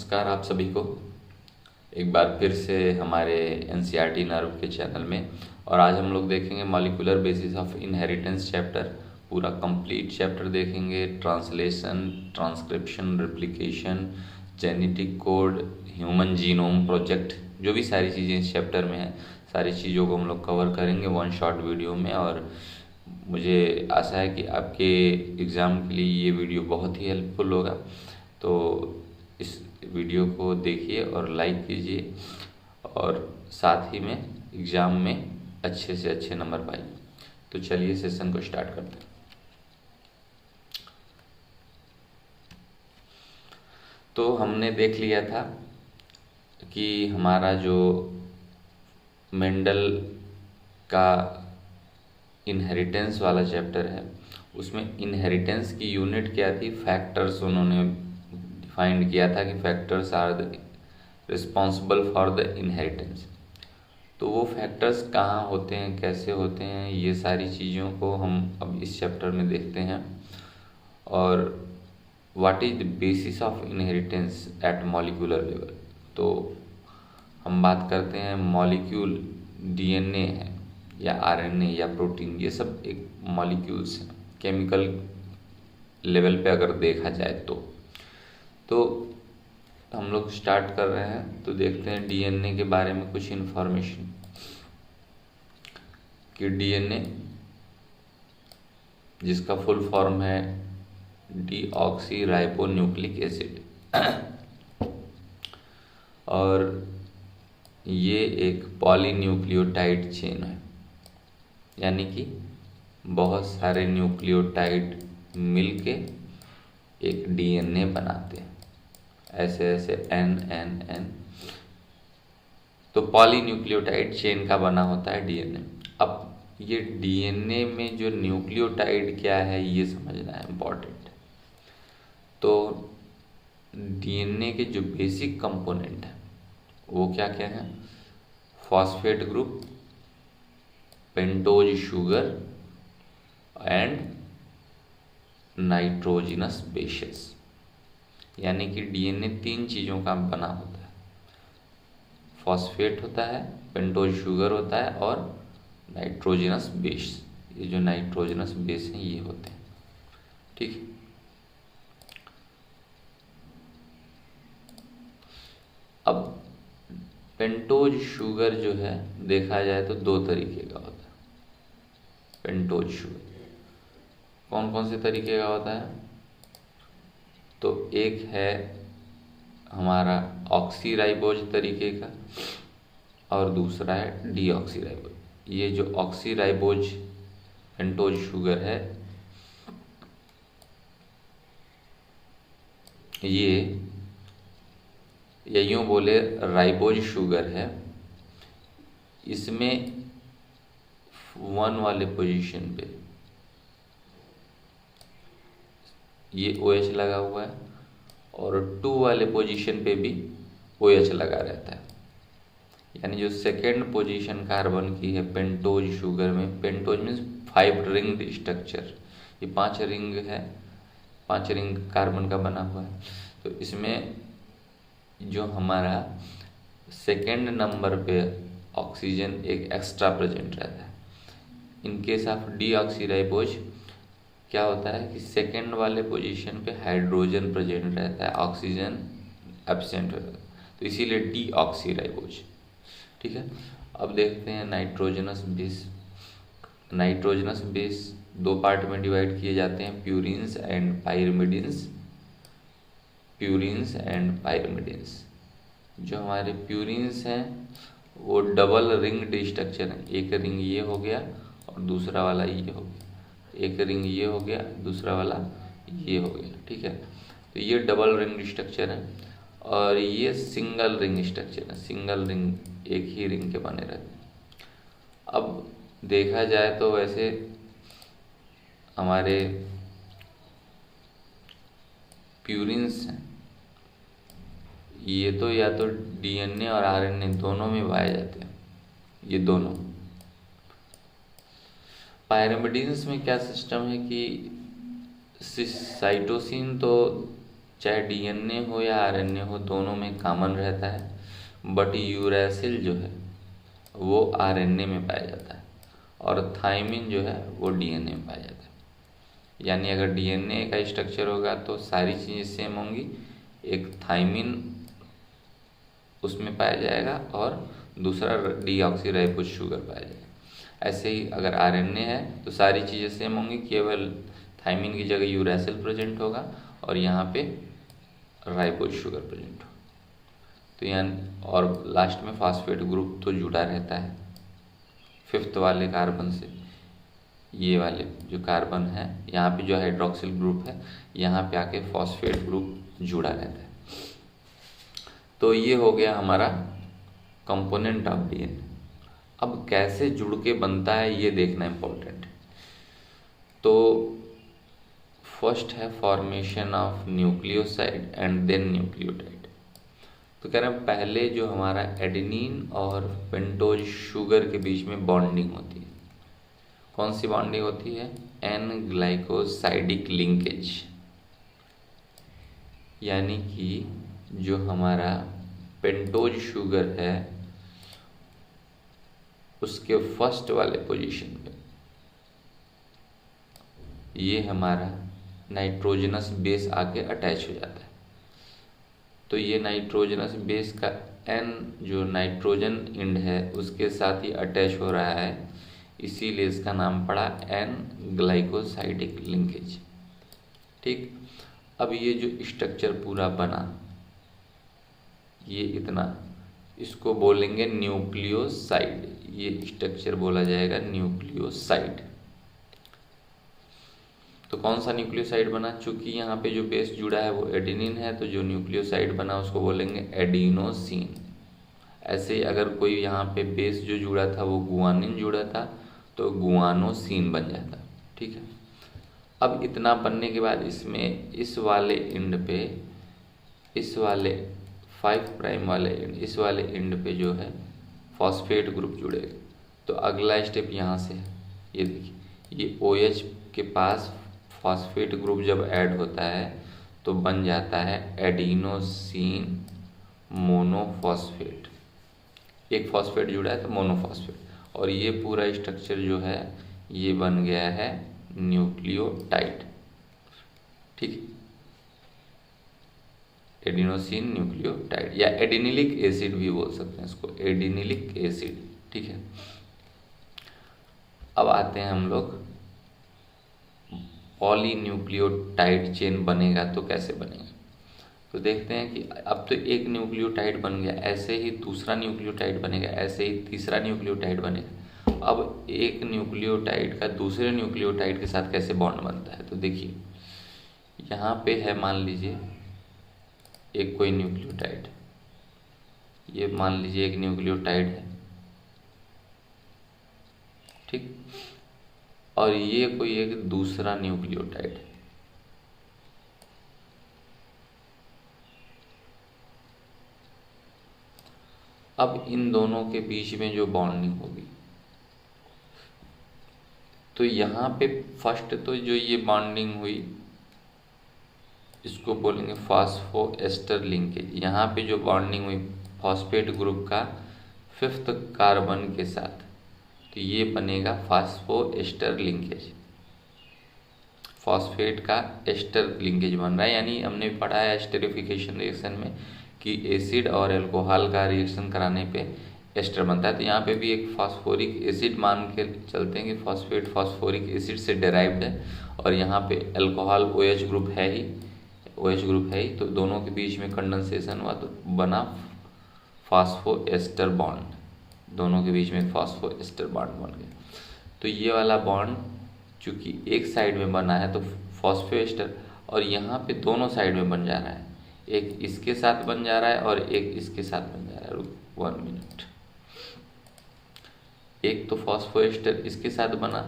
नमस्कार आप सभी को एक बार फिर से हमारे एनसीईआरटी नर्व के चैनल में। और आज हम लोग देखेंगे molecular basis of inheritance chapter. पूरा कंप्लीट चैप्टर देखेंगे। Translation, transcription, replication, genetic code, human genome project, जो भी सारी चीज़ें इस चैप्टर में हैं, सारी चीज़ों को हम लोग कवर करेंगे वन शॉट वीडियो में। और मुझे आशा है कि आपके एग्ज़ाम के लिए ये वीडियो बहुत ही हेल्पफुल होगा। तो इस वीडियो को देखिए और लाइक कीजिए और साथ ही में एग्ज़ाम में अच्छे से अच्छे नंबर पाइए। तो चलिए सेशन को स्टार्ट करते हैं। तो हमने देख लिया था कि हमारा जो मेंडल का इनहेरिटेंस वाला चैप्टर है, उसमें इनहेरिटेंस की यूनिट क्या थी, फैक्टर्स उन्होंने डिफाइंड किया था कि factors are the responsible for the inheritance. तो वो फैक्टर्स कहाँ होते हैं, कैसे होते हैं, ये सारी चीज़ों को हम अब इस चैप्टर में देखते हैं। और what is the basis of inheritance at molecular level. तो हम बात करते हैं मॉलिक्यूल, डीएनए है या आरएनए या प्रोटीन, ये सब एक मॉलिक्यूल्स हैं केमिकल लेवल पे अगर देखा जाए तो हम लोग स्टार्ट कर रहे हैं। तो देखते हैं डीएनए के बारे में कुछ इन्फॉर्मेशन कि डीएनए, जिसका फुल फॉर्म है डीऑक्सी राइबो न्यूक्लिक एसिड, और ये एक पॉलीन्यूक्लियोटाइड चेन है, यानी कि बहुत सारे न्यूक्लियोटाइड मिलके एक डीएनए बनाते हैं, ऐसे ऐसे एन एन एन। तो पॉलीन्यूक्लियोटाइड चेन का बना होता है डीएनए। अब ये डीएनए में जो न्यूक्लियोटाइड क्या है ये समझना है, इम्पॉर्टेंट है। तो डीएनए के जो बेसिक कंपोनेंट है वो क्या क्या है, phosphate group, pentose sugar and nitrogenous bases. यानी कि डीएनए 3 चीज़ों का बना होता है, फॉस्फेट होता है, पेंटोज शुगर होता है और नाइट्रोजिनस बेस। ये जो नाइट्रोजिनस बेस हैं ये होते हैं, ठीक है। अब पेंटोज शुगर जो है देखा जाए तो 2 तरीके का होता है। पेंटोज शुगर कौन कौन से तरीके का होता है, तो एक है हमारा ऑक्सीराइबोज तरीके का और दूसरा है डीऑक्सीराइबोज। ये जो ऑक्सीराइबोज पेंटोज शुगर है ये, या यूँ बोले राइबोज शुगर है, इसमें 1 वाले पोजीशन पे ये OH लगा हुआ है और 2 वाले पोजीशन पे भी OH लगा रहता है। यानी जो सेकेंड पोजीशन कार्बन की है पेंटोज शुगर में, पेंटोज मीन्स 5 रिंग्ड स्ट्रक्चर, ये 5 रिंग है, 5 रिंग कार्बन का बना हुआ है। तो इसमें जो हमारा सेकेंड नंबर पे ऑक्सीजन एक एक्स्ट्रा प्रेजेंट रहता है। इन केस ऑफ डीऑक्सीराइबोज क्या होता है कि सेकेंड वाले पोजीशन पे हाइड्रोजन प्रेजेंट रहता है, ऑक्सीजन एब्सेंट रहता है, तो इसीलिए डीऑक्सीराइबोज, ठीक है। अब देखते हैं nitrogenous base. Nitrogenous base 2 part में डिवाइड किए जाते हैं, प्यूरिन्स एंड पाइरिमिडिन्स। प्यूरिन्स एंड पाइरिमिडिन्स, जो हमारे प्यूरिन्स हैं वो डबल रिंग स्ट्रक्चर है। एक रिंग ये हो गया और दूसरा वाला ये हो गया, एक रिंग ये हो गया, दूसरा वाला ये हो गया, ठीक है। तो ये डबल रिंग स्ट्रक्चर है और ये सिंगल रिंग स्ट्रक्चर है। सिंगल रिंग एक ही रिंग के बने रहते हैं। अब देखा जाए तो वैसे हमारे प्यूरिन्स हैं ये तो या तो डीएनए और आरएनए दोनों में पाए जाते हैं, ये दोनों। पायरिमिडिन्स में क्या सिस्टम है कि साइटोसिन तो चाहे डीएनए हो या आरएनए हो, दोनों में कॉमन रहता है, बट यूरैसिल जो है वो आरएनए में पाया जाता है और थाइमिन जो है वो डीएनए में पाया जाता है। यानी अगर डीएनए का स्ट्रक्चर होगा तो सारी चीज़ें सेम होंगी, एक थाइमिन उसमें पाया जाएगा और दूसरा डीऑक्सीराइबोज शुगर पाया जाएगा। ऐसे ही अगर आरएनए है तो सारी चीज़ें सेम होंगी, केवल थाइमिन की जगह यूरैसिल प्रेजेंट होगा और यहाँ पे राइबोज शुगर प्रेजेंट होगा। तो यानी और लास्ट में फास्फेट ग्रुप तो जुड़ा रहता है फिफ्थ वाले कार्बन से। ये वाले जो कार्बन है यहाँ पे जो हाइड्रोक्सिल ग्रुप है, यहाँ पे आके फॉस्फेट ग्रुप जुड़ा रहता है। तो ये हो गया हमारा कंपोनेंट ऑफ डीएनए। अब कैसे जुड़ के बनता है ये देखना इम्पोर्टेंट है। तो फर्स्ट है formation of nucleoside and then nucleotide. तो कह रहे हैं पहले जो हमारा एडेनिन और पेंटोज शुगर के बीच में बॉन्डिंग होती है। कौन सी बॉन्डिंग होती है? N glycosidic linkage. यानी कि जो हमारा पेंटोज शुगर है उसके फर्स्ट वाले पोजीशन पे ये हमारा नाइट्रोजनस बेस आके अटैच हो जाता है। तो ये नाइट्रोजनस बेस का एन जो नाइट्रोजन एंड है उसके साथ ही अटैच हो रहा है, इसीलिए इसका नाम पड़ा एन ग्लाइकोसाइडिक लिंकेज। ठीक, अब ये जो स्ट्रक्चर पूरा बना ये इतना, इसको बोलेंगे न्यूक्लियोसाइड। ये स्ट्रक्चर बोला जाएगा न्यूक्लियोसाइड। तो कौन सा न्यूक्लियोसाइड बना? चूंकि यहाँ पे जो बेस जुड़ा है वो एडेनिन है, तो जो न्यूक्लियोसाइड बना उसको बोलेंगे एडिनोसिन। ऐसे ही अगर कोई यहाँ पे बेस जो जुड़ा था वो गुआनिन जुड़ा था तो गुआनोसिन बन जाता। ठीक है, अब इतना बनने के बाद इसमें इस वाले एंड पे, इस वाले 5 प्राइम वाले एंड, इस वाले एंड पे जो है फॉस्फेट ग्रुप जुड़ेगा। तो अगला स्टेप यहाँ से है, ये देखिए ये OH के पास फॉस्फेट ग्रुप जब ऐड होता है तो बन जाता है एडिनोसिन मोनोफॉस्फेट। एक फॉस्फेट जुड़ा है तो मोनोफॉस्फेट, और ये पूरा स्ट्रक्चर जो है ये बन गया है न्यूक्लियोटाइड। ठीक, एडिनोसिन न्यूक्लियोटाइड या एडिनिलिक एसिड भी बोल सकते हैं इसको, एडिनिलिक एसिड। ठीक है, अब आते हैं हम लोग पॉलीन्यूक्लियोटाइड चेन बनेगा तो कैसे बनेगा। तो देखते हैं कि अब तो एक न्यूक्लियोटाइड बन गया, ऐसे ही दूसरा न्यूक्लियोटाइड बनेगा, ऐसे ही तीसरा न्यूक्लियोटाइड बनेगा। अब एक न्यूक्लियोटाइड का दूसरे न्यूक्लियोटाइड के साथ कैसे बॉन्ड बनता है, तो देखिए यहाँ पे है, मान लीजिए एक कोई न्यूक्लियोटाइड, ये मान लीजिए एक न्यूक्लियोटाइड है। ठीक, और ये कोई एक दूसरा न्यूक्लियोटाइड है। अब इन दोनों के बीच में जो बॉन्डिंग होगी तो यहाँ पे फर्स्ट तो जो ये बॉन्डिंग हुई इसको बोलेंगे फॉस्फोएस्टर लिंकेज। यहाँ पे जो बॉन्डिंग हुई फॉस्फेट ग्रुप का 5th कार्बन के साथ, तो ये बनेगा फॉस्फोएस्टर लिंकेज। फॉस्फेट का एस्टर लिंकेज बन रहा है, यानी हमने पढ़ा है एस्टरिफिकेशन रिएक्शन में कि एसिड और अल्कोहल का रिएक्शन कराने पे एस्टर बनता है। तो यहाँ पे भी एक फास्फोरिक एसिड मान के चलते हैं कि फॉस्फेट फास्फोरिक एसिड से डेराइव्ड है, और यहाँ पे अल्कोहल OH ग्रुप है ही, OH ग्रुप है ही, तो दोनों के बीच में कंडेंसेशन हुआ तो बना फास्फोएस्टर बॉन्ड। दोनों के बीच में फास्फोएस्टर बॉन्ड बन गया। तो ये वाला बॉन्ड चूँकि एक साइड में बना है तो फॉस्फोएस्टर, और यहाँ पे दोनों साइड में बन जा रहा है, एक इसके साथ बन जा रहा है और एक इसके साथ बन जा रहा है। रुक 1 मिनट, एक तो फॉस्फोएस्टर इसके साथ बना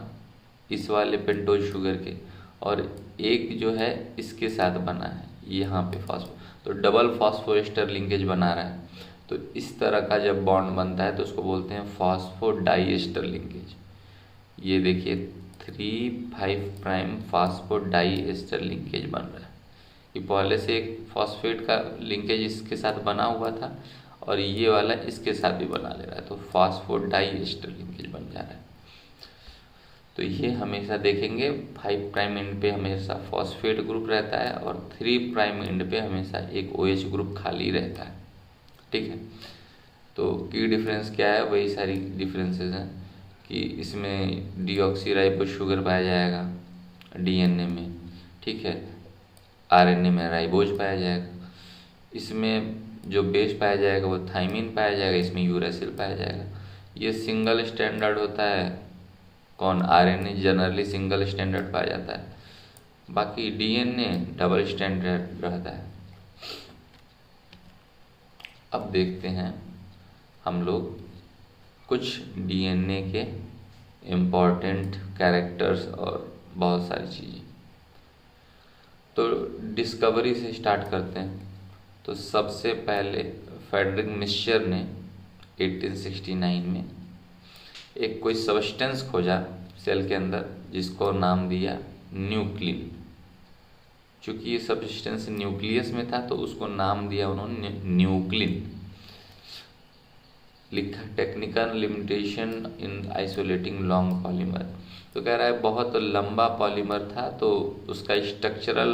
इस वाले पेंटोज शुगर के, और एक जो है इसके साथ बना है यहाँ पे फॉस्फो, तो डबल फॉस्फोएस्टर लिंकेज बना रहा है। तो इस तरह का जब बॉन्ड बनता है तो उसको बोलते हैं फॉस्फोडाइएस्टर लिंकेज। ये देखिए 3, 5 प्राइम फॉस्फोडाइएस्टर लिंकेज बन रहा है, ये पहले से एक फॉस्फेट का लिंकेज इसके साथ बना हुआ था और ये वाला इसके साथ भी बना ले रहा है, तो फॉस्फोडाइएस्टर लिंकेज बन जा रहा है। तो ये हमेशा देखेंगे 5 प्राइम एंड पे हमेशा फॉस्फेट ग्रुप रहता है और 3 प्राइम एंड पे हमेशा एक OH ग्रुप खाली रहता है। ठीक है, तो की डिफरेंस क्या है, वही सारी डिफरेंसेस हैं कि इसमें डीऑक्सीराइबोस शुगर पाया जाएगा DNA में, ठीक है, RNA में राइबोज पाया जाएगा, इसमें जो बेस पाया जाएगा वो थाइमिन पाया जाएगा, इसमें यूरेसिल पाया जाएगा। ये सिंगल स्टैंडर्ड होता है, कौन, RNA जनरली सिंगल स्टैंडर्ड पाया जाता है, बाकी DNA डबल स्टैंडर्ड रहता है। अब देखते हैं हम लोग कुछ DNA के इम्पॉर्टेंट कैरेक्टर्स और बहुत सारी चीज़ें। तो डिस्कवरी से स्टार्ट करते हैं। तो सबसे पहले फ्रेडरिक मिक्सचर ने 1869 में एक कोई सब्सटेंस खोजा सेल के अंदर जिसको नाम दिया न्यूक्लिन। चूँकि ये सब्सटेंस न्यूक्लियस में था तो उसको नाम दिया उन्होंने न्यूक्लिन। लिखा technical limitation in isolating long polymer. तो कह रहा है बहुत लंबा पॉलीमर था तो उसका स्ट्रक्चरल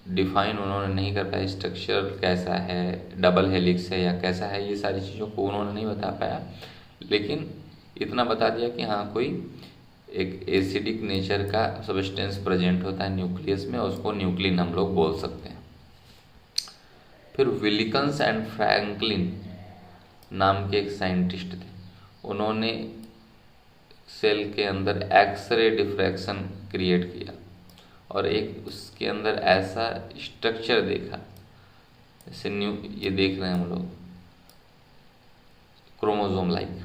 डिफाइन उन्होंने नहीं कर पाया, स्ट्रक्चर कैसा है, डबल हेलिक्स है या कैसा है, ये सारी चीज़ों को उन्होंने नहीं बता पाया, लेकिन इतना बता दिया कि हाँ कोई एक एसिडिक नेचर का सब्सटेंस प्रेजेंट होता है न्यूक्लियस में, उसको न्यूक्लिन हम लोग बोल सकते हैं। फिर विलिकन्स एंड फ्रैंकलिन नाम के एक साइंटिस्ट थे, उन्होंने सेल के अंदर एक्सरे डिफ्रैक्शन क्रिएट किया और एक उसके अंदर ऐसा स्ट्रक्चर देखा, जैसे ये देख रहे हैं हम लोग क्रोमोसोम लाइक,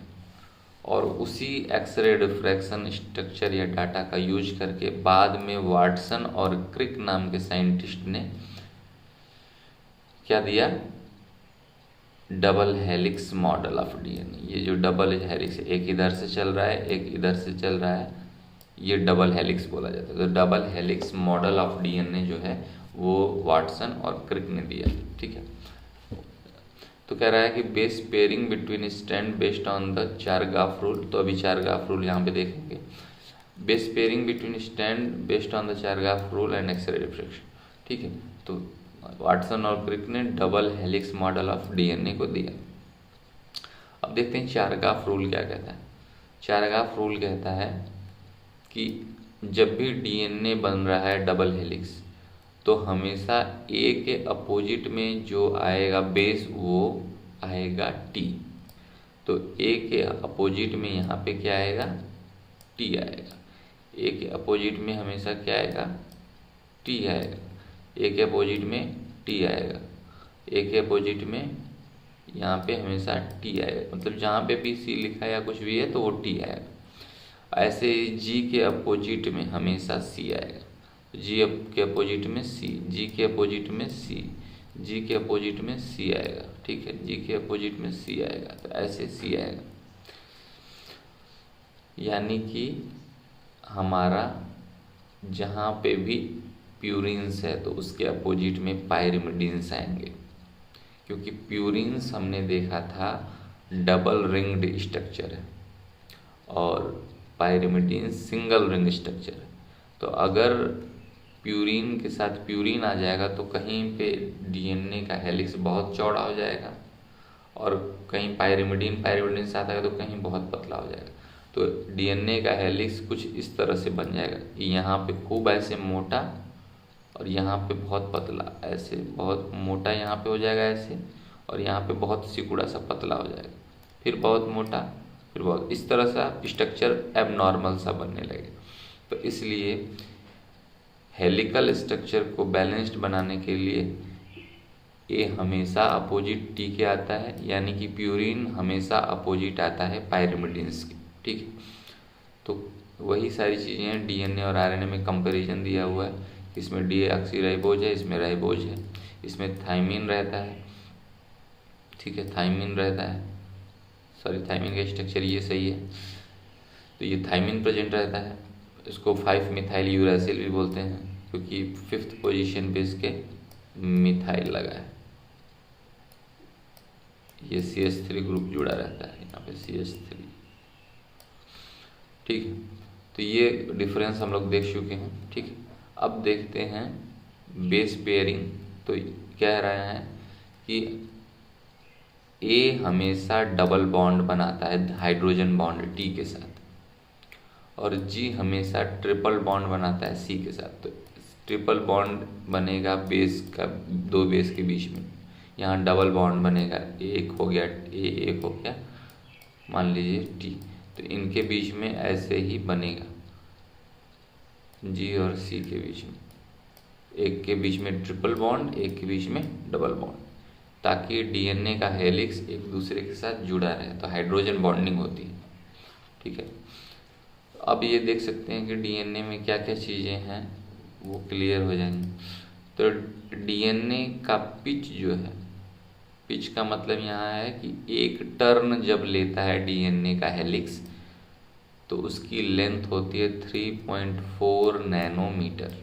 और उसी एक्सरे डिफ्रैक्शन स्ट्रक्चर या डाटा का यूज करके बाद में वाटसन और क्रिक नाम के साइंटिस्ट ने क्या दिया, double helix model of DNA। ये जो डबल हेलिक्स, एक इधर से चल रहा है एक इधर से चल रहा है, ये डबल हेलिक्स बोला जाता है। तो double helix model of DNA जो है वो वाटसन और क्रिक ने दिया। ठीक है, तो कह रहा है कि base pairing between stand based on the Chargaff rule. तो अभी चारगाफ रूल यहाँ पे देखेंगे। Base pairing between stand based on the Chargaff rule and x-ray diffraction. ठीक है, तो वाटसन और क्रिक ने double helix model of DNA को दिया। अब देखते हैं चारगाफ रूल क्या कहता है। चारगाफ रूल कहता है कि जब भी DNA बन रहा है डबल हेलिक्स तो हमेशा A के अपोजिट में जो आएगा बेस वो आएगा T। तो A के अपोजिट में यहाँ पे क्या आएगा, T आएगा। A के अपोजिट में हमेशा क्या आएगा, T आएगा। A के अपोजिट में T आएगा। A के अपोजिट में यहाँ पे हमेशा T आएगा, मतलब जहाँ पे भी C लिखा है या कुछ भी है तो वो T आएगा। ऐसे G के अपोजिट में हमेशा C आएगा, G के अपोजिट में C, G के अपोजिट में C, G के अपोजिट में C आएगा। ठीक है, G के अपोजिट में C आएगा, तो ऐसे C आएगा। यानी कि हमारा जहाँ पे भी प्यूरिन्स है तो उसके अपोजिट में पायरिमिडीन्स आएंगे, क्योंकि प्यूरिन्स हमने देखा था डबल रिंग्ड स्ट्रक्चर है और पायरिमिडीन्स सिंगल रिंग स्ट्रक्चर है। तो अगर प्यूरिन के साथ प्यूरिन आ जाएगा तो कहीं पे DNA का हेलिक्स बहुत चौड़ा हो जाएगा और कहीं पायरिमिडीन साथ आएगा तो कहीं बहुत पतला हो जाएगा। तो DNA का हेलिक्स कुछ इस तरह से बन जाएगा, यहाँ पे खूब ऐसे मोटा और यहाँ पे बहुत पतला, ऐसे बहुत मोटा यहाँ पे हो जाएगा ऐसे, और यहाँ पे बहुत सिकुड़ा सा पतला हो जाएगा, फिर बहुत मोटा, फिर बहुत, इस तरह सा स्ट्रक्चर एबनॉर्मल सा बनने लगे। तो इसलिए हेलिकल स्ट्रक्चर को बैलेंस्ड बनाने के लिए ए हमेशा अपोजिट T के आता है, यानी कि प्यूरिन हमेशा अपोजिट आता है पायरिमिडीन्स के। ठीक है, तो वही सारी चीज़ें हैं। DNA और RNA में कंपैरिजन दिया हुआ है, इसमें डीऑक्सीराइबोज है, इसमें राइबोज है, इसमें थाइमिन रहता है। ठीक है, थाइमिन रहता है, सॉरी थाइमिन का स्ट्रक्चर ये सही है, तो ये थाइमिन प्रेजेंट रहता है। इसको 5 मिथाइल यूरासिल भी बोलते हैं, क्योंकि 5th पोजीशन पे इसके मिथाइल लगा है, ये CH3 ग्रुप जुड़ा रहता है यहाँ पे CH3। ठीक है, तो ये डिफरेंस हम लोग देख चुके हैं। ठीक है, अब देखते हैं बेस पेयरिंग। तो कह रहे हैं कि A हमेशा डबल बॉन्ड बनाता है हाइड्रोजन बॉन्ड T के साथ, और G हमेशा ट्रिपल बॉन्ड बनाता है C के साथ। तो ट्रिपल बॉन्ड बनेगा बेस का, दो बेस के बीच में, यहाँ डबल बॉन्ड बनेगा, एक हो गया A, एक हो गया मान लीजिए T। तो इनके बीच में ऐसे ही बनेगा G और C के बीच में, एक के बीच में ट्रिपल बॉन्ड, एक के बीच में डबल बॉन्ड, ताकि DNA का हेलिक्स एक दूसरे के साथ जुड़ा रहे, तो हाइड्रोजन बॉन्डिंग होती है। ठीक है, अब ये देख सकते हैं कि DNA में क्या क्या चीज़ें हैं वो क्लियर हो जाएंगी। तो DNA का पिच जो है, पिच का मतलब यहाँ है कि एक टर्न जब लेता है DNA का हेलिक्स तो उसकी लेंथ होती है 3.4 नैनोमीटर,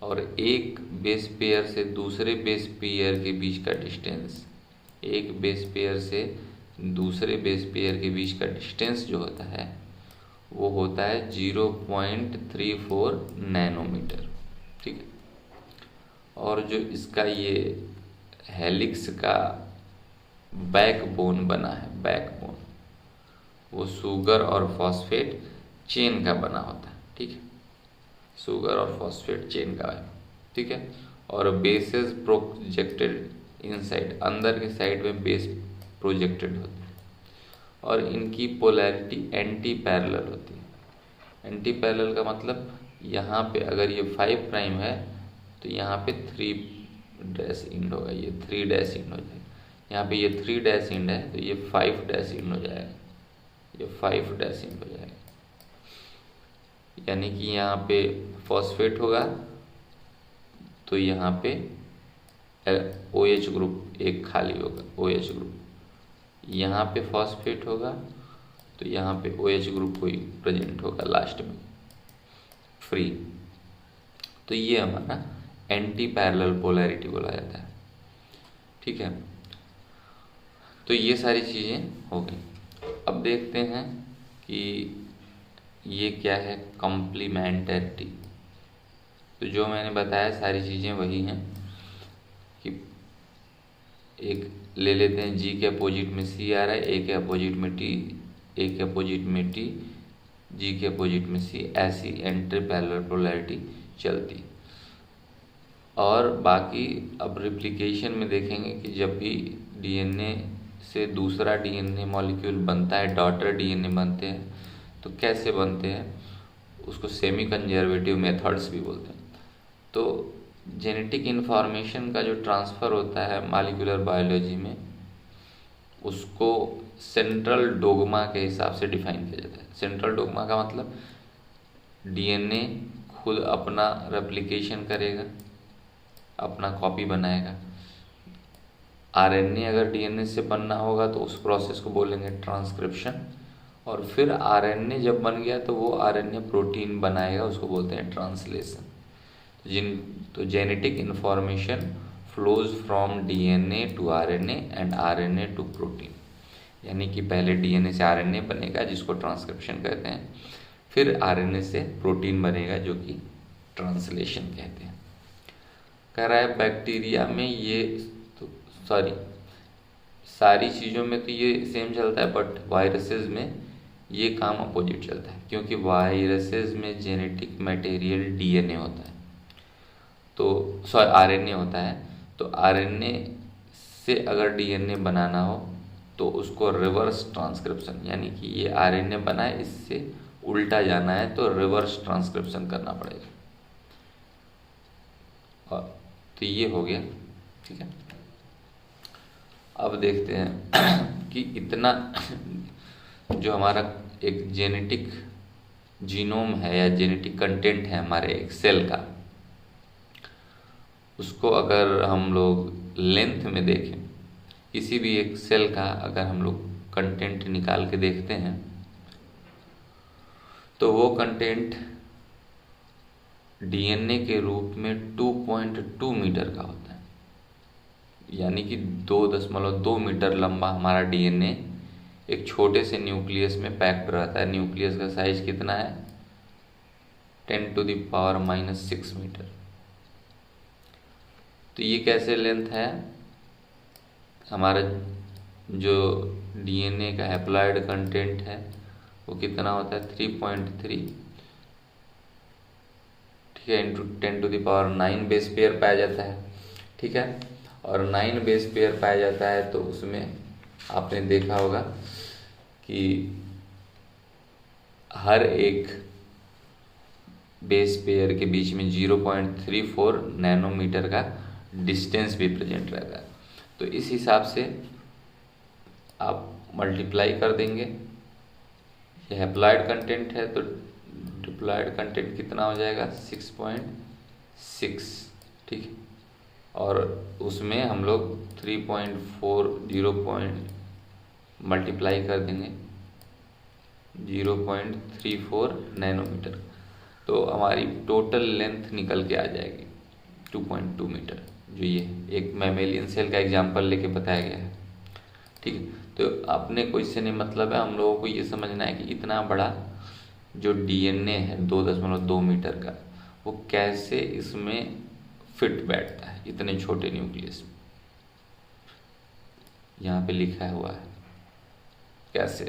और एक बेस पेयर से दूसरे बेस पेयर के बीच का डिस्टेंस, एक बेस पेयर से दूसरे बेस पेयर के बीच का डिस्टेंस जो होता है वो होता है 0.34 नैनोमीटर। ठीक है, और जो इसका ये हेलिक्स का बैकबोन बना है, बैकबोन वो शुगर और फॉस्फेट चेन का बना होता है। ठीक है, शुगर और फॉस्फेट चेन का है। ठीक है, और बेसेस प्रोजेक्टेड इनसाइड, अंदर के साइड में बेस प्रोजेक्टेड होते हैं, और इनकी पोलैरिटी एंटी पैरेलल होती है। एंटी पैरेलल का मतलब यहाँ पे अगर ये 5 प्राइम है तो यहाँ पे 3 डैश इंड होगा, ये 3 डैश इंड हो जाएगा। यहाँ पे ये 3 डैश इंड है तो ये 5 डैश इंड हो जाएगा, ये 5 डैश इंड हो जाएगा। यानी कि यहाँ पे फॉस्फेट होगा तो यहाँ पे OH ग्रुप एक खाली होगा, OH ग्रुप। यहाँ पे फॉस्फेट होगा तो यहाँ पे OH ग्रुप कोई प्रेजेंट होगा लास्ट में फ्री। तो ये हमारा एंटी पैरेलल पोलैरिटी बोला जाता है। ठीक है, तो ये सारी चीज़ें हो गई। अब देखते हैं कि ये क्या है, कॉम्प्लीमेंटरिटी। तो जो मैंने बताया सारी चीज़ें वही हैं कि एक ले लेते हैं G के अपोजिट में C आ रहा है, A के अपोजिट में T, A के अपोजिट में T, G के अपोजिट में C, ऐसी एंटी पैरेलल पोलैरिटी चलती। और बाकी अब रिप्लिकेशन में देखेंगे कि जब भी DNA से दूसरा DNA मॉलिक्यूल बनता है, डॉटर DNA बनते हैं, तो कैसे बनते हैं, उसको सेमी कंजर्वेटिव मेथड्स भी बोलते हैं। तो जेनेटिक इन्फॉर्मेशन का जो ट्रांसफ़र होता है मॉलिक्यूलर बायोलॉजी में, उसको सेंट्रल डोग्मा के हिसाब से डिफाइन किया जाता है। सेंट्रल डोग्मा का मतलब DNA खुद अपना रेप्लिकेशन करेगा, अपना कॉपी बनाएगा। RNA अगर DNA से बनना होगा तो उस प्रोसेस को बोलेंगे ट्रांसक्रिप्शन, और फिर RNA जब बन गया तो वो RNA प्रोटीन बनाएगा, उसको बोलते हैं ट्रांसलेशन। तो genetic information flows from DNA to RNA and RNA to protein, यानी कि पहले DNA से RNA बनेगा जिसको ट्रांसक्रिप्शन कहते हैं, फिर RNA से प्रोटीन बनेगा जो कि ट्रांसलेशन कहते हैं। कह रहा है बैक्टीरिया में ये तो सारी चीज़ों में तो ये सेम चलता है, बट वायरसेस में ये काम अपोजिट चलता है, क्योंकि वायरसेस में जेनेटिक मटेरियल DNA होता है, तो RNA होता है। तो RNA से अगर DNA बनाना हो तो उसको रिवर्स ट्रांसक्रिप्शन, यानी कि ये RNA बना है, इससे उल्टा जाना है तो रिवर्स ट्रांसक्रिप्शन करना पड़ेगा। और तो ये हो गया। ठीक है, अब देखते हैं कि इतना जो हमारा एक जेनेटिक जीनोम है या जेनेटिक कंटेंट है हमारे एक सेल का, उसको अगर हम लोग लेंथ में देखें, किसी भी एक सेल का अगर हम लोग कंटेंट निकाल के देखते हैं तो वो कंटेंट डीएनए के रूप में 2.2 मीटर का होता है, यानी कि 2.2 मीटर लंबा हमारा डीएनए एक छोटे से न्यूक्लियस में पैक्ड रहता है। न्यूक्लियस का साइज कितना है? 10⁻⁻6 मीटर। तो ये कैसे लेंथ है? हमारा जो डीएनए का हैप्लॉइड कंटेंट है वो कितना होता है? 3.3, ठीक है, इंटू 10⁻9 बेस पेयर पाया जाता है, ठीक है। और 9 बेस पेयर पाया जाता है तो उसमें आपने देखा होगा कि हर एक बेस पेयर के बीच में 0.34 नैनोमीटर का डिस्टेंस भी प्रेजेंट रहता है। तो इस हिसाब से आप मल्टीप्लाई कर देंगे। ये हैप्लॉइड कंटेंट है तो डिप्लॉयड कंटेंट कितना हो जाएगा? 6.6, ठीक है। और उसमें हम लोग 3.40 मल्टीप्लाई कर देंगे 0.34 नैनोमीटर, तो हमारी टोटल लेंथ निकल के आ जाएगी 2.2 मीटर, जो ये एक मैमेलियन सेल का एग्जांपल लेके बताया गया है, ठीक है। तो अपने को इससे नहीं मतलब है, हम लोगों को ये समझना है कि इतना बड़ा जो डीएनए है 2.2 मीटर का, वो कैसे इसमें फिट बैठता है इतने छोटे न्यूक्लियस में। यहाँ पे लिखा हुआ है कैसे।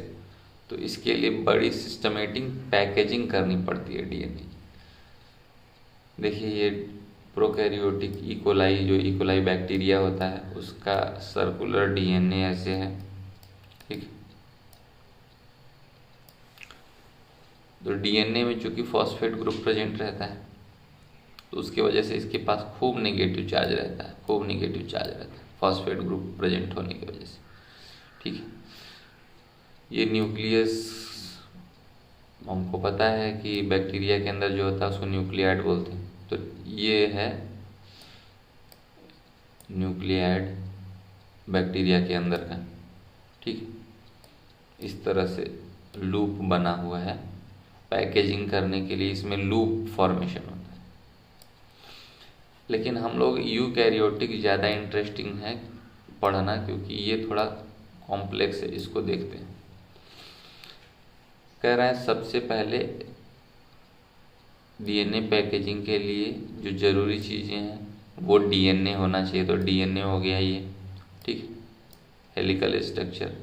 तो इसके लिए बड़ी सिस्टमेटिक पैकेजिंग करनी पड़ती है डीएनए। देखिए ये प्रोकैरियोटिक इकोलाई, जो इकोलाई बैक्टीरिया होता है उसका सर्कुलर डीएनए ऐसे है, ठीक। तो डीएनए में चूंकि फॉस्फेट ग्रुप प्रेजेंट रहता है तो उसकी वजह से इसके पास खूब नेगेटिव चार्ज रहता है, खूब नेगेटिव चार्ज रहता है फॉस्फेट ग्रुप प्रेजेंट होने की वजह से, ठीक है। ये न्यूक्लियस हमको पता है कि बैक्टीरिया के अंदर जो होता है उसको न्यूक्लियाइड बोलते हैं। तो ये है न्यूक्लियाइड बैक्टीरिया के अंदर का, ठीक। इस तरह से लूप बना हुआ है। पैकेजिंग करने के लिए इसमें लूप फॉर्मेशन होता है। लेकिन हम लोग यूकैरियोटिक ज़्यादा इंटरेस्टिंग है पढ़ना, क्योंकि ये थोड़ा कॉम्प्लेक्स है। इसको देखते हैं। कह रहा है सबसे पहले डीएनए पैकेजिंग के लिए जो जरूरी चीज़ें हैं वो डीएनए होना चाहिए। तो डीएनए हो गया ये, ठीक, हेलिकल स्ट्रक्चर।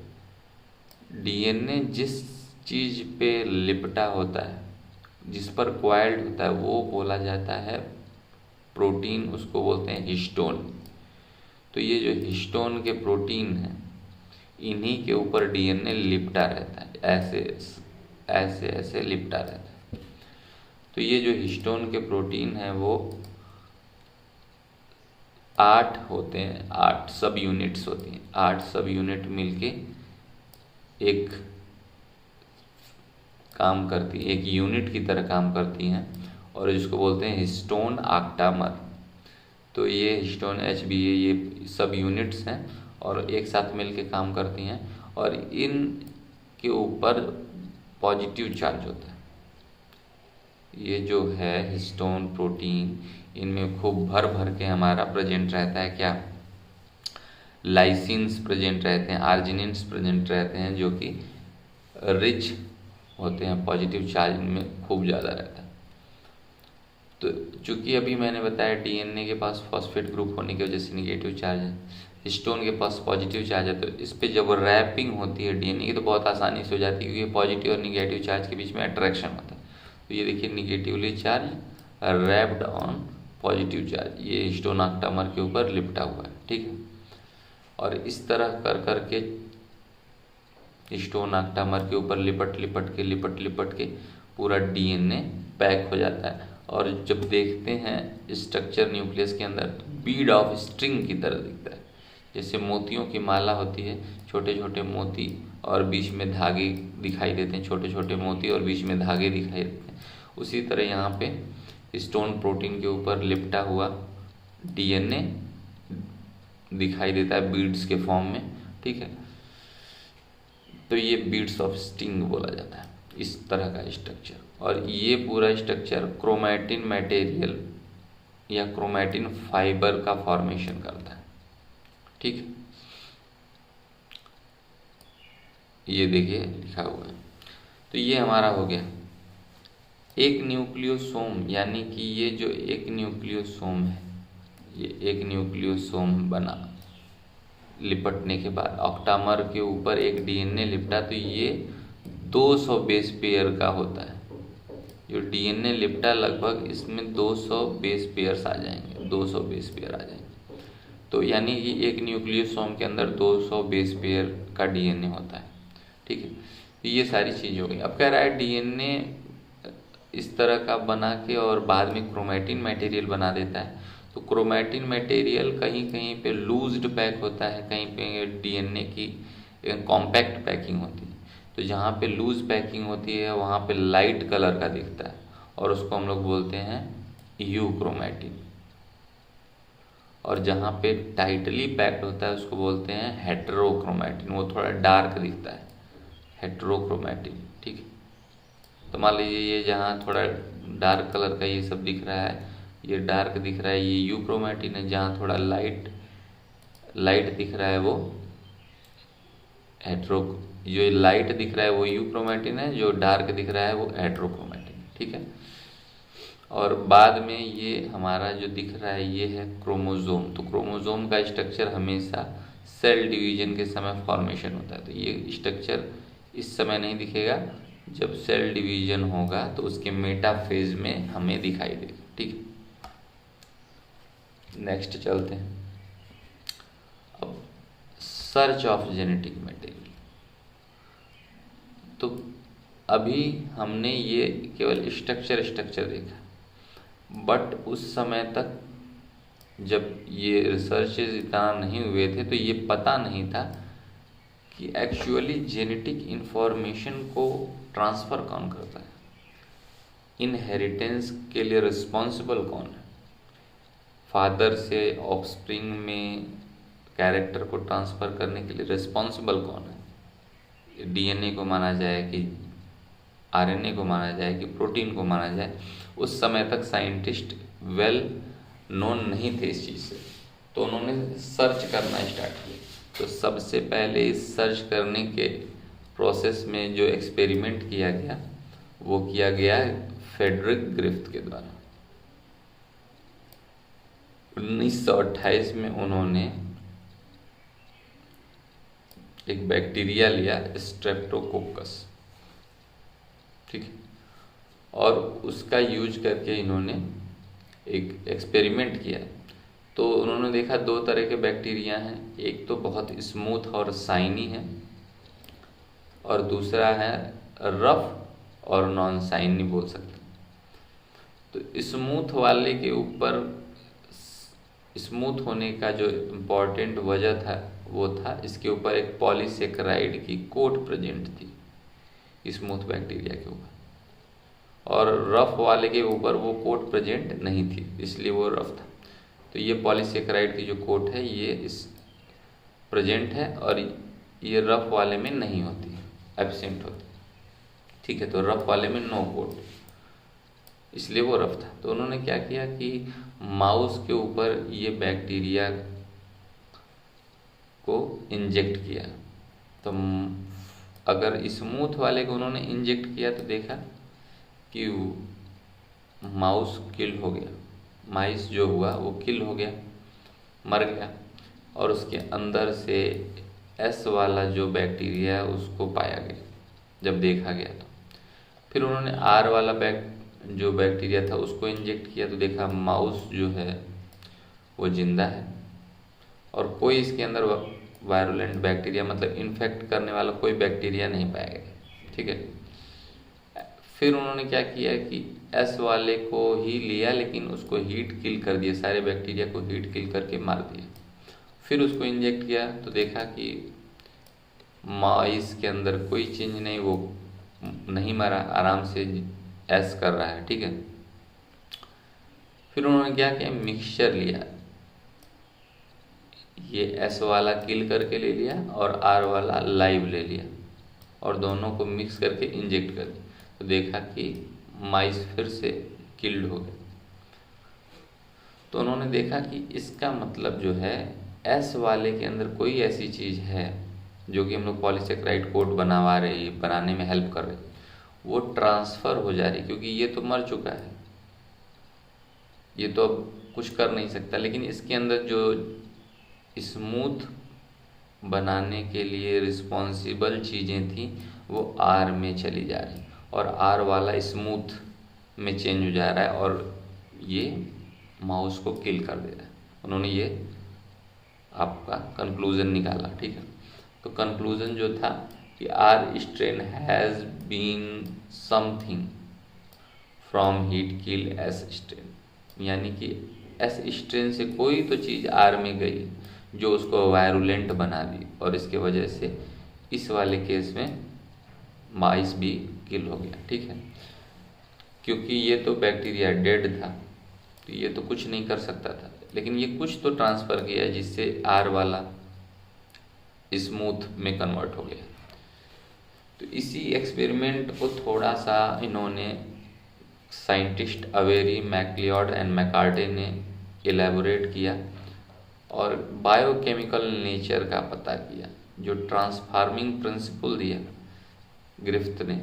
डीएनए जिस चीज़ पे लिपटा होता है, जिस पर क्वाइल्ड होता है, वो बोला जाता है प्रोटीन, उसको बोलते हैं हिस्टोन। तो ये जो हिस्टोन के प्रोटीन हैं इन्हीं के ऊपर डीएनए लिपटा रहता है, ऐसे ऐसे ऐसे लिपटा रहता है। तो ये जो हिस्टोन के प्रोटीन हैं वो 8 होते हैं, 8 सब यूनिट्स होती हैं। 8 सब यूनिट मिलके एक काम करती, एक यूनिट की तरह काम करती हैं और जिसको बोलते हैं हिस्टोन ऑक्टामर। तो ये हिस्टोन HBA ये सब यूनिट्स हैं और एक साथ मिलके काम करती हैं और इन के ऊपर पॉजिटिव चार्ज होता है। ये जो है हिस्टोन प्रोटीन, इनमें खूब भर भर के हमारा प्रेजेंट रहता है क्या? लाइसिन्स प्रेजेंट रहते हैं, आर्जिनिन्स प्रेजेंट रहते हैं, जो कि रिच होते हैं, पॉजिटिव चार्ज इनमें खूब ज़्यादा रहता है। तो चूंकि अभी मैंने बताया डीएनए के पास फॉस्फेट ग्रुप होने की वजह से निगेटिव चार्ज है, हिस्टोन के पास पॉजिटिव चार्ज है, तो इस पर जब रैपिंग होती है डीएनए की तो बहुत आसानी से हो जाती है, क्योंकि पॉजिटिव और निगेटिव चार्ज के बीच में अट्रैक्शन होता है। तो ये देखिए negatively charge wrapped on positive charge, ये हिस्टोन ऑक्टामर के ऊपर लिपटा हुआ है, ठीक है। और इस तरह कर करके हिस्टोन ऑक्टामर के ऊपर लिपट लिपट के पूरा डीएनए पैक हो जाता है। और जब देखते हैं स्ट्रक्चर न्यूक्लियस के अंदर, बीड ऑफ स्ट्रिंग की तरह दिखता है, जैसे मोतियों की माला होती है, छोटे छोटे मोती और बीच में धागे दिखाई देते हैं, छोटे छोटे मोती और बीच में धागे दिखाई देते हैं। उसी तरह यहाँ पे हिस्टोन प्रोटीन के ऊपर लिपटा हुआ डीएनए दिखाई देता है बीड्स के फॉर्म में, ठीक है। तो ये बीड्स ऑफ स्ट्रिंग बोला जाता है, इस तरह का स्ट्रक्चर। और ये पूरा स्ट्रक्चर क्रोमैटिन मटेरियल या क्रोमैटिन फाइबर का फॉर्मेशन करता है। ठीक है, ये देखिए लिखा हुआ है। तो ये हमारा हो गया एक न्यूक्लियोसोम, यानी कि ये जो एक न्यूक्लियोसोम है, ये एक न्यूक्लियोसोम बना लिपटने के बाद ऑक्टामर के ऊपर एक डीएनए लिपटा, तो ये 200 बेस पेयर का होता है। जो डीएनए लिपटा लगभग इसमें 200 बेस पेयर्स आ जाएंगे, 200 बेस पेयर आ जाएंगे। तो यानी कि एक न्यूक्लियोसोम के अंदर 200 बेस पेयर का डीएनए होता है। ठीक है, तो ये सारी चीज़ हो गई। अब कह रहा है डीएनए इस तरह का बना के और बाद में क्रोमैटिन मटेरियल बना देता है। तो क्रोमैटिन मटेरियल कहीं कहीं पे लूज्ड पैक होता है, कहीं पे डीएनए की कॉम्पैक्ट पैकिंग होती है। तो जहाँ पे लूज पैकिंग होती है वहाँ पे लाइट कलर का दिखता है और उसको हम लोग बोलते हैं यू क्रोमैटिन, और जहाँ पे टाइटली पैक्ड होता है उसको बोलते हैं हेटेरोक्रोमैटिन, वो थोड़ा डार्क दिखता है, हेटेरोक्रोमैटिन। ठीक है, तो मान लीजिए ये जहाँ थोड़ा डार्क कलर का ये सब दिख रहा है, ये डार्क दिख रहा है, ये यू क्रोमैटिन है। जहाँ थोड़ा लाइट दिख रहा है वो जो लाइट दिख रहा है वो यू क्रोमैटिन है, जो डार्क दिख रहा है वो हेटेरोक्रोमैटिन है। ठीक है, और बाद में ये हमारा जो दिख रहा है ये है क्रोमोजोम। तो क्रोमोजोम का स्ट्रक्चर हमेशा सेल डिवीजन के समय फॉर्मेशन होता है। तो ये स्ट्रक्चर इस समय नहीं दिखेगा, जब सेल डिवीजन होगा तो उसके मेटाफेज में हमें दिखाई देगा। ठीक है, नेक्स्ट चलते हैं। अब सर्च ऑफ जेनेटिक मटेरियल। तो अभी हमने ये केवल स्ट्रक्चर देखा, बट उस समय तक जब ये रिसर्चेज इतना नहीं हुए थे तो ये पता नहीं था कि एक्चुअली जेनेटिक इंफॉर्मेशन को ट्रांसफ़र कौन करता है, इनहेरिटेंस के लिए रिस्पॉन्सिबल कौन है, फादर से ऑफस्प्रिंग में कैरेक्टर को ट्रांसफ़र करने के लिए रिस्पॉन्सिबल कौन है। डीएनए को माना जाए कि आरएनए को माना जाए कि प्रोटीन को माना जाए, उस समय तक साइंटिस्ट वेल नोन नहीं थे इस चीज़ से। तो उन्होंने सर्च करना स्टार्ट किया। तो सबसे पहले इस सर्च करने के प्रोसेस में जो एक्सपेरिमेंट किया गया वो किया गया फ्रेडरिक ग्रिफ्थ के द्वारा। 1928 में उन्होंने एक बैक्टीरिया लिया, स्ट्रेप्टोकोकस। ठीक है, और उसका यूज करके इन्होंने एक एक्सपेरिमेंट किया। तो उन्होंने देखा दो तरह के बैक्टीरिया हैं, एक तो बहुत स्मूथ और शाइनी है और दूसरा है रफ और नॉन शाइनी बोल सकते हैं। तो स्मूथ वाले के ऊपर, स्मूथ होने का जो इम्पोर्टेंट वजह था वो था इसके ऊपर एक पॉलीसेकेराइड की कोट प्रेजेंट थी स्मूथ बैक्टीरिया के ऊपर, और रफ वाले के ऊपर वो कोट प्रेजेंट नहीं थी, इसलिए वो रफ था। तो ये पॉलीसेकेराइड की जो कोट है ये इस प्रेजेंट है और ये रफ वाले में नहीं होती है, एब्सेंट होती है। ठीक है, तो रफ वाले में नो कोट, इसलिए वो रफ था। तो उन्होंने क्या किया कि माउस के ऊपर ये बैक्टीरिया को इंजेक्ट किया। तो अगर स्मूथ वाले को उन्होंने इंजेक्ट किया तो देखा कि माउस किल हो गया, माइस जो हुआ वो किल हो गया, मर गया, और उसके अंदर से एस वाला जो बैक्टीरिया है उसको पाया गया जब देखा गया। तो फिर उन्होंने आर वाला जो बैक्टीरिया था उसको इंजेक्ट किया तो देखा माउस जो है वो जिंदा है और कोई इसके अंदर वायरुलेंट बैक्टीरिया, मतलब इन्फेक्ट करने वाला कोई बैक्टीरिया नहीं पाया गया। ठीक है, फिर उन्होंने क्या किया कि एस वाले को ही लिया लेकिन उसको हीट किल कर दिया, सारे बैक्टीरिया को हीट किल करके मार दिया। फिर उसको इंजेक्ट किया तो देखा कि माइस के अंदर कोई चेंज नहीं, वो नहीं मरा, आराम से एस कर रहा है। ठीक है, फिर उन्होंने क्या किया, मिक्सचर लिया, ये एस वाला किल करके ले लिया और आर वाला लाइव ले लिया और दोनों को मिक्स करके इंजेक्ट कर दिया। तो देखा कि माइस फिर से किल्ड हो गए। तो उन्होंने देखा कि इसका मतलब जो है एस वाले के अंदर कोई ऐसी चीज़ है जो कि हम लोग पॉलीसेकेराइड कोट बनाने में हेल्प कर रही, वो ट्रांसफ़र हो जा रही, क्योंकि ये तो मर चुका है, ये तो अब कुछ कर नहीं सकता, लेकिन इसके अंदर जो स्मूथ बनाने के लिए रिस्पॉन्सिबल चीज़ें थी वो आर में चली जा रही, और आर वाला स्मूथ में चेंज हो जा रहा है, और ये माउस को किल कर दे रहा है। उन्होंने ये आपका कंक्लूज़न निकाला, ठीक है। तो कंक्लूज़न जो था कि R strain has been something from heat kill S strain, यानी कि एस स्ट्रेन से कोई तो चीज़ आर में गई जो उसको वायरुलेंट बना दी, और इसके वजह से इस वाले केस में माइस भी किल हो गया, ठीक है। क्योंकि ये तो बैक्टीरिया डेड था, तो ये तो कुछ नहीं कर सकता था, लेकिन ये कुछ तो ट्रांसफ़र किया जिससे आर वाला स्मूथ में कन्वर्ट हो गया। तो इसी एक्सपेरिमेंट को थोड़ा सा इन्होंने साइंटिस्ट अवेरी, मैक्लियोड एंड मैकार्टे ने एलेबोरेट किया और बायोकेमिकल नेचर का पता किया। जो ट्रांसफार्मिंग प्रिंसिपल दिया ग्रिफ्थ ने,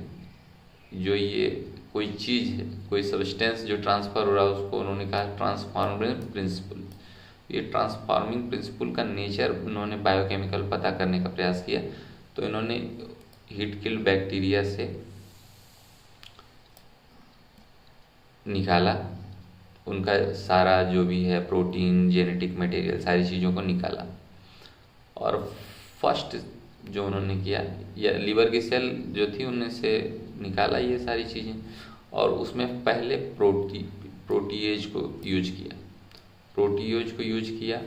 जो ये कोई चीज़ है, कोई सब्सटेंस जो ट्रांसफ़र हो रहा है, उसको उन्होंने कहा ट्रांसफार्मिंग प्रिंसिपल। ये ट्रांसफार्मिंग प्रिंसिपल का नेचर उन्होंने बायोकेमिकल पता करने का प्रयास किया। तो इन्होंने हीट किल्ड बैक्टीरिया से निकाला उनका सारा जो भी है प्रोटीन, जेनेटिक मटेरियल, सारी चीज़ों को निकाला। और फर्स्ट जो उन्होंने किया, या लीवर की सेल जो थी उनमें से निकाला ये सारी चीज़ें, और उसमें पहले प्रोटीएज को यूज किया,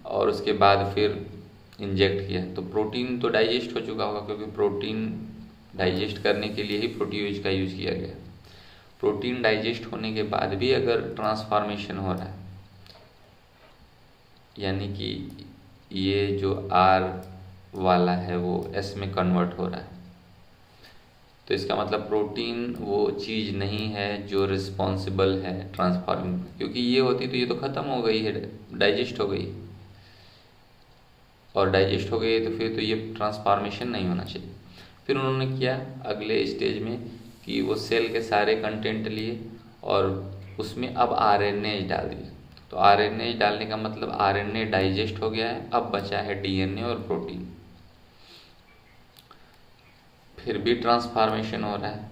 और उसके बाद फिर इंजेक्ट किया। तो प्रोटीन तो डाइजेस्ट हो चुका होगा, क्योंकि प्रोटीन डाइजेस्ट करने के लिए ही प्रोटीएज का यूज किया गया। प्रोटीन डाइजेस्ट होने के बाद भी अगर ट्रांसफॉर्मेशन हो रहा है, यानी कि ये जो आर वाला है वो एस में कन्वर्ट हो रहा है, तो इसका मतलब प्रोटीन वो चीज़ नहीं है जो रिस्पॉन्सिबल है ट्रांसफॉर्मिंग, क्योंकि ये होती तो ये तो ख़त्म हो गई है, डाइजेस्ट हो गई, और डाइजेस्ट हो गई तो फिर तो ये ट्रांसफॉर्मेशन नहीं होना चाहिए। फिर उन्होंने किया अगले स्टेज में कि वो सेल के सारे कंटेंट लिए और उसमें अब आरएनए डाल दिए। तो आरएनए डालने का मतलब आरएनए डाइजेस्ट हो गया है, अब बचा है डीएनए और प्रोटीन। फिर भी ट्रांसफॉर्मेशन हो रहा है,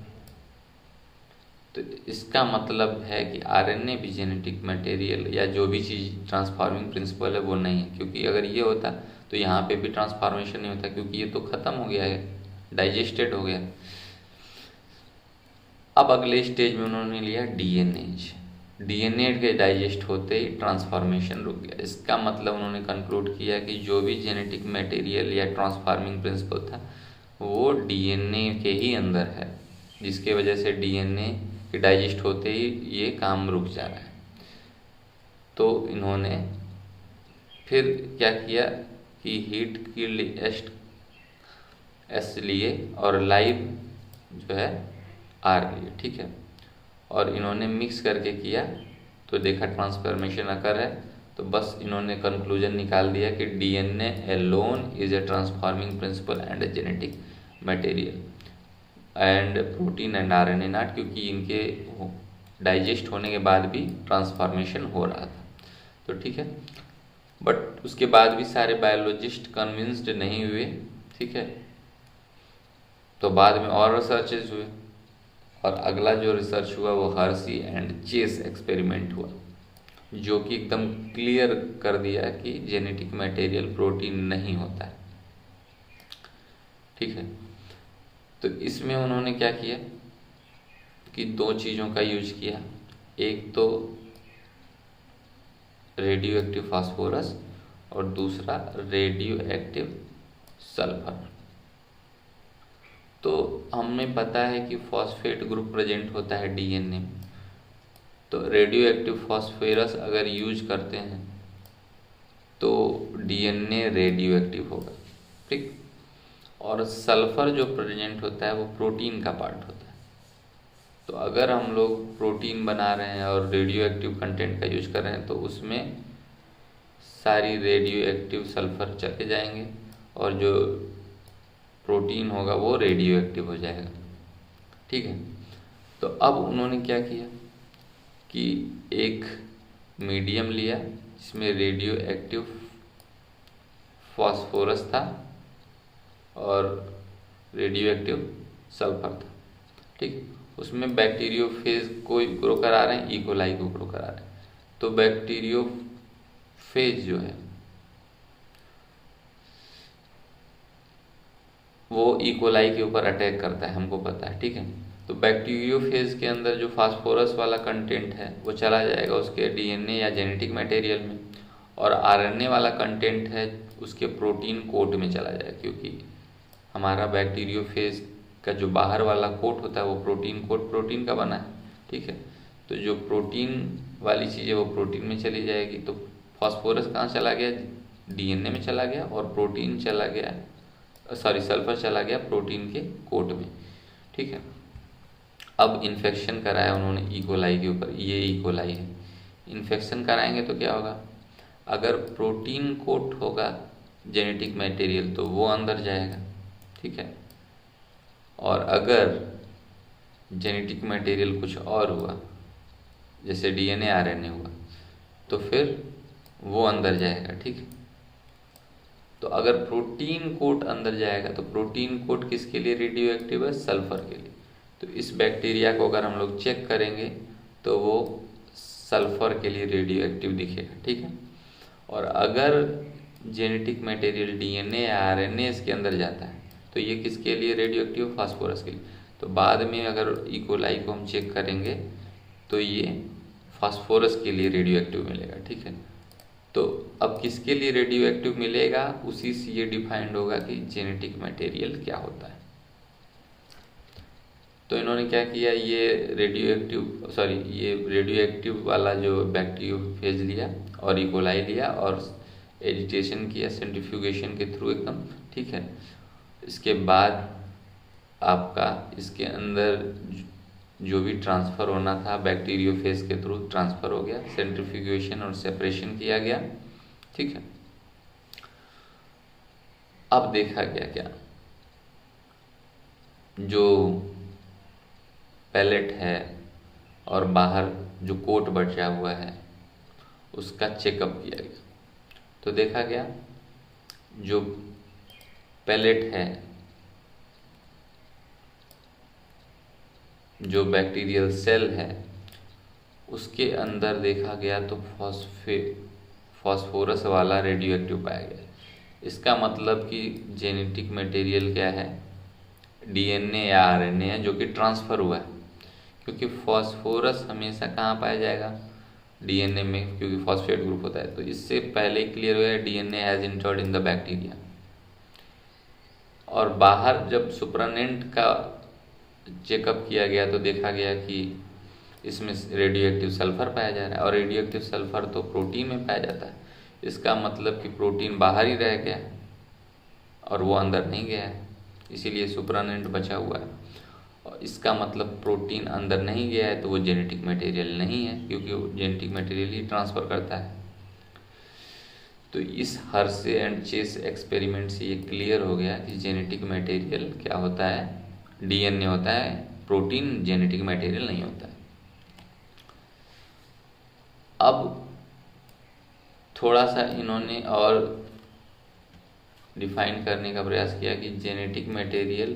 तो इसका मतलब है कि आरएनए भी जेनेटिक मटेरियल या जो भी चीज़ ट्रांसफॉर्मिंग प्रिंसिपल है वो नहीं है, क्योंकि अगर ये होता तो यहाँ पे भी ट्रांसफॉर्मेशन नहीं होता, क्योंकि ये तो ख़त्म हो गया है, डाइजेस्टेड हो गया। अब अगले स्टेज में उन्होंने लिया डीएनए के डाइजेस्ट होते ही ट्रांसफॉर्मेशन रुक गया। इसका मतलब उन्होंने कंक्लूड किया कि जो भी जेनेटिक मटेरियल या ट्रांसफॉर्मिंग प्रिंसिपल था वो डीएनए के ही अंदर है, जिसके वजह से डीएनए के डाइजेस्ट होते ही ये काम रुक जा रहा है। तो इन्होंने फिर क्या किया कि हीट की एस लिए और लाइव जो है आर लिए, ठीक है, और इन्होंने मिक्स करके किया तो देखा ट्रांसफॉर्मेशन अकर है। तो बस इन्होंने कंक्लूजन निकाल दिया कि DNA alone is a transforming principle and a genetic material and protein and RNA not, क्योंकि इनके डाइजेस्ट होने के बाद भी ट्रांसफॉर्मेशन हो रहा था। तो ठीक है, बट उसके बाद भी सारे बायोलॉजिस्ट कन्विंस्ड नहीं हुए, ठीक है। तो बाद में और रिसर्चेज हुए, और अगला जो रिसर्च हुआ वो हर्सी एंड चेस एक्सपेरिमेंट हुआ, जो कि एकदम क्लियर कर दिया कि जेनेटिक मटेरियल प्रोटीन नहीं होता है, ठीक है। तो इसमें उन्होंने क्या किया कि दो चीज़ों का यूज किया, एक तो रेडियो एक्टिव फास्फोरस और दूसरा रेडियो एक्टिव सल्फर। तो हमें पता है कि फॉस्फेट ग्रुप प्रेजेंट होता है डीएनए में, तो रेडियो एक्टिव फास्फोरस अगर यूज करते हैं तो डीएनए रेडियो एक्टिव होगा, ठीक। और सल्फर जो प्रेजेंट होता है वो प्रोटीन का पार्ट होता है, तो अगर हम लोग प्रोटीन बना रहे हैं और रेडियो एक्टिव कंटेंट का यूज कर रहे हैं तो उसमें सारी रेडियो एक्टिव सल्फर चले जाएंगे और जो प्रोटीन होगा वो रेडियो एक्टिव हो जाएगा। ठीक है, तो अब उन्होंने क्या किया कि एक मीडियम लिया जिसमें रेडियो एक्टिव फास्फोरस था और रेडियो एक्टिव सल्फर था। ठीक, उसमें बैक्टीरियोफेज को ग्रो करा रहे हैं, इकोलाई को ग्रो करा रहे हैं। तो बैक्टीरियोफेज जो है वो इकोलाई के ऊपर अटैक करता है, हमको पता है। ठीक है, तो बैक्टीरियोफेज के अंदर जो फास्फोरस वाला कंटेंट है वो चला जाएगा उसके डीएनए या जेनेटिक मटेरियल में, और आरएनए वाला कंटेंट है उसके प्रोटीन कोट में चला जाएगा, क्योंकि हमारा बैक्टीरियोफेज का जो बाहर वाला कोट होता है वो प्रोटीन कोट प्रोटीन का बना है। ठीक है, तो जो प्रोटीन वाली चीज़ है वो प्रोटीन में चली जाएगी। तो फास्फोरस कहाँ चला गया, डीएनए में चला गया, और प्रोटीन चला गया, सॉरी सल्फर चला गया प्रोटीन के कोट में। ठीक है, अब इन्फेक्शन कराया उन्होंने इकोलाई के ऊपर, ये इकोलाई है। इन्फेक्शन कराएंगे तो क्या होगा, अगर प्रोटीन कोट होगा जेनेटिक मटेरियल तो वो अंदर जाएगा। ठीक है, और अगर जेनेटिक मटेरियल कुछ और हुआ जैसे डीएनए आरएनए हुआ तो फिर वो अंदर जाएगा। ठीक है, तो अगर प्रोटीन कोट अंदर जाएगा तो प्रोटीन कोट किसके लिए रेडियो एक्टिव है, सल्फर के लिए। तो इस बैक्टीरिया को अगर हम लोग चेक करेंगे तो वो सल्फर के लिए रेडियो एक्टिव दिखेगा। ठीक है, और अगर जेनेटिक मटेरियल डीएनए या आरएनए इसके अंदर जाता है तो ये किसके लिए रेडियो एक्टिव, फास्फोरस के लिए। तो बाद में अगर इकोलाई को हम चेक करेंगे तो ये फास्फोरस के लिए रेडियो एक्टिव मिलेगा। ठीक है, तो अब किसके लिए रेडियो एक्टिव मिलेगा, उसी से ये डिफाइंड होगा कि जेनेटिक मटेरियल क्या होता है। तो इन्होंने क्या किया, ये रेडियो एक्टिव वाला जो बैक्टीरियोफेज लिया और इकोलाई लिया और एजिटेशन किया सेंट्रीफ्यूगेशन के थ्रू एकदम। ठीक है, इसके बाद आपका इसके अंदर जो भी ट्रांसफ़र होना था बैक्टीरियोफेज के थ्रू ट्रांसफ़र हो गया, सेंट्रीफ्यूगेशन और सेपरेशन किया गया। ठीक है, अब देखा गया क्या, जो पैलेट है और बाहर जो कोट बचा हुआ है उसका चेकअप किया गया। तो देखा गया जो पैलेट है, जो बैक्टीरियल सेल है, उसके अंदर देखा गया तो फास्फोरस वाला रेडियो एक्टिव पाया गया। इसका मतलब कि जेनेटिक मटेरियल क्या है, डीएनए या आरएनए है जो कि ट्रांसफ़र हुआ है, क्योंकि फास्फोरस हमेशा कहाँ पाया जाएगा, डीएनए में, क्योंकि फॉस्फेट ग्रुप होता है। तो इससे पहले क्लियर हुआ है DNA has entered in the bacteria. और बाहर जब सुप्रानेंट का चेकअप किया गया तो देखा गया कि इसमें रेडियो एक्टिव सल्फर पाया जा रहा है, और रेडियो एक्टिव सल्फर तो प्रोटीन में पाया जाता है। इसका मतलब कि प्रोटीन बाहर ही रह गया और वो अंदर नहीं गया है, इसीलिए सुप्रानेंट बचा हुआ है। और इसका मतलब प्रोटीन अंदर नहीं गया है तो वो जेनेटिक मटेरियल नहीं है, क्योंकि वो जेनेटिक मटेरियल ही ट्रांसफ़र करता है। तो इस हर्शे एंड चेस एक्सपेरिमेंट से ये क्लियर हो गया कि जेनेटिक मटेरियल क्या होता है, डीएनए होता है, प्रोटीन जेनेटिक मटेरियल नहीं होता है। अब थोड़ा सा इन्होंने और डिफाइन करने का प्रयास किया कि जेनेटिक मटेरियल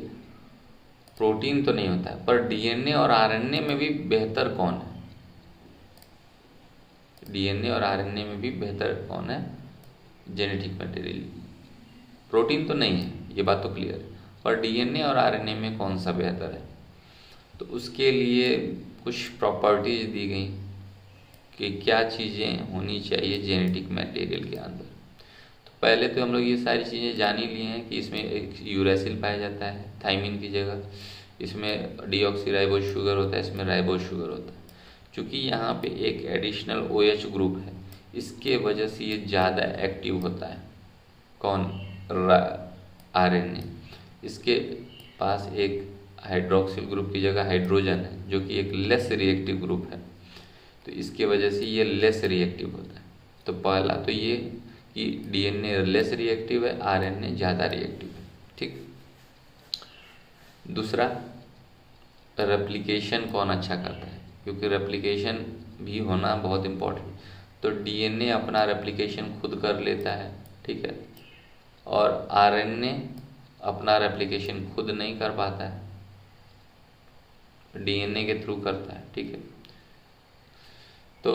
प्रोटीन तो नहीं होता है, पर डीएनए और आरएनए में भी बेहतर कौन है, डीएनए और आरएनए में भी बेहतर कौन है, जेनेटिक मटेरियल। प्रोटीन तो नहीं है, ये बात तो क्लियर है, पर डीएनए और आरएनए में कौन सा बेहतर है। तो उसके लिए कुछ प्रॉपर्टीज दी गई कि क्या चीज़ें होनी चाहिए जेनेटिक मटेरियल के अंदर। तो पहले तो हम लोग ये सारी चीज़ें जान ही लिए हैं कि इसमें एक यूरेसिल पाया जाता है थाइमिन की जगह, इसमें डीऑक्सीराइबोज शुगर होता है, इसमें राइबोज शुगर होता है। चूँकि यहाँ पे एक एडिशनल OH ग्रुप है, इसके वजह से ये ज़्यादा एक्टिव होता है। कौन, आरएनए। इसके पास एक हाइड्रोक्सिल ग्रुप की जगह हाइड्रोजन है, जो कि एक लेस रिएक्टिव ग्रुप है, तो इसके वजह से ये लेस रिएक्टिव होता है। तो पहला तो ये कि डीएनए लेस रिएक्टिव है, आरएनए ज़्यादा रिएक्टिव है। ठीक। दूसरा, रेप्लिकेशन कौन अच्छा करता है, क्योंकि रेप्लिकेशन भी होना बहुत इम्पोर्टेंट। तो डीएनए अपना रेप्लिकेशन खुद कर लेता है, ठीक है, और आरएनए अपना रेप्लिकेशन खुद नहीं कर पाता है, डीएनए के थ्रू करता है। ठीक है। तो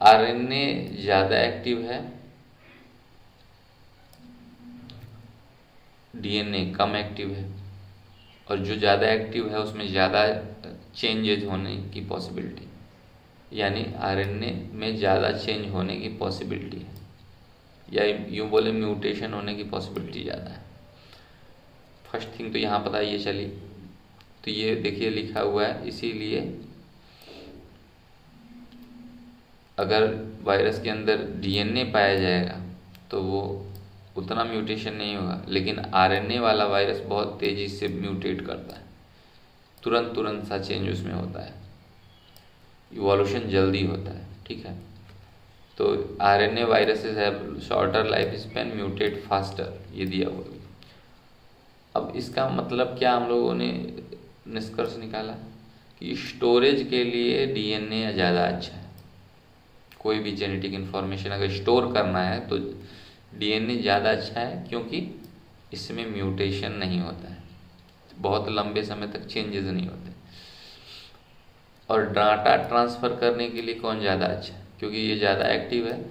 आरएनए ज़्यादा एक्टिव है, डीएनए कम एक्टिव है, और जो ज़्यादा एक्टिव है उसमें ज़्यादा चेंजेज होने की पॉसिबिलिटी, यानी आरएनए में ज़्यादा चेंज होने की पॉसिबिलिटी है, या यूँ बोले म्यूटेशन होने की पॉसिबिलिटी ज़्यादा है। फर्स्ट थिंग तो यहाँ पता ये चली। तो ये देखिए लिखा हुआ है, इसीलिए अगर वायरस के अंदर डीएनए पाया जाएगा तो वो उतना म्यूटेशन नहीं होगा, लेकिन आरएनए वाला वायरस बहुत तेज़ी से म्यूटेट करता है, तुरंत सा चेंज उसमें होता है, इवोल्यूशन जल्दी होता है। ठीक है। तो RNA viruses have shorter life span, mutate faster, ये दिया हुआ है। अब इसका मतलब क्या हम लोगों ने निष्कर्ष निकाला कि स्टोरेज के लिए डीएनए ज़्यादा अच्छा है। कोई भी जेनेटिक इन्फॉर्मेशन अगर स्टोर करना है तो डीएनए ज़्यादा अच्छा है, क्योंकि इसमें म्यूटेशन नहीं होता है, बहुत लंबे समय तक चेंजेस नहीं होते। और डाटा ट्रांसफ़र करने के लिए कौन ज़्यादा अच्छा है, क्योंकि ये ज़्यादा एक्टिव है,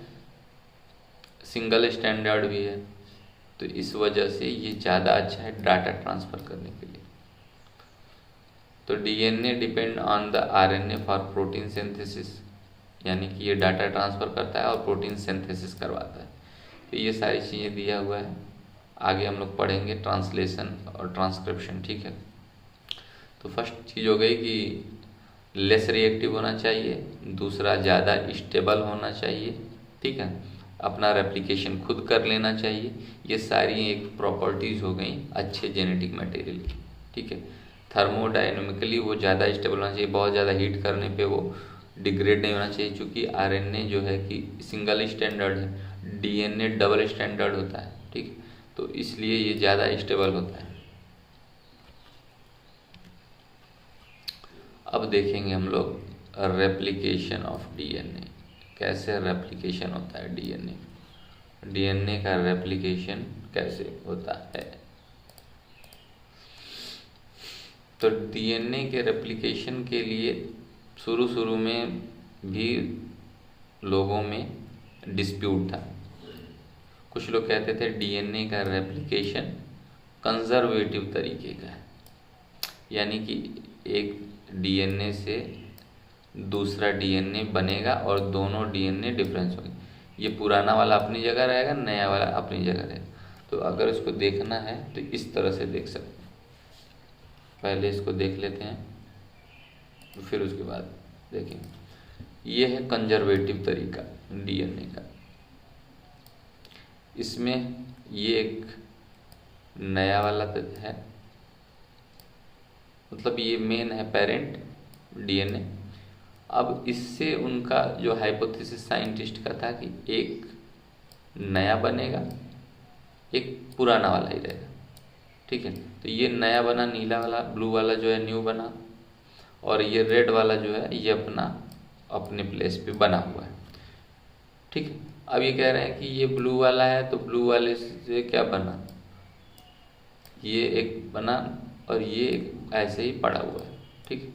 सिंगल स्टैंडर्ड भी है, तो इस वजह से ये ज़्यादा अच्छा है डाटा ट्रांसफ़र करने के लिए। तो DNA depend on the RNA for protein synthesis, यानी कि ये डाटा ट्रांसफ़र करता है और प्रोटीन सिंथेसिस करवाता है। तो ये सारी चीज़ें दिया हुआ है, आगे हम लोग पढ़ेंगे ट्रांसलेशन और ट्रांसक्रिप्शन। ठीक है। तो फर्स्ट चीज़ हो गई कि लेस रिएक्टिव होना चाहिए, दूसरा ज़्यादा स्टेबल होना चाहिए, ठीक है, अपना रेप्लिकेशन खुद कर लेना चाहिए। ये सारी एक प्रॉपर्टीज़ हो गई अच्छे जेनेटिक मटेरियल की। ठीक है। थर्मोडायनेमिकली वो ज़्यादा स्टेबल होना चाहिए, बहुत ज़्यादा हीट करने पे वो डिग्रेड नहीं होना चाहिए, क्योंकि आरएनए जो है कि सिंगल स्टैंडर्ड है, डीएनए डबल स्टैंडर्ड होता है। ठीक। तो इसलिए ये ज़्यादा स्टेबल होता है। अब देखेंगे हम लोग रेप्लिकेशन ऑफ डीएनए, कैसे रेप्लिकेशन होता है डीएनए का रेप्लिकेशन कैसे होता है। तो डीएनए के रेप्लिकेशन के लिए शुरू में भी लोगों में डिस्प्यूट था। कुछ लोग कहते थे डीएनए का रेप्लिकेशन कंजर्वेटिव तरीके का है, यानी कि एक डीएनए से दूसरा डीएनए बनेगा और दोनों डीएनए डिफरेंस होंगे, ये पुराना वाला अपनी जगह रहेगा, नया वाला अपनी जगह रहेगा। तो अगर इसको देखना है तो इस तरह से देख सकते हैं। पहले इसको देख लेते हैं, तो फिर उसके बाद देखेंगे। ये है कंजर्वेटिव तरीका डीएनए का। इसमें ये एक नया वाला है, मतलब ये मेन है पेरेंट डीएनए। अब इससे उनका जो हाइपोथेसिस साइंटिस्ट का था कि एक नया बनेगा, एक पुराना वाला ही रहेगा। ठीक है। तो ये नया बना, नीला वाला, ब्लू वाला जो है न्यू बना, और ये रेड वाला जो है ये अपने प्लेस पे बना हुआ है। ठीक है। अब ये कह रहे हैं कि ये ब्लू वाला है, तो ब्लू वाले से क्या बना, ये एक बना और ये एक ऐसे ही पड़ा हुआ है। ठीक।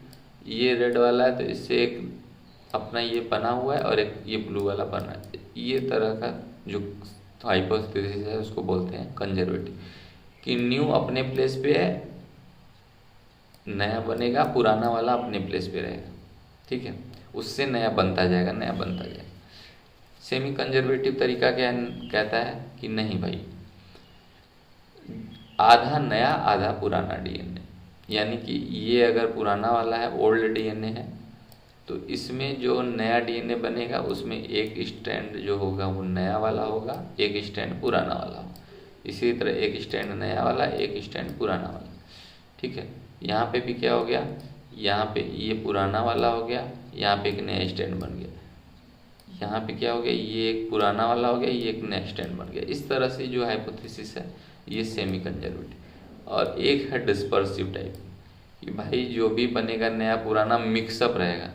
ये रेड वाला है तो इससे एक अपना ये बना हुआ है और एक ये ब्लू वाला बना है। ये तरह का जो हाइपोथेसिस है उसको बोलते हैं कंजर्वेटिव, कि न्यू अपने प्लेस पे है, नया बनेगा, पुराना वाला अपने प्लेस पे रहेगा। ठीक है। उससे नया बनता जाएगा, नया बनता जाएगा। सेमी कंजर्वेटिव तरीका क्या कहता है कि नहीं भाई, आधा नया आधा पुराना डीएनए, यानी कि ये अगर पुराना वाला है, ओल्ड डीएनए है, तो इसमें जो नया डीएनए बनेगा उसमें एक स्ट्रैंड जो होगा वो नया वाला होगा, एक स्ट्रैंड पुराना वाला होगा। इसी तरह एक स्ट्रैंड नया वाला, एक स्ट्रैंड पुराना वाला। ठीक है। यहाँ पे भी क्या हो गया, यहाँ पे ये पुराना वाला हो गया, यहाँ पे एक नया स्टैंड बन गया, यहाँ पे क्या हो गया, ये एक पुराना वाला हो गया, ये एक नया स्टैंड बन गया। इस तरह से जो हाइपोथेसिस है ये सेमी कंजर्वेटिव। और एक है डिस्पर्सिव टाइप, कि भाई जो भी बनेगा नया पुराना मिक्सअप रहेगा।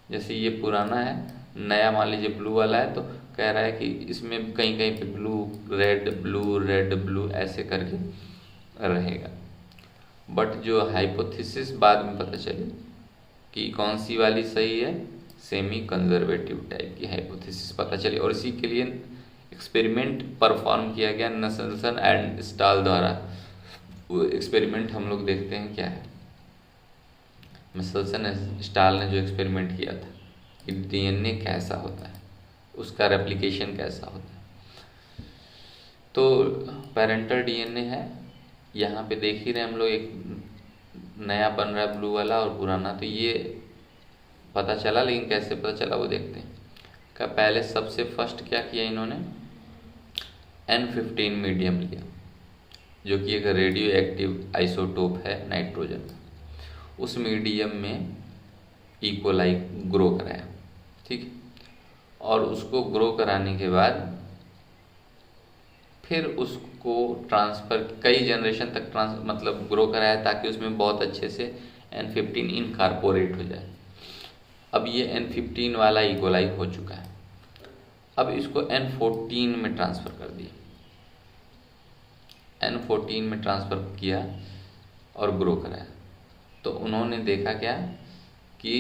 जैसे ये पुराना है, नया मान लीजिए ब्लू वाला है, तो कह रहा है कि इसमें कहीं कहीं पे ब्लू रेड ब्लू ऐसे करके रहेगा। बट जो हाइपोथेसिस बाद में पता चली कि कौन सी वाली सही है, सेमी कंजर्वेटिव टाइप की हाइपोथेसिस पता चली। और इसी के लिए एक्सपेरिमेंट परफॉर्म किया गया नसेल्सन एंड स्टाल द्वारा। वो एक्सपेरिमेंट हम लोग देखते हैं क्या है। नसेल्सन स्टाल ने जो एक्सपेरिमेंट किया था कि डीएनए कैसा होता है, उसका रेप्लिकेशन कैसा होता है। तो पेरेंटल डीएनए है, यहाँ पे देख ही रहे हम लोग, एक नया बन रहा है ब्लू वाला और पुराना। तो ये पता चला, लेकिन कैसे पता चला वो देखते हैं। का पहले सबसे फर्स्ट क्या किया इन्होंने, N15 मीडियम लिया, जो कि एक रेडियो एक्टिव आइसोटोप है नाइट्रोजन। उस मीडियम में इकोलाई ग्रो कराया, ठीक। और उसको ग्रो कराने के बाद फिर उसको ट्रांसफ़र कई जनरेशन तक मतलब ग्रो कराया, ताकि उसमें बहुत अच्छे से N15 इनकॉर्पोरेट हो जाए। अब ये N15 वाला इकोलाई हो चुका है, अब इसको N14 में ट्रांसफ़र कर दिया, N14 में ट्रांसफ़र किया और ग्रो कराया। तो उन्होंने देखा क्या कि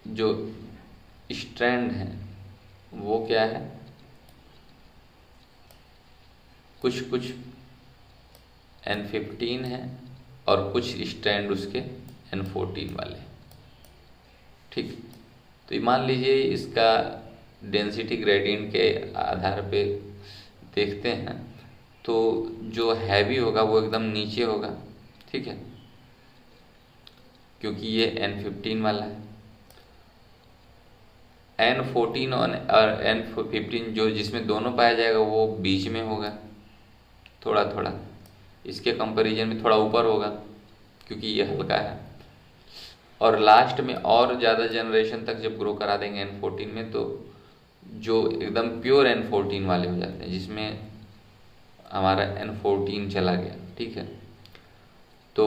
जो स्ट्रैंड है वो क्या है, कुछ N15 है और कुछ स्ट्रैंड उसके N14 वाले, ठीक। तो मान लीजिए इसका डेंसिटी ग्रेडियंट के आधार पे देखते हैं, तो जो हैवी होगा वो एकदम नीचे होगा, ठीक है, क्योंकि ये N15 वाला है। N14 और N15 जो जिसमें दोनों पाया जाएगा वो बीच में होगा, थोड़ा थोड़ा इसके कंपैरिजन में थोड़ा ऊपर होगा, क्योंकि ये हल्का है। और लास्ट में और ज़्यादा जनरेशन तक जब ग्रो करा देंगे N14 में, तो जो एकदम प्योर N14 वाले हो जाते हैं, जिसमें हमारा N14 चला गया, ठीक है, तो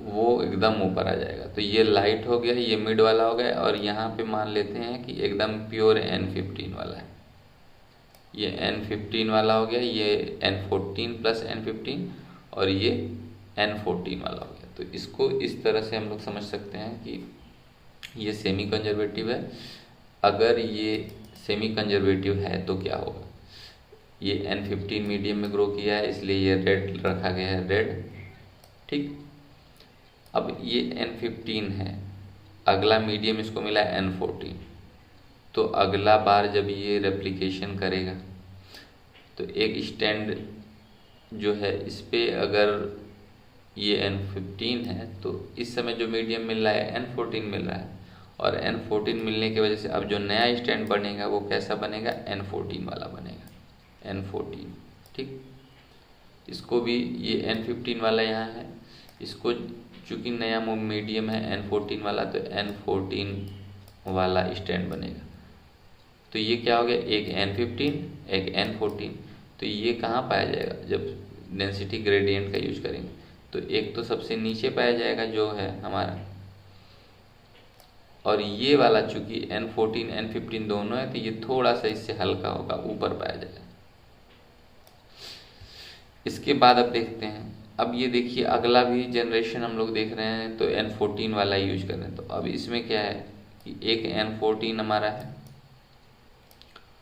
वो एकदम ऊपर आ जाएगा। तो ये लाइट हो गया, ये मिड वाला हो गया, और यहाँ पे मान लेते हैं कि एकदम प्योर N15 वाला है। ये N15 वाला हो गया, ये N14 प्लस N15, और ये N14 वाला हो गया। तो इसको इस तरह से हम लोग समझ सकते हैं कि ये सेमी कंजर्वेटिव है। अगर ये सेमी कंजर्वेटिव है तो क्या होगा, ये N15 मीडियम में ग्रो किया है, इसलिए ये रेड रखा गया है, रेड, ठीक। अब ये N15 है, अगला मीडियम इसको मिला है N14, तो अगला बार जब ये रेप्लिकेशन करेगा तो एक स्टैंड जो है इस पे अगर ये N15 है, तो इस समय जो मीडियम मिल रहा है N14 मिल रहा है, और N14 मिलने की वजह से अब जो नया स्टैंड बनेगा वो कैसा बनेगा, N14 वाला बनेगा, N14, ठीक। इसको भी ये N15 वाला यहाँ है, इसको चूँकि नया मीडियम है N14 वाला, तो N14 वाला स्टैंड बनेगा। तो ये क्या हो गया, एक N15 एक N14। तो ये कहाँ पाया जाएगा, जब डेंसिटी ग्रेडियंट का यूज करेंगे, तो एक तो सबसे नीचे पाया जाएगा जो है हमारा, और ये वाला चूँकि N14 N15 दोनों है, तो ये थोड़ा सा इससे हल्का होगा, ऊपर पाया जाएगा। इसके बाद अब देखते हैं, अब ये देखिए अगला भी जनरेशन हम लोग देख रहे हैं, तो N14 वाला यूज कर रहे हैं। तो अब इसमें क्या है कि एक N14 हमारा है,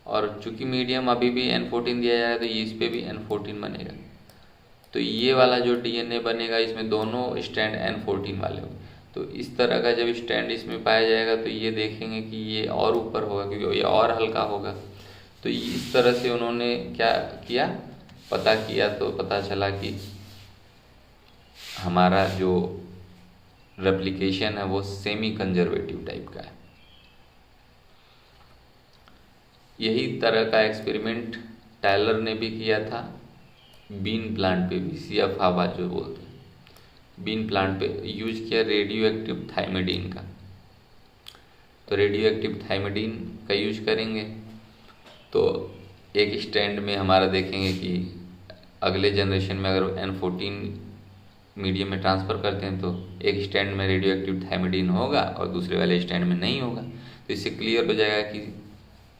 और चूंकि मीडियम अभी भी N14 दिया जाए, तो इस पे भी N14 बनेगा। तो ये वाला जो डीएनए बनेगा, इसमें दोनों स्टैंड N14 वाले होंगे। तो इस तरह का जब स्टैंड इसमें पाया जाएगा, तो ये देखेंगे कि ये और ऊपर होगा, क्योंकि ये और हल्का होगा। तो इस तरह से उन्होंने क्या किया, पता किया, तो पता चला कि हमारा जो रेप्लिकेशन है वो सेमी कंजर्वेटिव टाइप का है। यही तरह का एक्सपेरिमेंट टायलर ने भी किया था बीन प्लांट पे भी, सिया फाबा जो बोलते हैं। बीन प्लांट पे यूज किया रेडियो एक्टिव थाइमिडीन का। तो रेडियो एक्टिव थाइमिडीन का यूज करेंगे तो एक स्टैंड में हमारा देखेंगे कि अगले जनरेशन में अगर N14 मीडियम में ट्रांसफ़र करते हैं तो एक स्टैंड में रेडियो एक्टिव थाइमिडीन होगा और दूसरे वाले स्टैंड में नहीं होगा। तो इससे क्लियर हो जाएगा कि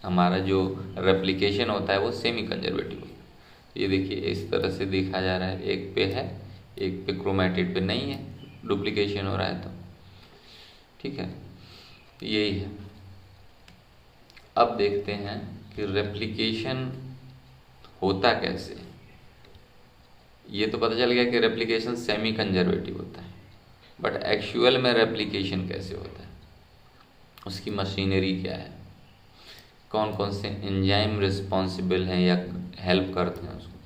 हमारा जो रेप्लिकेशन होता है वो सेमी कंजर्वेटिव होता है। ये देखिए इस तरह से देखा जा रहा है, एक पे है एक पे क्रोमेटिड पे नहीं है, डुप्लीकेशन हो रहा है। तो ठीक है, तो यही है। अब देखते हैं कि रेप्लिकेशन होता कैसे। ये तो पता चल गया कि रेप्लिकेशन सेमी कंजर्वेटिव होता है, बट एक्चुअल में रेप्लिकेशन कैसे होता है, उसकी मशीनरी क्या है, कौन कौन से एंजाइम रिस्पॉन्सिबल हैं या हेल्प करते हैं उसको।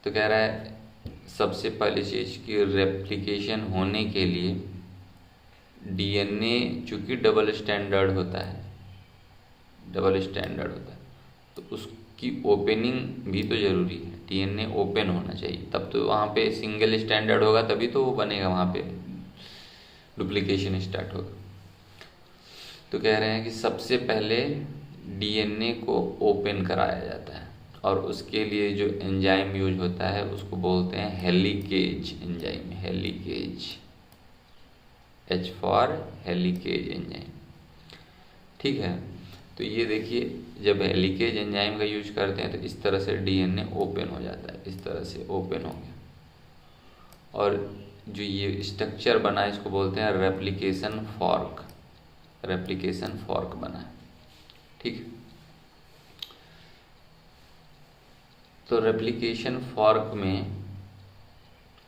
तो कह रहा है सबसे पहली चीज़ कि रेप्लिकेशन होने के लिए डीएनए चूँकि डबल स्टैंडर्ड होता है, तो उसकी ओपनिंग भी तो ज़रूरी है। डीएनए ओपन होना चाहिए, तब तो वहाँ पे सिंगल स्टैंडर्ड होगा, तभी तो वो बनेगा, वहाँ पे डुप्लीकेशन स्टार्ट होगा। तो कह रहे हैं कि सबसे पहले डीएनए को ओपन कराया जाता है और उसके लिए जो एंजाइम यूज होता है उसको बोलते हैं helicase enzyme. Helicase, H for helicase enzyme. ठीक है, तो ये देखिए जब हेलिकेज एंजाइम का यूज करते हैं तो इस तरह से डीएनए ओपन हो जाता है, इस तरह से ओपन हो गया और जो ये स्ट्रक्चर बना है इसको बोलते हैं रेप्लिकेशन फॉर्क। रेप्लिकेशन फॉर्क बना है। ठीक है, तो रेप्लिकेशन फॉर्क में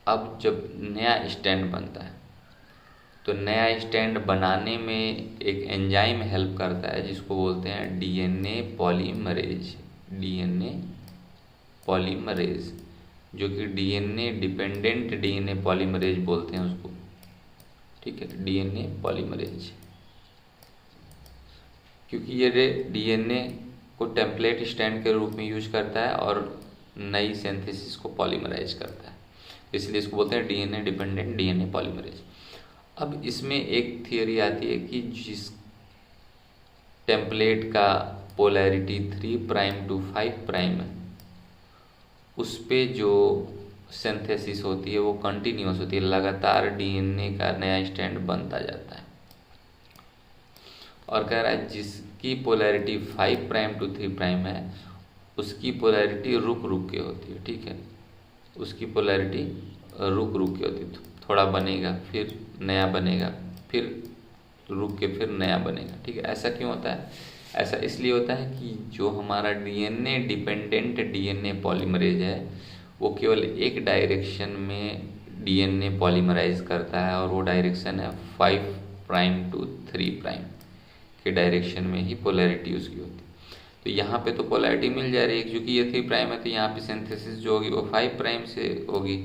अब जब नया स्टैंड बनता है तो नया स्टैंड बनाने में एक एंजाइम हेल्प करता है जिसको बोलते हैं डीएनए पॉलीमरेज। डीएनए पॉलीमरेज, जो कि डीएनए डिपेंडेंट डीएनए पॉलीमरेज बोलते हैं उसको। ठीक है, डीएनए पॉलीमरेज, क्योंकि ये डीएनए को टेम्पलेट स्टैंड के रूप में यूज करता है और नई सिंथेसिस को पॉलीमराइज करता है, इसलिए इसको बोलते हैं डीएनए डिपेंडेंट डीएनए पॉलीमरेज। अब इसमें एक थियरी आती है कि जिस टेम्पलेट का पोलैरिटी 3 प्राइम टू 5 प्राइम है उस पे जो सिंथेसिस होती है वो कंटिन्यूअस होती है, लगातार डीएनए का नया स्टैंड बनता जाता है। और कह रहा है जिसकी पोलैरिटी 5 प्राइम टू 3 प्राइम है उसकी पोलैरिटी रुक रुक के होती है। ठीक है, उसकी पोलैरिटी रुक रुक के होती है, थोड़ा बनेगा फिर नया बनेगा फिर रुक के फिर नया बनेगा। ठीक है, ऐसा क्यों होता है? ऐसा इसलिए होता है कि जो हमारा डीएनए डिपेंडेंट डीएनए पॉलीमरेज है वो केवल एक डायरेक्शन में डीएनए पॉलीमराइज करता है और वो डायरेक्शन है 5 प्राइम टू 3 प्राइम के डायरेक्शन में ही पोलैरिटी उसकी होती है। तो यहाँ पे तो पोलैरिटी मिल जा रही है क्योंकि ये 3 प्राइम है, तो यहाँ पे सिंथेसिस जो होगी वो 5 प्राइम से होगी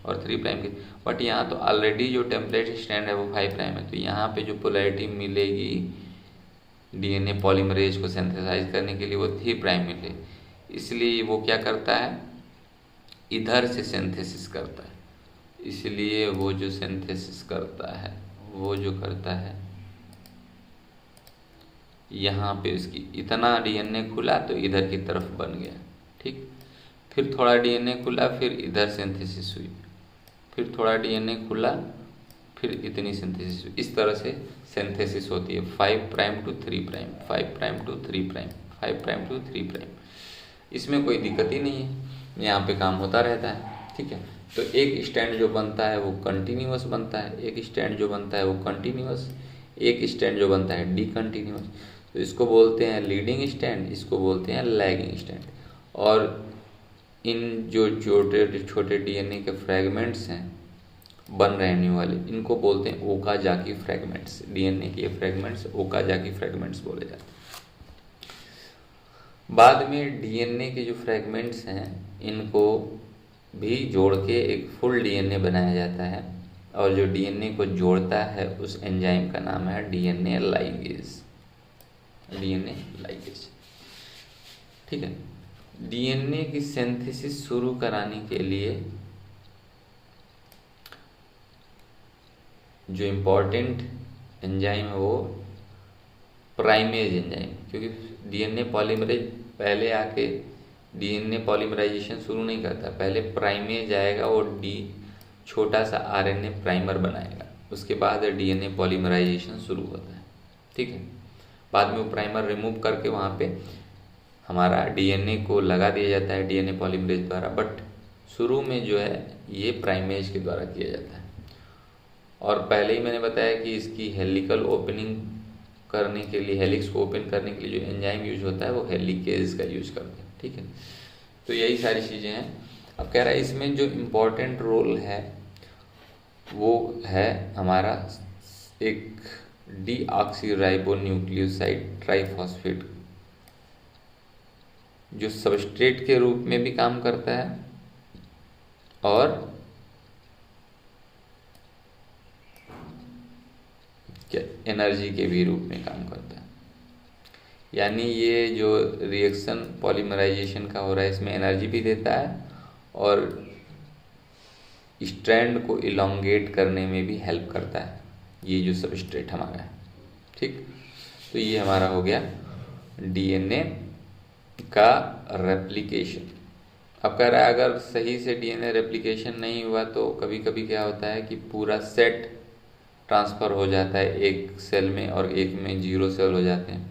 और 3 प्राइम की। बट यहाँ तो ऑलरेडी जो टेम्पलेट स्टैंड है वो 5 प्राइम है, तो यहाँ पे जो पोलैरिटी मिलेगी डीएनए पॉलीमरेज को सिंथेसाइज करने के लिए वो 3 प्राइम मिले, इसलिए वो क्या करता है इधर से सिंथेसिस करता है। इसलिए वो जो सिंथेसिस करता है वो जो करता है यहाँ पे इसकी इतना डीएनए खुला तो इधर की तरफ बन गया। ठीक, फिर थोड़ा डीएनए खुला फिर इधर सिंथेसिस हुई, फिर थोड़ा डीएनए खुला फिर इतनी सिंथेसिस हुई। इस तरह से सिंथेसिस होती है 5 prime to 3 prime, 5 prime to 3 prime, 5 prime to 3 prime. इसमें कोई दिक्कत ही नहीं है, यहाँ पे काम होता रहता है। ठीक है, तो एक स्टैंड जो बनता है वो कंटिन्यूअस बनता है, एक स्टैंड जो बनता है वो कंटिन्यूअस, एक स्टैंड जो बनता है डिकंटिन्यूअस। तो इसको बोलते हैं लीडिंग स्टैंड, इसको बोलते हैं लैगिंग स्टैंड। और इन जो छोटे छोटे डीएनए के फ्रैगमेंट्स हैं बन रहे हैं न्यू वाले, इनको बोलते हैं ओकाजाकी फ्रैगमेंट्स। डीएनए के फ्रैगमेंट्स ओकाजाकी फ्रैगमेंट्स बोले जाते हैं। बाद में डीएनए के जो फ्रैगमेंट्स हैं इनको भी जोड़ के एक फुल डीएनए बनाया जाता है और जो डीएनए को जोड़ता है उस एंजाइम का नाम है डीएनए लाइगेज। DNA ligase. ठीक है, डीएनए की सिंथेसिस शुरू कराने के लिए जो इम्पोर्टेंट एंजाइम है वो प्राइमेज एंजाइम, क्योंकि डीएनए पॉलीमरेज पहले आके डीएनए पॉलीमराइजेशन शुरू नहीं करता, पहले प्राइमेज आएगा और छोटा सा आरएनए प्राइमर बनाएगा, उसके बाद डीएनए पॉलीमराइजेशन शुरू होता है। ठीक है, बाद में वो प्राइमर रिमूव करके वहाँ पे हमारा डीएनए को लगा दिया जाता है डीएनए पॉलीमरेज द्वारा, बट शुरू में जो है ये प्राइमेज के द्वारा किया जाता है। और पहले ही मैंने बताया कि इसकी हेलिकल ओपनिंग करने के लिए, हेलिक्स को ओपन करने के लिए जो एंजाइम यूज होता है वो हेलिकेज का यूज करते हैं। ठीक है, तो यही सारी चीज़ें हैं। अब कह रहा है इसमें जो इम्पोर्टेंट रोल है वो है हमारा एक डीऑक्सीराइबोन्यूक्लियोसाइड ट्राइफॉस्फेट, जो सबस्ट्रेट के रूप में भी काम करता है और क्या एनर्जी के भी रूप में काम करता है। यानी ये जो रिएक्शन पॉलीमराइजेशन का हो रहा है इसमें एनर्जी भी देता है और स्ट्रैंड को इलोंगेट करने में भी हेल्प करता है, ये जो सबस्ट्रेट हमारा है। ठीक, तो ये हमारा हो गया डीएनए का रेप्लिकेशन। अब कह रहा है अगर सही से डीएनए रेप्लिकेशन नहीं हुआ तो कभी कभी क्या होता है कि पूरा सेट ट्रांसफ़र हो जाता है एक सेल में और एक में 0 सेल हो जाते हैं,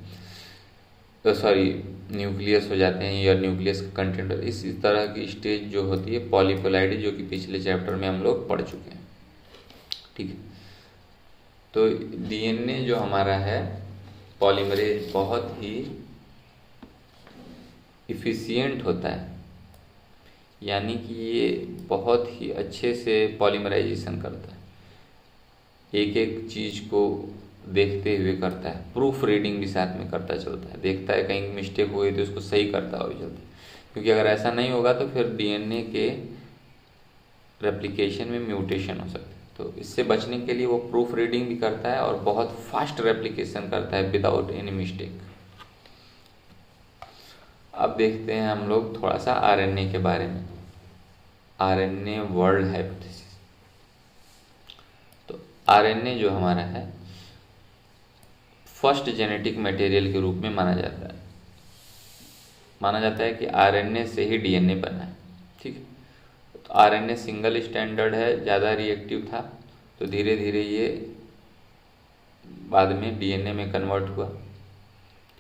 तो सॉरी न्यूक्लियस हो जाते हैं या न्यूक्लियस का कंटेंट। इस तरह की स्टेज जो होती है पॉलीपेप्टाइड, जो कि पिछले चैप्टर में हम लोग पढ़ चुके हैं। ठीक है, तो डीएनए जो हमारा है पॉलीमरेज बहुत ही इफ़िशियंट होता है, यानी कि ये बहुत ही अच्छे से पॉलीमराइजेशन करता है, एक एक चीज़ को देखते हुए करता है, प्रूफ रीडिंग भी साथ में करता चलता है, देखता है कहीं मिस्टेक हुई तो उसको सही करता हुआ चलता है, क्योंकि अगर ऐसा नहीं होगा तो फिर डीएनए के रेप्लिकेशन में म्यूटेशन हो सकता है। तो इससे बचने के लिए वो प्रूफ रीडिंग भी करता है और बहुत फास्ट रेप्लिकेशन करता है विदाउट एनी मिस्टेक। अब देखते हैं हम लोग थोड़ा सा आरएनए के बारे में, आरएनए वर्ल्ड हाइपोथेसिस। तो आरएनए जो हमारा है फर्स्ट जेनेटिक मटेरियल के रूप में माना जाता है कि आरएनए से ही डीएनए बना है। ठीक है, तो आरएनए सिंगल स्टैंडर्ड है, ज़्यादा रिएक्टिव था, तो धीरे धीरे ये बाद में डीएनए में कन्वर्ट हुआ।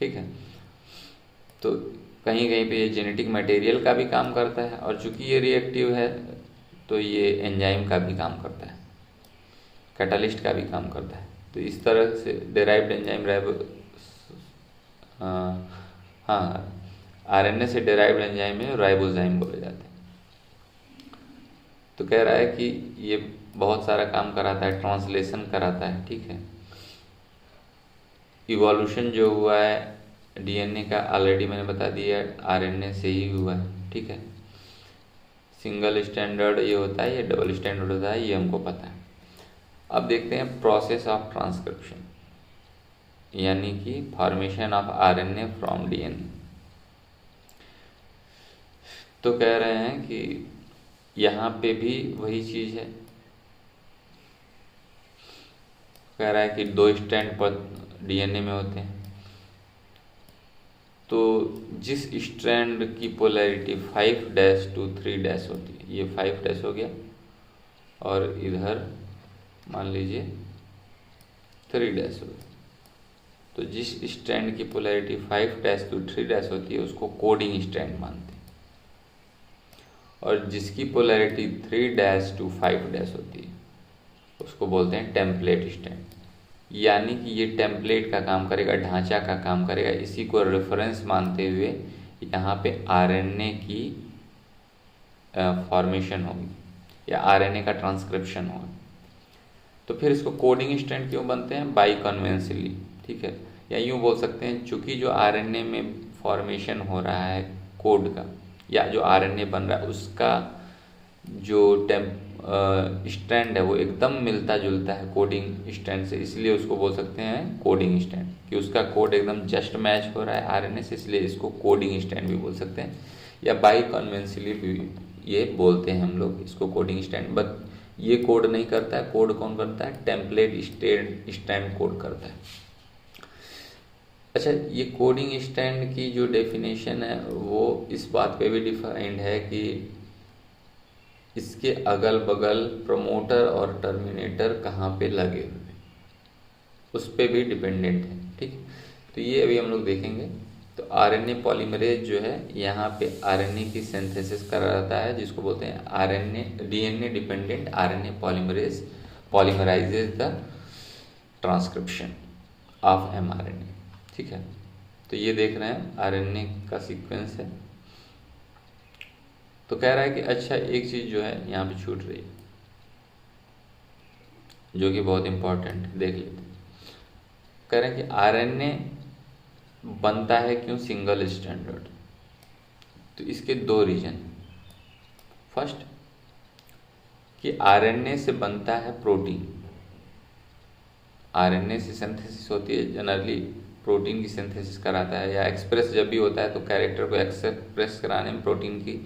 ठीक है, तो कहीं कहीं पे ये जेनेटिक मटेरियल का भी काम करता है और चूंकि ये रिएक्टिव है तो ये एंजाइम का भी काम करता है, कैटालिस्ट का भी काम करता है। तो इस तरह से डेराइव्ड एंजाइम आरएनए से डेराइव्ड एंजाइम में राइबोजाइम बोले जाते हैं। तो कह रहा है कि ये बहुत सारा काम कराता है, ट्रांसलेशन कराता है। ठीक है, इवोल्यूशन जो हुआ है डीएनए का ऑलरेडी मैंने बता दिया, आरएनए से ही हुआ है। ठीक है, सिंगल स्टैंडर्ड ये होता है, ये डबल स्टैंडर्ड होता है, ये हमको पता है। अब देखते हैं प्रोसेस ऑफ ट्रांसक्रिप्शन, यानी कि formation of RNA from DNA. तो कह रहे हैं कि यहाँ पे भी वही चीज़ है, कह रहा है कि 2 स्ट्रैंड पर डीएनए में होते हैं, तो जिस स्ट्रैंड की पोलैरिटी 5' to 3' होती है, ये 5' हो गया और इधर मान लीजिए 3' हो गया, तो जिस स्ट्रैंड की पोलैरिटी 5' to 3' होती है उसको कोडिंग स्ट्रैंड मानते हैं, और जिसकी पोलैरिटी 3' to 5' होती है उसको बोलते हैं टेम्पलेट स्ट्रैंड। यानी कि ये टेम्पलेट का काम करेगा, ढांचा का काम करेगा, इसी को रेफरेंस मानते हुए यहाँ पे आरएनए की फॉर्मेशन होगी या आरएनए का ट्रांसक्रिप्शन होगा। तो फिर इसको कोडिंग स्ट्रैंड क्यों बनते हैं? बाई कन्वेंसली। ठीक है, या यूँ बोल सकते हैं चूँकि जो आरएनए में फॉर्मेशन हो रहा है कोड का या जो आरएनए बन रहा है उसका जो स्ट्रैंड है वो एकदम मिलता जुलता है कोडिंग स्ट्रैंड से, इसलिए उसको बोल सकते हैं कोडिंग स्ट्रैंड, कि उसका कोड एकदम जस्ट मैच हो रहा है आरएनए से, इसलिए इसको कोडिंग स्ट्रैंड भी बोल सकते हैं, या बाई कन्वेंसली भी ये बोलते हैं हम लोग इसको कोडिंग स्ट्रैंड। बट ये कोड नहीं करता है। कोड कौन करता है? टेम्पलेट स्टैंड कोड करता है। अच्छा, ये कोडिंग स्टैंड की जो डेफिनेशन है वो इस बात पे भी डिफाइंड है कि इसके अगल बगल प्रमोटर और टर्मिनेटर कहाँ पे लगे हुए, उस पे भी डिपेंडेंट है। ठीक है, तो ये अभी हम लोग देखेंगे। तो आरएनए पॉलीमरेज जो है, यहाँ पे आरएनए की सिंथेसिस कराता है, जिसको बोलते हैं RNA DNA dependent RNA polymerase polymerises the transcription of mRNA. ठीक है, तो ये देख रहे हैं आरएनए का सीक्वेंस है। तो कह रहा है कि अच्छा, एक चीज़ जो है यहाँ पे छूट रही है, जो कि बहुत इंपॉर्टेंट है, देख लेते हैं। कह रहे हैं कि आरएनए बनता है क्यों सिंगल स्टैंडर्ड। तो इसके दो रीजन। फर्स्ट, कि आरएनए से बनता है प्रोटीन। आरएनए से सिंथेसिस होती है, जनरली प्रोटीन की सिंथेसिस कराता है, या एक्सप्रेस जब भी होता है तो कैरेक्टर को एक्सप्रेस कराने में प्रोटीन की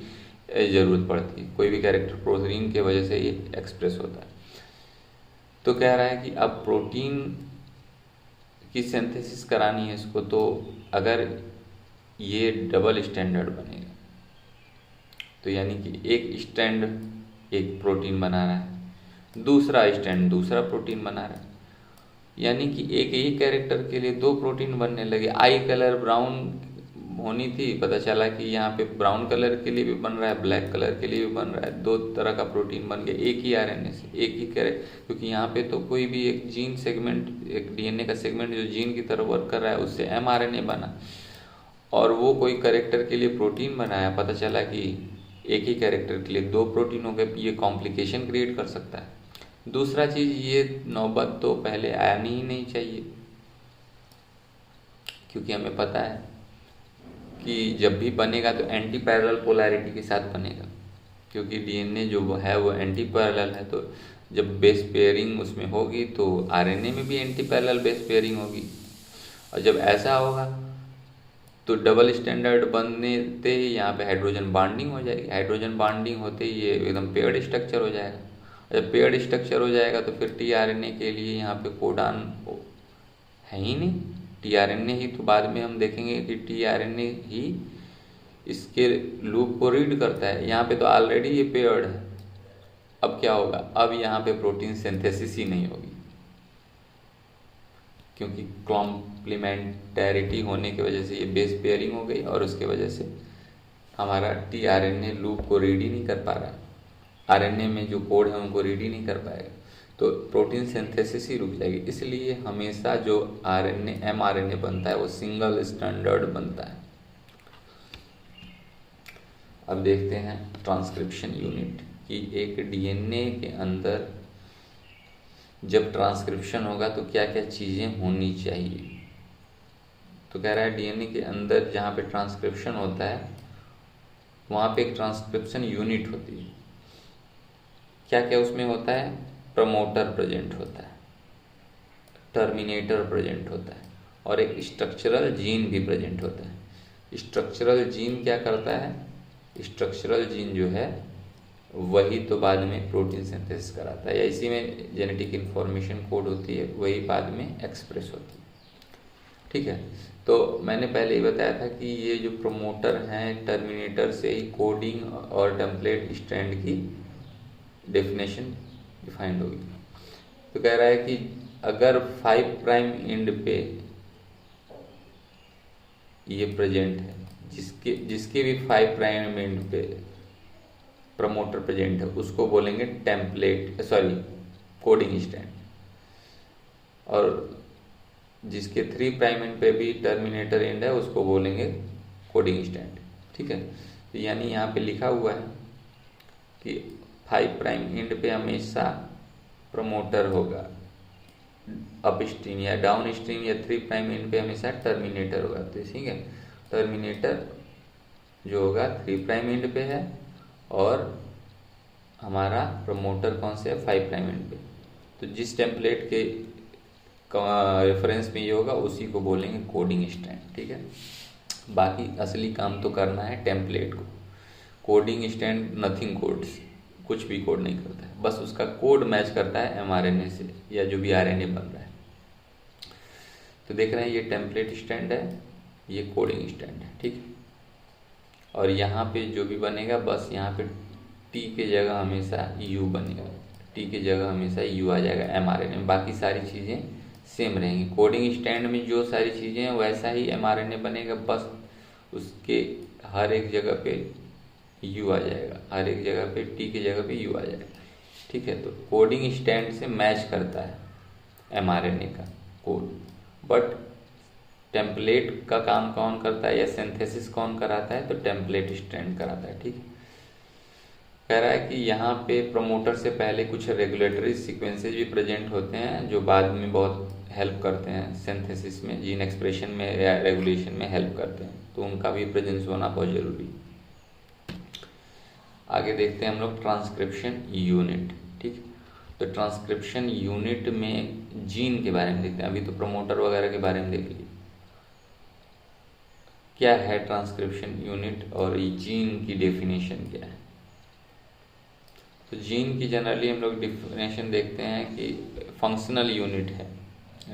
ज़रूरत पड़ती है। कोई भी कैरेक्टर प्रोटीन के वजह से ये एक्सप्रेस होता है। तो कह रहा है कि अब प्रोटीन की सिंथेसिस करानी है इसको, तो अगर ये डबल स्टैंडर्ड बनेगा, तो यानी कि एक स्टैंड एक प्रोटीन बना रहा है, दूसरा स्टैंड दूसरा प्रोटीन बना रहा है, यानी कि एक ही कैरेक्टर के लिए दो प्रोटीन बनने लगे। आई कलर ब्राउन होनी थी, पता चला कि यहाँ पे ब्राउन कलर के लिए भी बन रहा है, ब्लैक कलर के लिए भी बन रहा है। दो तरह का प्रोटीन बन गया एक ही आरएनए से, एक ही कैरेक्टर। क्योंकि यहाँ पे तो कोई भी एक जीन सेगमेंट, एक डीएनए का सेगमेंट जो जीन की तरह वर्क कर रहा है, उससे एमआरएनए बना, और वो कोई कैरेक्टर के लिए प्रोटीन बनाया, पता चला कि एक ही कैरेक्टर के लिए दो प्रोटीन हो गए। ये कॉम्प्लिकेशन क्रिएट कर सकता है। दूसरा चीज़, ये नौबत तो पहले आनी ही नहीं चाहिए, क्योंकि हमें पता है कि जब भी बनेगा तो एंटी पैरेलल पोलैरिटी के साथ बनेगा, क्योंकि डीएनए जो है वो एंटी पैरेलल है। तो जब बेस पेयरिंग उसमें होगी तो आरएनए में भी एंटी पैरेलल बेस पेयरिंग होगी, और जब ऐसा होगा तो डबल स्टैंडर्ड बनने से ही यहाँ पे हाइड्रोजन बॉन्डिंग हो जाएगी। हाइड्रोजन बॉन्डिंग होते ही ये एकदम पेयर्ड स्ट्रक्चर हो जाएगा। जब पेयर्ड स्ट्रक्चर हो जाएगा तो फिर टीआरएनए के लिए यहाँ पे कोडान है ही नहीं। टीआरएनए ही तो बाद में हम देखेंगे कि टीआरएनए ही इसके लूप को रीड करता है। यहाँ पे तो ऑलरेडी ये पेयर्ड है। अब क्या होगा? अब यहाँ पे प्रोटीन सिंथेसिस ही नहीं होगी, क्योंकि कॉम्प्लीमेंटैरिटी होने की वजह से ये बेस पेयरिंग हो गई, और उसके वजह से हमारा टीआरएनए लूप को रीड ही नहीं कर पा रहा है। आरएनए में जो कोड है उनको रीड ही नहीं कर पाएगा, तो प्रोटीन सिंथेसिस ही रुक जाएगी। इसलिए हमेशा जो आरएनए एमआरएनए बनता है वो सिंगल स्टैंडर्ड बनता है। अब देखते हैं ट्रांसक्रिप्शन यूनिट कि एक डीएनए के अंदर जब ट्रांसक्रिप्शन होगा तो क्या क्या चीज़ें होनी चाहिए। तो कह रहा है डीएनए के अंदर जहाँ पे ट्रांसक्रिप्शन होता है वहाँ पे एक ट्रांसक्रिप्शन यूनिट होती है। क्या क्या उसमें होता है? प्रमोटर प्रेजेंट होता है, टर्मिनेटर प्रेजेंट होता है, और एक स्ट्रक्चरल जीन भी प्रेजेंट होता है। स्ट्रक्चरल जीन क्या करता है? स्ट्रक्चरल जीन जो है वही तो बाद में प्रोटीन सिंथेसिस कराता है, या इसी में जेनेटिक इन्फॉर्मेशन कोड होती है, वही बाद में एक्सप्रेस होती है। ठीक है, तो मैंने पहले ही बताया था कि ये जो प्रमोटर हैं, टर्मिनेटर से ही कोडिंग और टेम्पलेट स्टैंड की डेफिनेशन डिफाइंड होगी। तो कह रहा है कि अगर 5 प्राइम एंड पे ये प्रेजेंट है, जिसके भी 5 प्राइम एंड पे प्रमोटर प्रेजेंट है, उसको बोलेंगे कोडिंग स्टैंड, और जिसके 3 प्राइम एंड पे भी टर्मिनेटर एंड है उसको बोलेंगे कोडिंग स्टैंड। ठीक है, तो यानी यहाँ पे लिखा हुआ है कि 5 प्राइम एंड पे हमेशा प्रमोटर होगा अप स्ट्रीम या डाउन स्ट्रीम, या 3 प्राइम एंड पे हमेशा टर्मिनेटर होगा। तो ठीक है, टर्मिनेटर जो होगा 3 प्राइम एंड पे है, और हमारा प्रमोटर कौन से है? 5 प्राइम एंड पे। तो जिस टेम्पलेट के रेफरेंस में ये होगा उसी को बोलेंगे कोडिंग स्टैंड। ठीक है, बाकी असली काम तो करना है टेम्पलेट को। कोडिंग स्टैंड नथिंग कोड्स, कुछ भी कोड नहीं करता है, बस उसका कोड मैच करता है mRNA से या जो भी RNA बन रहा है। तो देख रहे हैं ये टेम्पलेट स्टैंड है, ये कोडिंग स्टैंड है, ठीक है। और यहाँ पे जो भी बनेगा बस यहाँ पे टी के जगह हमेशा यू बनेगा, टी की जगह हमेशा यू आ जाएगा mRNA में, बाकी सारी चीज़ें सेम रहेंगी। कोडिंग स्टैंड में जो सारी चीज़ें हैं वैसा ही mRNA बनेगा, बस उसके हर एक जगह पे यू आ जाएगा, हर एक जगह पे टी की जगह पे यू आ जाएगा, ठीक है। तो कोडिंग स्टैंड से मैच करता है mRNA का कोड, बट टेम्पलेट का काम कौन करता है या सिंथेसिस कौन कराता है, तो टेम्पलेट स्टैंड कराता है, ठीक है। कह रहा है कि यहाँ पे प्रमोटर से पहले कुछ रेगुलेटरी सीक्वेंसेज भी प्रेजेंट होते हैं जो बाद में बहुत हेल्प करते हैं सिंथेसिस में, जीन एक्सप्रेशन में या रेगुलेशन में हेल्प करते हैं, तो उनका भी प्रेजेंस होना बहुत ज़रूरी है। आगे देखते हैं हम लोग ट्रांसक्रिप्शन यूनिट, ठीक है। तो ट्रांसक्रिप्शन यूनिट में जीन के बारे में देखते हैं, अभी तो प्रमोटर वगैरह के बारे में देख लिए। क्या है ट्रांसक्रिप्शन यूनिट और जीन की डेफिनेशन क्या है। तो जीन की जनरली हम लोग डेफिनेशन देखते हैं कि फंक्शनल यूनिट है,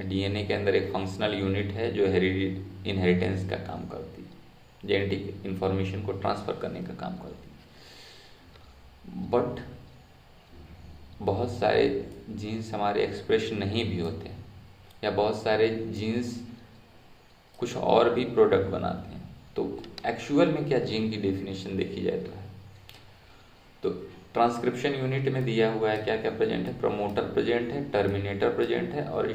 डीएनए के अंदर एक फंक्शनल यूनिट है जो इनहेरिटेंस का काम करती है, जेनेटिक इंफॉर्मेशन को ट्रांसफ़र करने का काम करती है। बट बहुत सारे जीन्स हमारे एक्सप्रेस नहीं भी होते हैं, या बहुत सारे जीन्स कुछ और भी प्रोडक्ट बनाते हैं। तो एक्चुअल में क्या जीन की डेफिनेशन देखी जाए तो है, तो ट्रांसक्रिप्शन यूनिट में दिया हुआ है क्या क्या प्रेजेंट है, प्रमोटर प्रेजेंट है, टर्मिनेटर प्रेजेंट है और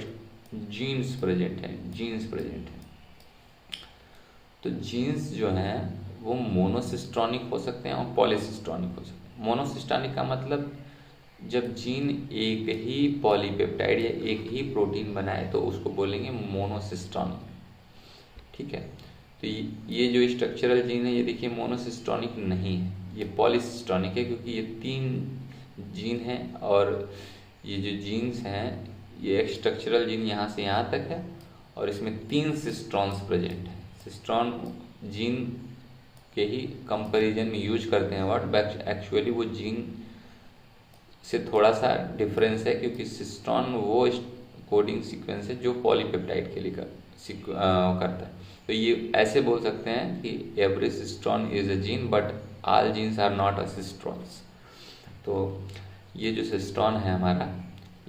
जीन्स प्रेजेंट है, जीन्स प्रेजेंट है। तो जीन्स जो हैं वो मोनोसिस्टोनिक हो सकते हैं और पॉलीसिस्टोनिक हो सकते हैं। मोनोसिस्टोनिक का मतलब जब जीन एक ही पॉलीपेप्टाइड या एक ही प्रोटीन बनाए तो उसको बोलेंगे मोनोसिस्टोनिक, ठीक है। तो ये जो स्ट्रक्चरल जीन है ये देखिए मोनोसिस्टोनिक नहीं है, ये पॉलीसिस्टोनिक है, क्योंकि ये 3 जीन हैं और ये जो जीन्स हैं ये एक स्ट्रक्चरल जीन यहाँ से यहाँ तक है और इसमें 3 सिस्ट्रॉन्स प्रेजेंट है। सिस्ट्रॉन जीन के ही कंपैरिजन में यूज करते हैं वर्ड, बट एक्चुअली वो जीन से थोड़ा सा डिफरेंस है, क्योंकि सिस्ट्रॉन वो कोडिंग सीक्वेंस है जो पॉलीपेप्टाइड के लिए करता है। तो ये ऐसे बोल सकते हैं कि every cistron is a gene but all genes are not a cistrons. तो ये जो सिस्ट्रॉन है हमारा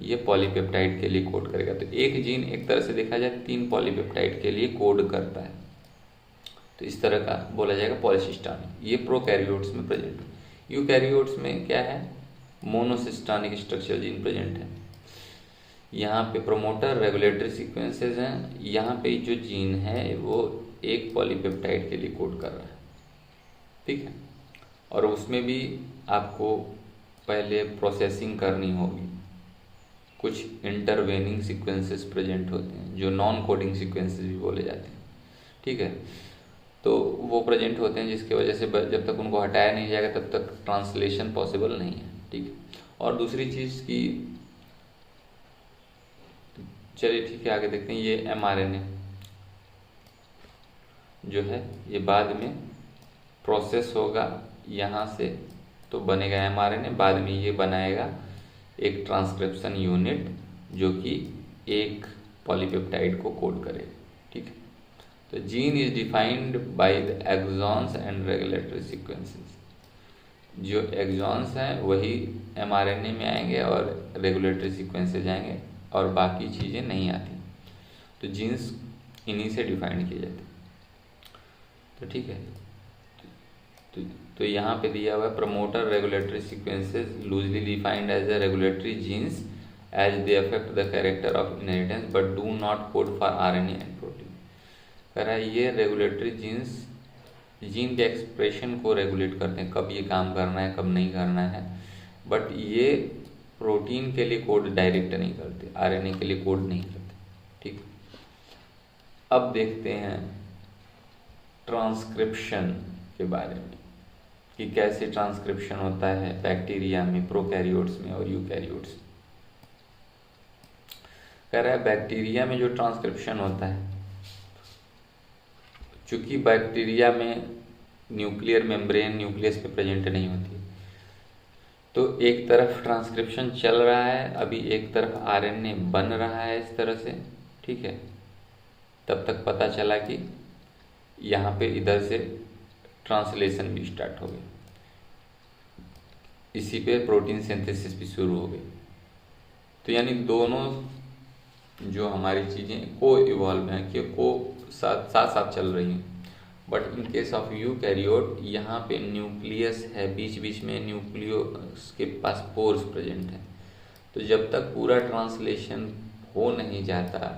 ये पॉलीपेप्टाइड के लिए कोड करेगा। तो एक जीन एक तरह से देखा जाए 3 पॉलीपेप्टाइड के लिए कोड करता है, तो इस तरह का बोला जाएगा पॉलीसिस्टोनिक। ये प्रोकैरियोट्स में प्रेजेंट है। यूकैरियोट्स में क्या है, मोनोसिस्टोनिक स्ट्रक्चर जीन प्रेजेंट है। यहाँ पे प्रमोटर रेगुलेटरी सीक्वेंसेस हैं, यहाँ पे जो जीन है वो एक पॉलीपेप्टाइड के लिए कोड कर रहा है, ठीक है। और उसमें भी आपको पहले प्रोसेसिंग करनी होगी, कुछ इंटरवेनिंग सीक्वेंसेस प्रेजेंट होते हैं जो नॉन कोडिंग सीक्वेंसेस भी बोले जाते हैं, ठीक है। तो वो प्रेजेंट होते हैं जिसकी वजह से जब तक उनको हटाया नहीं जाएगा तब तक ट्रांसलेशन पॉसिबल नहीं है, ठीक है। और दूसरी चीज़ की, चलिए ठीक है आगे देखते हैं। ये mRNA जो है ये बाद में प्रोसेस होगा यहाँ से, तो बनेगा mRNA, बाद में ये बनाएगा एक ट्रांसक्रिप्शन यूनिट जो कि एक पॉलीपेप्टाइड को कोड करेगा, ठीक है। तो gene is defined by the exons and regulatory sequences. जो एक्सॉन्स हैं वही mRNA में आएंगे और रेगुलेटरी सीक्वेंसेज आएंगे और बाकी चीज़ें नहीं आती। तो जीन्स इन्हीं से डिफाइंड किए जाते हैं, तो ठीक है। तो यहाँ पे दिया हुआ है promoter regulatory sequences loosely defined as a regulatory genes as they affect the character of inheritance but do not code for RNA and protein. कह रहा है ये रेगुलेटरी जीन्स जीन के एक्सप्रेशन को रेगुलेट करते हैं, कब ये काम करना है कब नहीं करना है, बट ये प्रोटीन के लिए कोड डायरेक्ट नहीं करते, RNA के लिए कोड नहीं करते, ठीक। अब देखते हैं ट्रांसक्रिप्शन के बारे में कि कैसे ट्रांसक्रिप्शन होता है बैक्टीरिया में, प्रोकैरियोट्स में और यूकैरियोट्स में। कह रहा है बैक्टीरिया में जो ट्रांसक्रिप्शन होता है, चूंकि बैक्टीरिया में न्यूक्लियर मेम्ब्रेन न्यूक्लियस पे प्रेजेंट नहीं होती, तो एक तरफ ट्रांसक्रिप्शन चल रहा है, अभी एक तरफ आरएनए बन रहा है इस तरह से, ठीक है। तब तक पता चला कि यहाँ पे इधर से ट्रांसलेशन भी स्टार्ट हो गई, इसी पे प्रोटीन सिंथेसिस भी शुरू हो गई। तो यानी दोनों जो हमारी चीज़ें को इवॉल्व हैं कि को साथ साथ चल रही हैं। But in case of eukaryote यहाँ पे न्यूक्लियस है, बीच बीच में न्यूक्लियस के पास पोर्स प्रेजेंट है। तो जब तक पूरा ट्रांसलेशन हो नहीं जाता,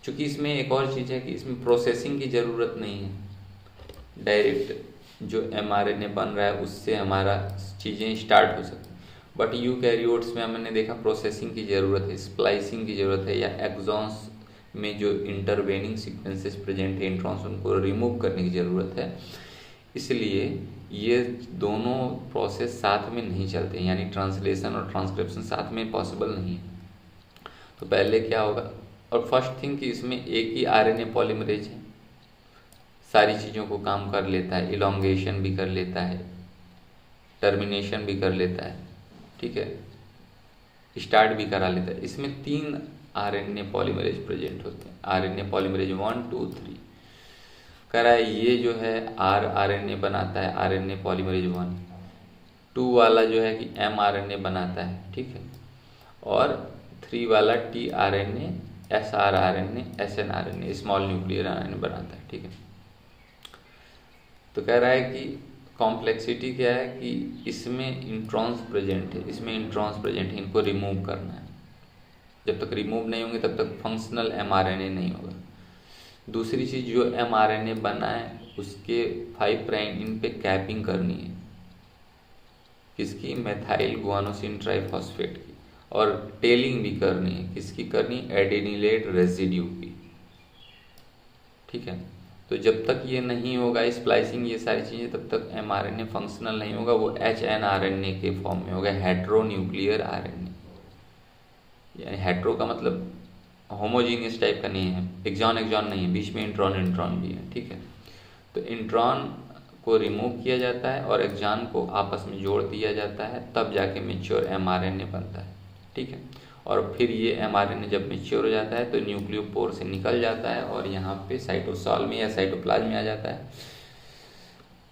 चूँकि इसमें एक और चीज़ है कि इसमें प्रोसेसिंग की ज़रूरत नहीं है, डायरेक्ट जो mRNA बन रहा है उससे हमारा चीज़ें स्टार्ट हो सकती। बट यूकैरियोट्स में हमने देखा प्रोसेसिंग की ज़रूरत है, स्प्लाइसिंग की ज़रूरत है, या एक्सॉन्स में जो इंटरवेनिंग सीक्वेंसेस प्रेजेंट है इंट्रॉन्स, उनको रिमूव करने की ज़रूरत है। इसलिए ये दोनों प्रोसेस साथ में नहीं चलते, यानी ट्रांसलेशन और ट्रांसक्रिप्शन साथ में पॉसिबल नहीं है। तो पहले क्या होगा, और फर्स्ट थिंग कि इसमें एक ही आरएनए पॉलीमरेज है, सारी चीज़ों को काम कर लेता है, इलोंगेशन भी कर लेता है, टर्मिनेशन भी कर लेता है, ठीक है, स्टार्ट भी करा लेता है। इसमें 3 आरएनए पॉलीमरेज प्रेजेंट होते हैं, आरएनए पॉलीमरेज 1, 2, 3 करा है। ये जो है आरएनए बनाता है, आरएनए पॉलीमरेज 1, 2 वाला जो है कि mRNA बनाता है, ठीक है, और 3 वाला tRNA, srRNA, snRNA, small nuclear RNA बनाता है, ठीक है। तो कह रहा है कि कॉम्प्लेक्सिटी क्या है कि इसमें इंट्रॉन्स प्रेजेंट है, इसमें इंट्रॉन्स प्रेजेंट है, इनको रिमूव करना है। जब तक रिमूव नहीं होंगे तब तक फंक्शनल mRNA नहीं होगा। दूसरी चीज़, जो mRNA बना है उसके 5 प्राइम इन पे कैपिंग करनी है, किसकी, मेथाइल गुआनोसिन ट्राइफॉस्फेट की, और टेलिंग भी करनी है, किसकी करनी, एडेनिलेट रेजिड्यू की, ठीक है। तो जब तक ये नहीं होगा स्प्लाइसिंग, ये सारी चीज़ें, तब तक mRNA फंक्शनल नहीं होगा, वो hnRNA के फॉर्म में होगा, हेट्रोन्यूक्लियर आरएनए। यानी हेट्रो का मतलब होमोजीनियस टाइप का नहीं है, एक्सॉन एक्सॉन नहीं है, बीच में इंट्रॉन भी है, ठीक है। तो इंट्रॉन को रिमूव किया जाता है और एक्सॉन को आपस में जोड़ दिया जाता है, तब जाके मेच्योर mRNA बनता है, ठीक है। और फिर ये mRNA जब मेच्योर हो जाता है तो न्यूक्लियोपोर से निकल जाता है और यहाँ पे साइटोसॉल में या साइटोप्लाज्म में आ जाता है,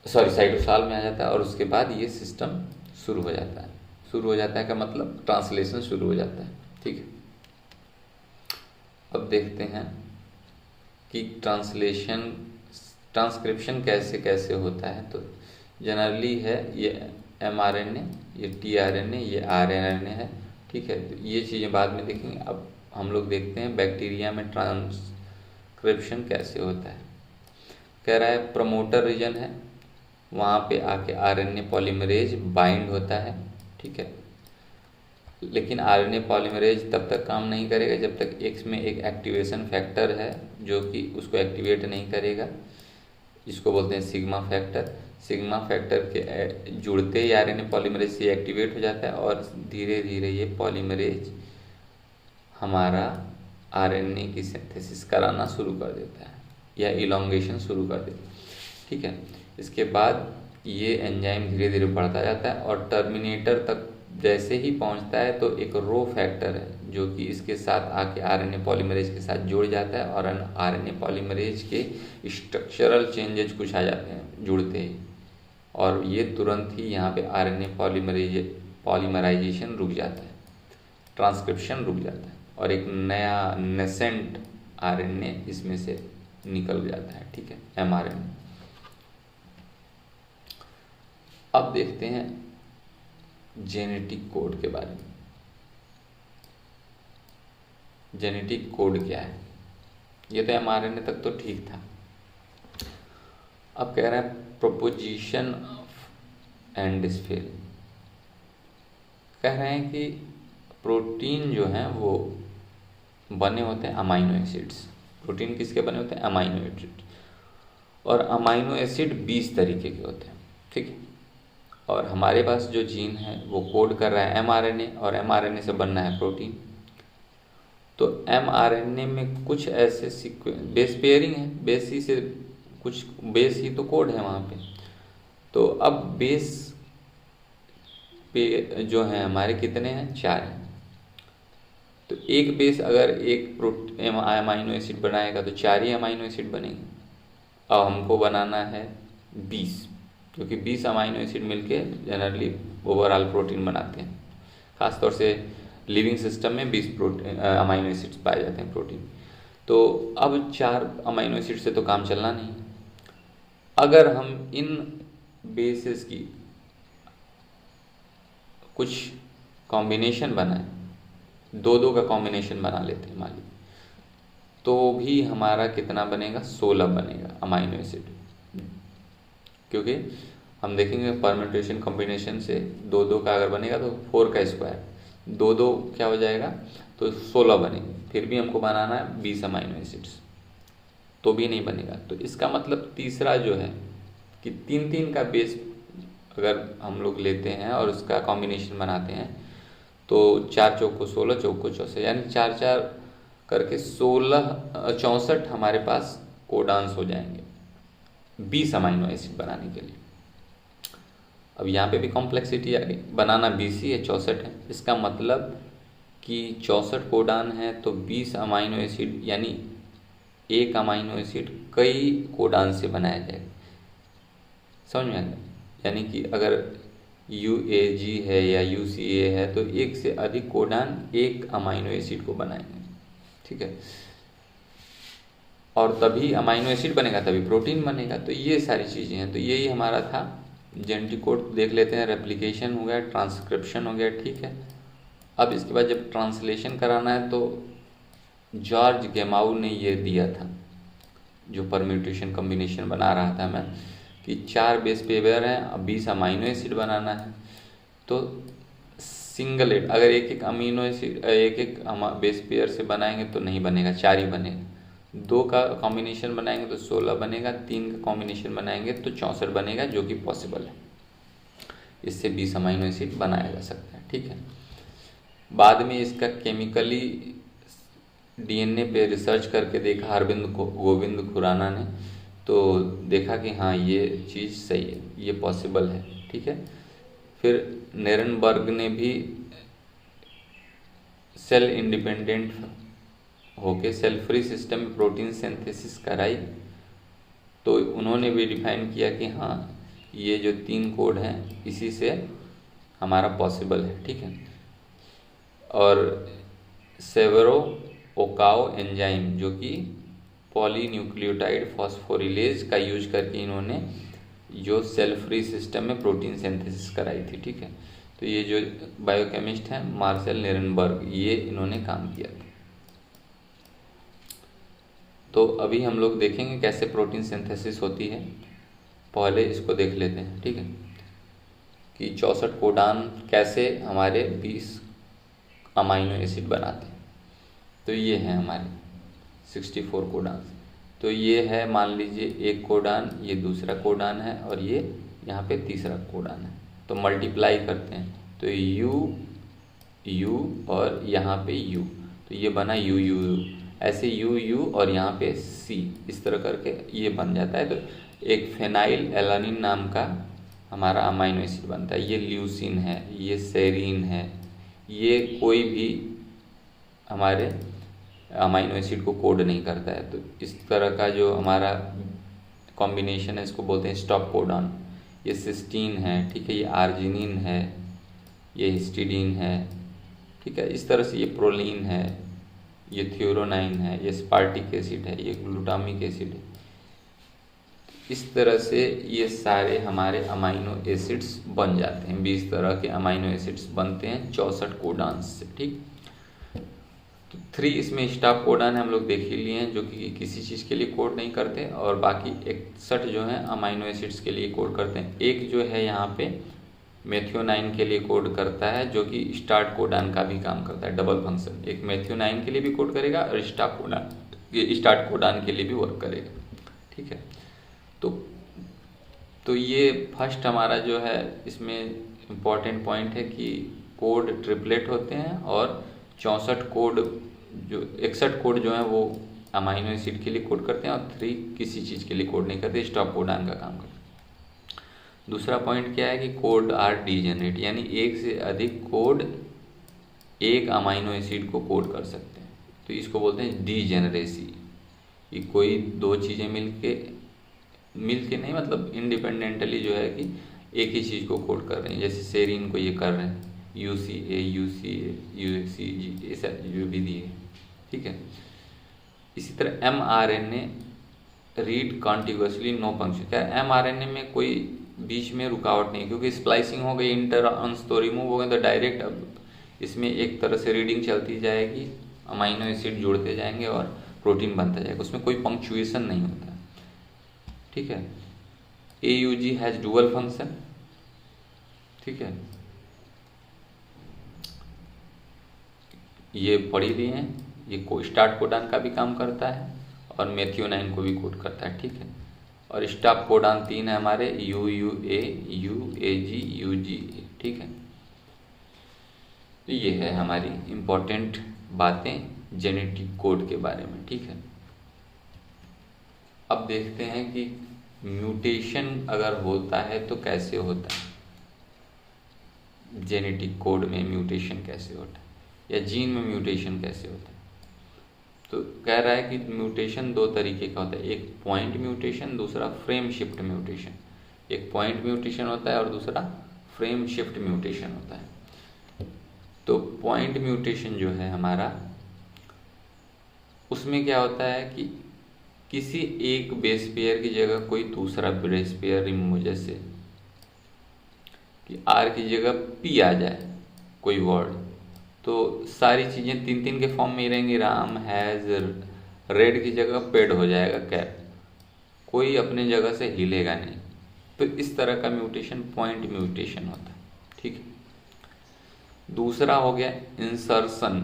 साइटोसॉल में आ जाता है, और उसके बाद ये सिस्टम शुरू हो जाता है। शुरू हो जाता है का मतलब ट्रांसलेशन शुरू हो जाता है, ठीक है। अब देखते हैं कि ट्रांसक्रिप्शन कैसे कैसे होता है। तो जनरली है ये mRNA, ये tRNA, ये RNA है, ठीक है। तो ये चीज़ें बाद में देखेंगे। अब हम लोग देखते हैं बैक्टीरिया में ट्रांसक्रिप्शन कैसे होता है। कह रहा है प्रमोटर रीजन है, वहाँ पे आके RNA पॉलीमरेज बाइंड होता है, ठीक है। लेकिन RNA पॉलीमरेज तब तक काम नहीं करेगा जब तक इसमें एक एक्टिवेशन फैक्टर है जो कि उसको एक्टिवेट नहीं करेगा, जिसको बोलते हैं सिग्मा फैक्टर। सिग्मा फैक्टर के जुड़ते ही RNA पॉलीमरेज से एक्टिवेट हो जाता है और धीरे धीरे ये पॉलीमरेज हमारा RNA की सिंथेसिस कराना शुरू कर देता है या इलोंगेशन शुरू कर देता है, ठीक है। इसके बाद ये एंजाइम धीरे धीरे बढ़ता जाता है और टर्मिनेटर तक जैसे ही पहुंचता है तो एक रो फैक्टर है जो कि इसके साथ आके RNA पॉलीमरेज के साथ जुड़ जाता है और RNA पॉलीमरेज के स्ट्रक्चरल चेंजेस कुछ आ जाते हैं जुड़ते ही, और ये तुरंत ही यहाँ पे RNA पॉलीमराइजेशन रुक जाता है, ट्रांसक्रिप्शन रुक जाता है और एक नया नेसेंट RNA इसमें से निकल जाता है, ठीक है, mRNA। अब देखते हैं जेनेटिक कोड के बारे में। जेनेटिक कोड क्या है? ये तो mRNA तक तो ठीक था। अब कह रहा है प्रोपोजिशन एंड डिस्फेल। कह रहे हैं कि प्रोटीन जो है वो बने होते हैं अमाइनो एसिड्स। प्रोटीन किसके बने होते हैं? Amino acid. और अमाइनो एसिड 20 तरीके के होते हैं, ठीक है। और हमारे पास जो जीन है वो कोड कर रहा है mRNA और mRNA से बनना है प्रोटीन। तो mRNA में कुछ ऐसे सीक्वेंस, बेस पेयरिंग है, बेस ही से कुछ, बेस ही तो कोड है वहाँ पे। तो अब बेस पे जो हैं हमारे कितने हैं, 4 हैं। तो एक बेस अगर एक अमाइनो एसिड बनाएगा तो 4 ही अमाइनो एसिड बनेंगे। अब हमको बनाना है 20, क्योंकि 20 अमाइनो एसिड मिलके जनरली ओवरऑल प्रोटीन बनाते हैं। खासतौर से लिविंग सिस्टम में 20 अमाइनो एसिड्स पाए जाते हैं प्रोटीन। तो अब 4 अमाइनो एसिड से तो काम चलना नहीं। अगर हम इन बेसिस की कुछ कॉम्बिनेशन बनाएं, 2-2 का कॉम्बिनेशन बना लेते हैं मान लीजिए, तो भी हमारा कितना बनेगा, 16 बनेगा अमाइनो एसिड। क्योंकि हम देखेंगे परम्यूटेशन कॉम्बिनेशन से 2-2 का अगर बनेगा तो 4 का स्क्वायर, 2-2 क्या हो जाएगा, तो 16 बनेंगे। फिर भी हमको बनाना है 20 अमाइनो एसिड्स, तो भी नहीं बनेगा। तो इसका मतलब तीसरा जो है कि 3-3 का बेस अगर हम लोग लेते हैं और उसका कॉम्बिनेशन बनाते हैं तो 4 चौक को 16, चौक को 64, यानी 4-4 करके 64 हमारे पास कोडान्स हो जाएंगे 20 अमाइनो एसिड बनाने के लिए। अब यहाँ पे भी कॉम्प्लेक्सिटी आ गई, बनाना 20 ही है, 64 है। इसका मतलब कि 64 कोडान है तो 20 अमाइनो एसिड, यानी एक अमाइनो एसिड कई कोडान से बनाया जाएगा। समझ में आ गया? यानी कि अगर UAG है या UCA है तो एक से अधिक कोडान एक अमाइनो एसिड को बनाएंगे, ठीक है। और तभी अमाइनो एसिड बनेगा, तभी प्रोटीन बनेगा। तो ये सारी चीज़ें हैं। तो यही हमारा था जेनेटिक कोड। देख लेते हैं, रेप्लिकेशन हो गया, ट्रांसक्रिप्शन हो गया, ठीक है। अब इसके बाद जब ट्रांसलेशन कराना है तो जॉर्ज गेमाउ ने ये दिया था, जो परम्यूटेशन कॉम्बिनेशन बना रहा था मैं, कि 4 बेस पेयर हैं, अब 20 अमाइनो एसिड बनाना है। तो सिंगल एड अगर एक अमीनो एसिड एक बेस पेयर से बनाएंगे तो नहीं बनेगा, 4 ही बनेगा। 2 का कॉम्बिनेशन बनाएंगे तो 16 बनेगा, 3 का कॉम्बिनेशन बनाएंगे तो 64 बनेगा, जो कि पॉसिबल है। इससे 20 अमाइनो एसिड बनाया जा सकता है, ठीक है। बाद में इसका केमिकली DNA पे रिसर्च करके देखा गोविंद खुराना ने, तो देखा कि हाँ ये चीज़ सही है, ये पॉसिबल है, ठीक है। फिर नेरनबर्ग ने भी सेल इंडिपेंडेंट होके सेल फ्री सिस्टम में प्रोटीन सिंथेसिस कराई, तो उन्होंने भी डिफाइन किया कि हाँ ये जो 3 कोड हैं इसी से हमारा पॉसिबल है, ठीक है। और सेवेरो ओकाओ एंजाइम, जो कि पॉलीन्यूक्लियोटाइड फॉस्फोरिलेज का यूज करके इन्होंने जो सेल फ्री सिस्टम में प्रोटीन सिंथेसिस कराई थी, ठीक है। तो ये जो बायोकेमिस्ट हैं मार्सेल नेरनबर्ग, ये इन्होंने काम किया था। तो अभी हम लोग देखेंगे कैसे प्रोटीन सिंथेसिस होती है। पहले इसको देख लेते हैं, ठीक है, कि 64 कोडान कैसे हमारे 20 अमाइनो एसिड बनाते हैं। तो ये हैं हमारे 64 कोडान। तो ये है, मान लीजिए एक कोडान, ये दूसरा कोडान है और ये यहाँ पे तीसरा कोडान है। तो मल्टीप्लाई करते हैं तो U और यहाँ पे U, तो ये बना U, ऐसे U और यहाँ पे C, इस तरह करके ये बन जाता है। तो एक फेनाइल एलानिन नाम का हमारा अमाइनो एसिड बनता है। ये ल्यूसिन है, ये सेरीन है, ये कोई भी हमारे अमाइनो एसिड को कोड नहीं करता है। तो इस तरह का जो हमारा कॉम्बिनेशन है इसको बोलते हैं स्टॉप कोडॉन। ये सिस्टीन है, ठीक है, ये आर्जिनिन है, ये हिस्टिडीन है, ठीक है। इस तरह से ये प्रोलीन है, ये थ्योरोनाइन है, ये स्पार्टिक एसिड है, ये ग्लूटामिक एसिड है। इस तरह से ये सारे हमारे अमाइनो एसिड्स बन जाते हैं। 20 तरह के अमाइनो एसिड्स बनते हैं 64 कोडान्स से, ठीक। तो 3 इसमें स्टॉप कोडान हम लोग देख ही लिए हैं, जो कि किसी चीज़ के लिए कोड नहीं करते, और बाकी 61 जो है अमाइनो एसिड्स के लिए कोड करते हैं। एक जो है यहाँ पे मेथियोनाइन के लिए कोड करता है, जो कि स्टार्ट कोडान का भी काम करता है, डबल फंक्शन। एक मेथियोनाइन के लिए भी कोड करेगा और स्टार्ट कोडान के लिए भी वर्क करेगा, ठीक है। तो ये फर्स्ट हमारा जो है इसमें इम्पॉर्टेंट पॉइंट है कि कोड ट्रिपलेट होते हैं, और 64 कोड जो 61 कोड जो है वो अमाइनो एसिड के लिए कोड करते हैं, और 3 किसी चीज़ के लिए कोड नहीं करते, स्टॉप कोडान का काम करते हैं। दूसरा पॉइंट क्या है कि कोड आर डीजेनरेट, यानी एक से अधिक कोड एक अमाइनो एसिड को कोड कर सकते हैं, तो इसको बोलते हैं डीजेनरेसी। कि कोई दो चीज़ें मिलके नहीं, मतलब इंडिपेंडेंटली जो है कि एक ही चीज़ को कोड कर रहे हैं। जैसे सेरीन को ये कर रहे हैं UCA UCA UCG, ऐसा जो विधि है, ठीक है। इसी तरह mRNA रीड कॉन्टिग्यूसली नो पंक्चुएशन। क्या mRNA में कोई बीच में रुकावट नहीं, क्योंकि स्प्लाइसिंग हो गई, इंटरॉन्स तो रिमूव हो गए, तो डायरेक्ट अब इसमें एक तरह से रीडिंग चलती जाएगी, अमाइनो एसिड जुड़ते जाएंगे और प्रोटीन बनता जाएगा, उसमें कोई पंक्चुएशन नहीं होता, ठीक है। AUG हैज डुअल फंक्शन, ठीक है, ये पढ़ ही लिए हैं। ये स्टार्ट कोडान का भी काम करता है और मेथियोनाइन को भी कोड करता है, ठीक है। और स्टॉप कोडान 3 है हमारे, UUA UAG UGA, ठीक है। तो ये है हमारी इम्पोर्टेंट बातें जेनेटिक कोड के बारे में, ठीक है। अब देखते हैं कि म्यूटेशन अगर होता है तो कैसे होता है, जेनेटिक कोड में म्यूटेशन कैसे होता है, या जीन में म्यूटेशन कैसे होता है। तो कह रहा है कि म्यूटेशन दो तरीके का होता है, एक पॉइंट म्यूटेशन, दूसरा फ्रेम शिफ्ट म्यूटेशन। एक पॉइंट म्यूटेशन होता है और दूसरा फ्रेम शिफ्ट म्यूटेशन होता है। तो पॉइंट म्यूटेशन जो है हमारा, उसमें क्या होता है कि किसी एक बेस पेयर की जगह कोई दूसरा बेस पेयर रिमूव, जैसे कि आर की जगह पी आ जाए कोई वर्ड, तो सारी चीज़ें 3 के फॉर्म में ही रहेंगी। राम हैज़, रेड की जगह पेड हो जाएगा कैप, कोई अपने जगह से हिलेगा नहीं। तो इस तरह का म्यूटेशन पॉइंट म्यूटेशन होता है, ठीक है। दूसरा हो गया इंसर्शन,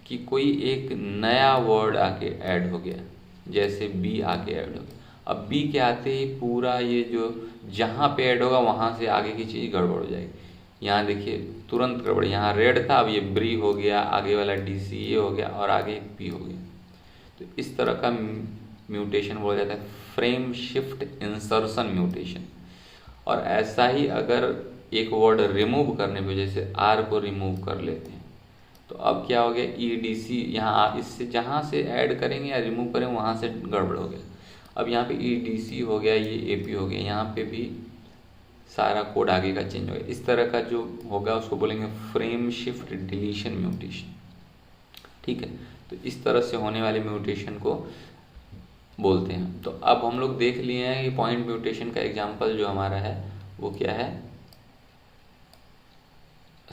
कि कोई एक नया वर्ड आके ऐड हो गया, जैसे बी आके ऐड हो गया। अब बी के आते ही पूरा ये जो जहाँ पे ऐड होगा वहाँ से आगे की चीज़ गड़बड़ हो जाएगी। यहाँ देखिए तुरंत गड़बड़, यहाँ रेड था अब ये ब्री हो गया, आगे वाला DCA हो गया और आगे पी हो गया। तो इस तरह का म्यूटेशन बोला जाता है फ्रेम शिफ्ट इंसर्शन म्यूटेशन। और ऐसा ही अगर एक वर्ड रिमूव करने पे, जैसे आर को रिमूव कर लेते हैं, तो अब क्या हो गया EDC, यहाँ इससे जहाँ से ऐड करेंगे या रिमूव करेंगे वहाँ से गड़बड़ हो गया। अब यहाँ पे EDC हो गया, ये AP हो गया, यहाँ पे भी सारा कोड आगे का चेंज हो गया। इस तरह का जो होगा उसको बोलेंगे फ्रेम शिफ्ट डिलीशन म्यूटेशन, ठीक है। तो इस तरह से होने वाले म्यूटेशन को बोलते हैं। तो अब हम लोग देख लिए हैं कि पॉइंट म्यूटेशन का एग्जाम्पल जो हमारा है वो क्या है,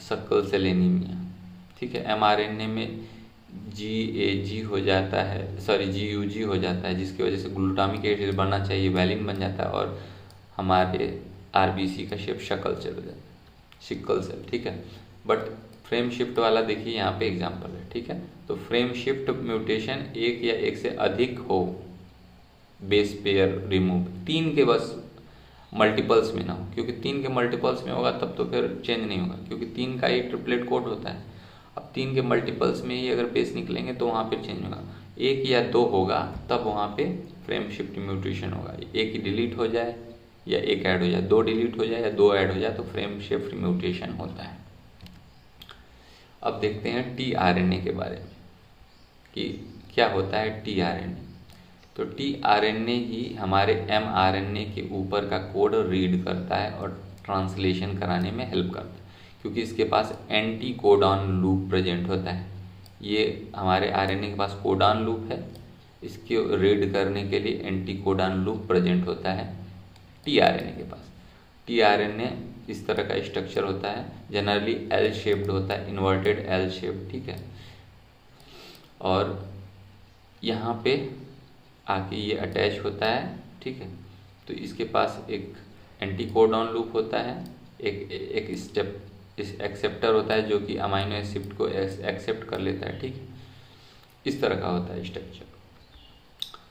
सक्कल सेल एनीमिया, ठीक है। mRNA में GAG हो जाता है, सॉरी GUG हो जाता है, जिसकी वजह से ग्लूटामिक एसिड बनना चाहिए, वैलिन बन जाता है और हमारे RBC का शेप शक्ल सेल हो जाता है, सिकल सेल, ठीक है। बट फ्रेम शिफ्ट वाला देखिए यहाँ पे एग्जाम्पल है, ठीक है। तो फ्रेम शिफ्ट म्यूटेशन एक या एक से अधिक हो, बेस पेयर रिमूव, 3 के बस मल्टीपल्स में ना हो, क्योंकि 3 के मल्टीपल्स में होगा तब तो फिर चेंज नहीं होगा, क्योंकि 3 का ही ट्रिपलेट कोड होता है। अब 3 के मल्टीपल्स में ही अगर बेस निकलेंगे तो वहाँ पे चेंज होगा। 1 या 2 होगा तब वहाँ पे फ्रेम शिफ्ट म्यूटेशन होगा। 1 ही डिलीट हो जाए या 1 ऐड हो जाए, 2 डिलीट हो जाए या 2 ऐड हो जाए तो फ्रेम शिफ्ट म्यूटेशन होता है। अब देखते हैं tRNA के बारे में कि क्या होता है tRNA। तो tRNA ही हमारे mRNA के ऊपर का कोड रीड करता है और ट्रांसलेशन कराने में हेल्प करता है, क्योंकि इसके पास एंटी कोडॉन लूप प्रेजेंट होता है। ये हमारे RNA के पास कोडॉन लूप है, इसके रीड करने के लिए एंटी कोडॉन लूप प्रेजेंट होता है tRNA के पास। tRNA इस तरह का स्ट्रक्चर होता है, जनरली L शेप्ड होता है, इन्वर्टेड L शेप, ठीक है। और यहाँ पे आके ये अटैच होता है, ठीक है। तो इसके पास एक एंटी कोडॉन लूप होता है, एक स्टेप इस एक्सेप्टर होता है जो कि अमाइनो एसिड को एक्सेप्ट कर लेता है, ठीक है। इस तरह का होता है स्ट्रक्चर।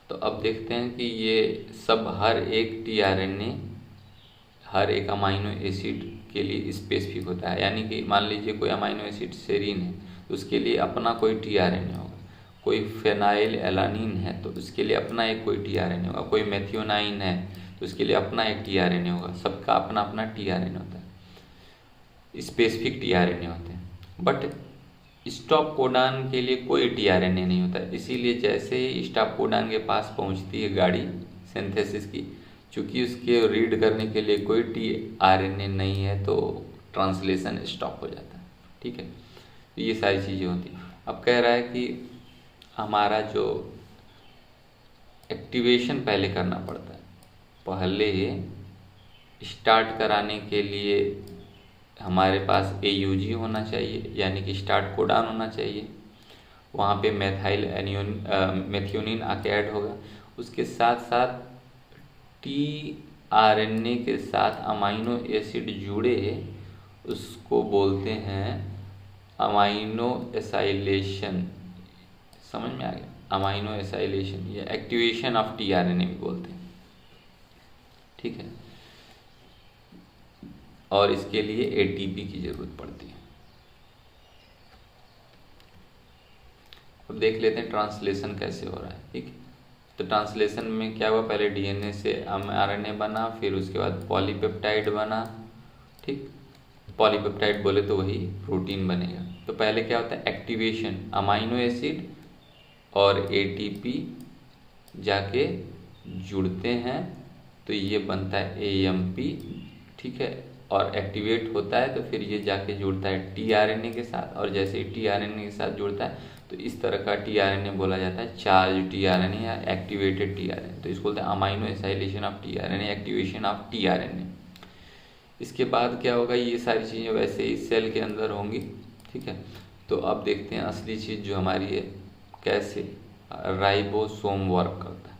तो अब देखते हैं कि ये सब हर एक tRNA हर एक अमाइनो एसिड के लिए स्पेसिफिक होता है। यानी कि मान लीजिए कोई अमाइनो एसिड सेरीन है तो उसके लिए अपना कोई tRNA होगा, कोई फेनाइल एलानिन है तो उसके लिए अपना एक कोई tRNA होगा, कोई मेथियोनाइन है तो तो उसके लिए अपना एक टीआरएनए होगा, सबका अपना अपना टीआरएनए होता है, स्पेसिफिक टीआरएनए होते हैं। बट स्टॉप कोडान के लिए कोई टीआरएनए नहीं होता है, इसीलिए जैसे ही स्टॉप कोडान के पास पहुंचती है गाड़ी सिंथेसिस की, चूँकि उसके रीड करने के लिए कोई टीआरएनए नहीं है तो ट्रांसलेशन स्टॉप हो जाता है। ठीक है, तो ये सारी चीज़ें होती हैं। अब कह रहा है कि हमारा जो एक्टिवेशन पहले करना पड़ता है, पहले स्टार्ट कराने के लिए हमारे पास AUG होना चाहिए, यानी कि स्टार्ट कोडान होना चाहिए, वहाँ पे मेथियोनिन आके ऐड होगा, उसके साथ साथ टीआरएनए के साथ अमाइनो एसिड जुड़े, उसको बोलते हैं अमाइनो एसाइलेशन। समझ में आ गया, अमाइनो एसाइलेशन या एक्टिवेशन ऑफ टीआरएनए भी बोलते हैं। ठीक है, और इसके लिए ATP की जरूरत पड़ती है। अब देख लेते हैं ट्रांसलेशन कैसे हो रहा है। ठीक है, तो ट्रांसलेशन में क्या हुआ, पहले DNA से mRNA बना, फिर उसके बाद पॉलीपेप्टाइड बना। ठीक, पॉलीपेप्टाइड बोले तो वही प्रोटीन बनेगा। तो पहले क्या होता है, एक्टिवेशन, अमाइनो एसिड और ATP जाके जुड़ते हैं तो ये बनता है AMP। ठीक है, और एक्टिवेट होता है तो फिर ये जाके जुड़ता है टीआरएनए के साथ, और जैसे ही टीआरएनए के साथ जुड़ता है तो इस तरह का टीआरएनए बोला जाता है चार्ज टीआरएनए या एक्टिवेटेड टीआरएनए। तो इसको बोलते हैं amino acylation of tRNA, activation of tRNA. इसके बाद क्या होगा, ये सारी चीज़ें वैसे ही सेल के अंदर होंगी। ठीक है, तो अब देखते हैं असली चीज़ जो हमारी है कैसे राइबोसोम वर्क करता है।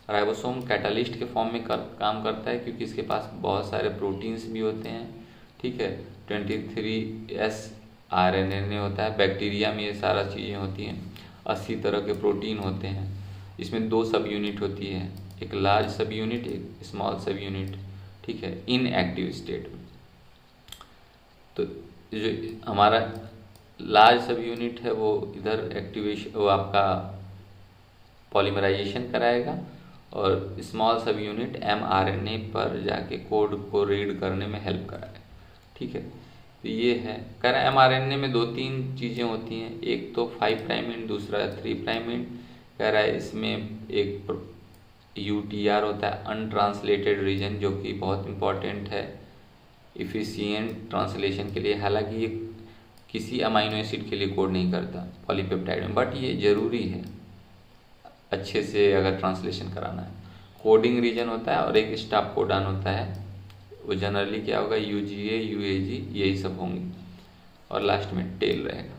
राइबोसोम कैटालिस्ट के फॉर्म में काम करता है, क्योंकि इसके पास बहुत सारे प्रोटीन्स भी होते हैं। ठीक है, 23S RNA होता है। बैक्टीरिया में ये सारा चीज़ें होती हैं, 80 तरह के प्रोटीन होते हैं। इसमें 2 सब यूनिट होती है, एक लार्ज सब यूनिट, एक स्मॉल सब यूनिट। ठीक है, इनएक्टिव स्टेट में। तो जो हमारा लार्ज सब यूनिट है वो इधर एक्टिवेशन, वो आपका पॉलीमराइजेशन कराएगा, और स्मॉल सब यूनिट mRNA पर जाके कोड को रीड करने में हेल्प कराएगा। ठीक है, तो ये है, कह रहा है mRNA में 2-3 चीज़ें होती हैं, एक तो 5 प्राइम एंड दूसरा 3 प्राइम एंड। कह रहा है इसमें एक UTR होता है, अनट्रांसलेटेड रीजन, जो कि बहुत इम्पॉर्टेंट है इफिशिएंट ट्रांसलेशन के लिए। हालांकि ये किसी अमाइनो एसिड के लिए कोड नहीं करता पॉलीपेप्टाइड में, बट ये ज़रूरी है अच्छे से अगर ट्रांसलेशन कराना है। कोडिंग रीजन होता है और एक स्टॉप कोडान होता है, वो जनरली क्या होगा, UGA UAG यही सब होंगे, और लास्ट में टेल रहेगा।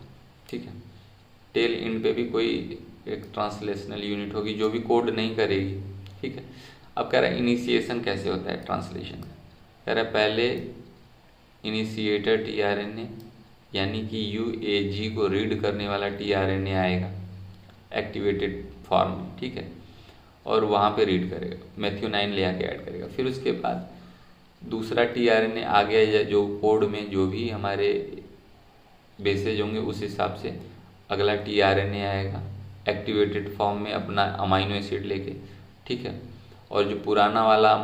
ठीक है, टेल एंड पे भी कोई एक ट्रांसलेशनल यूनिट होगी जो भी कोड नहीं करेगी। ठीक है, अब कह रहा है इनिशिएशन कैसे होता है ट्रांसलेशन का। कह रहा है पहले इनिशिएटर टीआरएनए, यानी कि UAG को रीड करने वाला टीआरएनए आएगा एक्टिवेटेड फॉर्म में। ठीक है, और वहाँ पे रीड करेगा, मेथियोनाइन ले आके ऐड करेगा। फिर उसके बाद दूसरा टीआरएनए आ गया, या जो कोड में जो भी हमारे बेसेज होंगे उस हिसाब से अगला टीआरएनए आएगा एक्टिवेटेड फॉर्म में अपना अमाइनो एसिड लेके। ठीक है, और जो पुराना वाला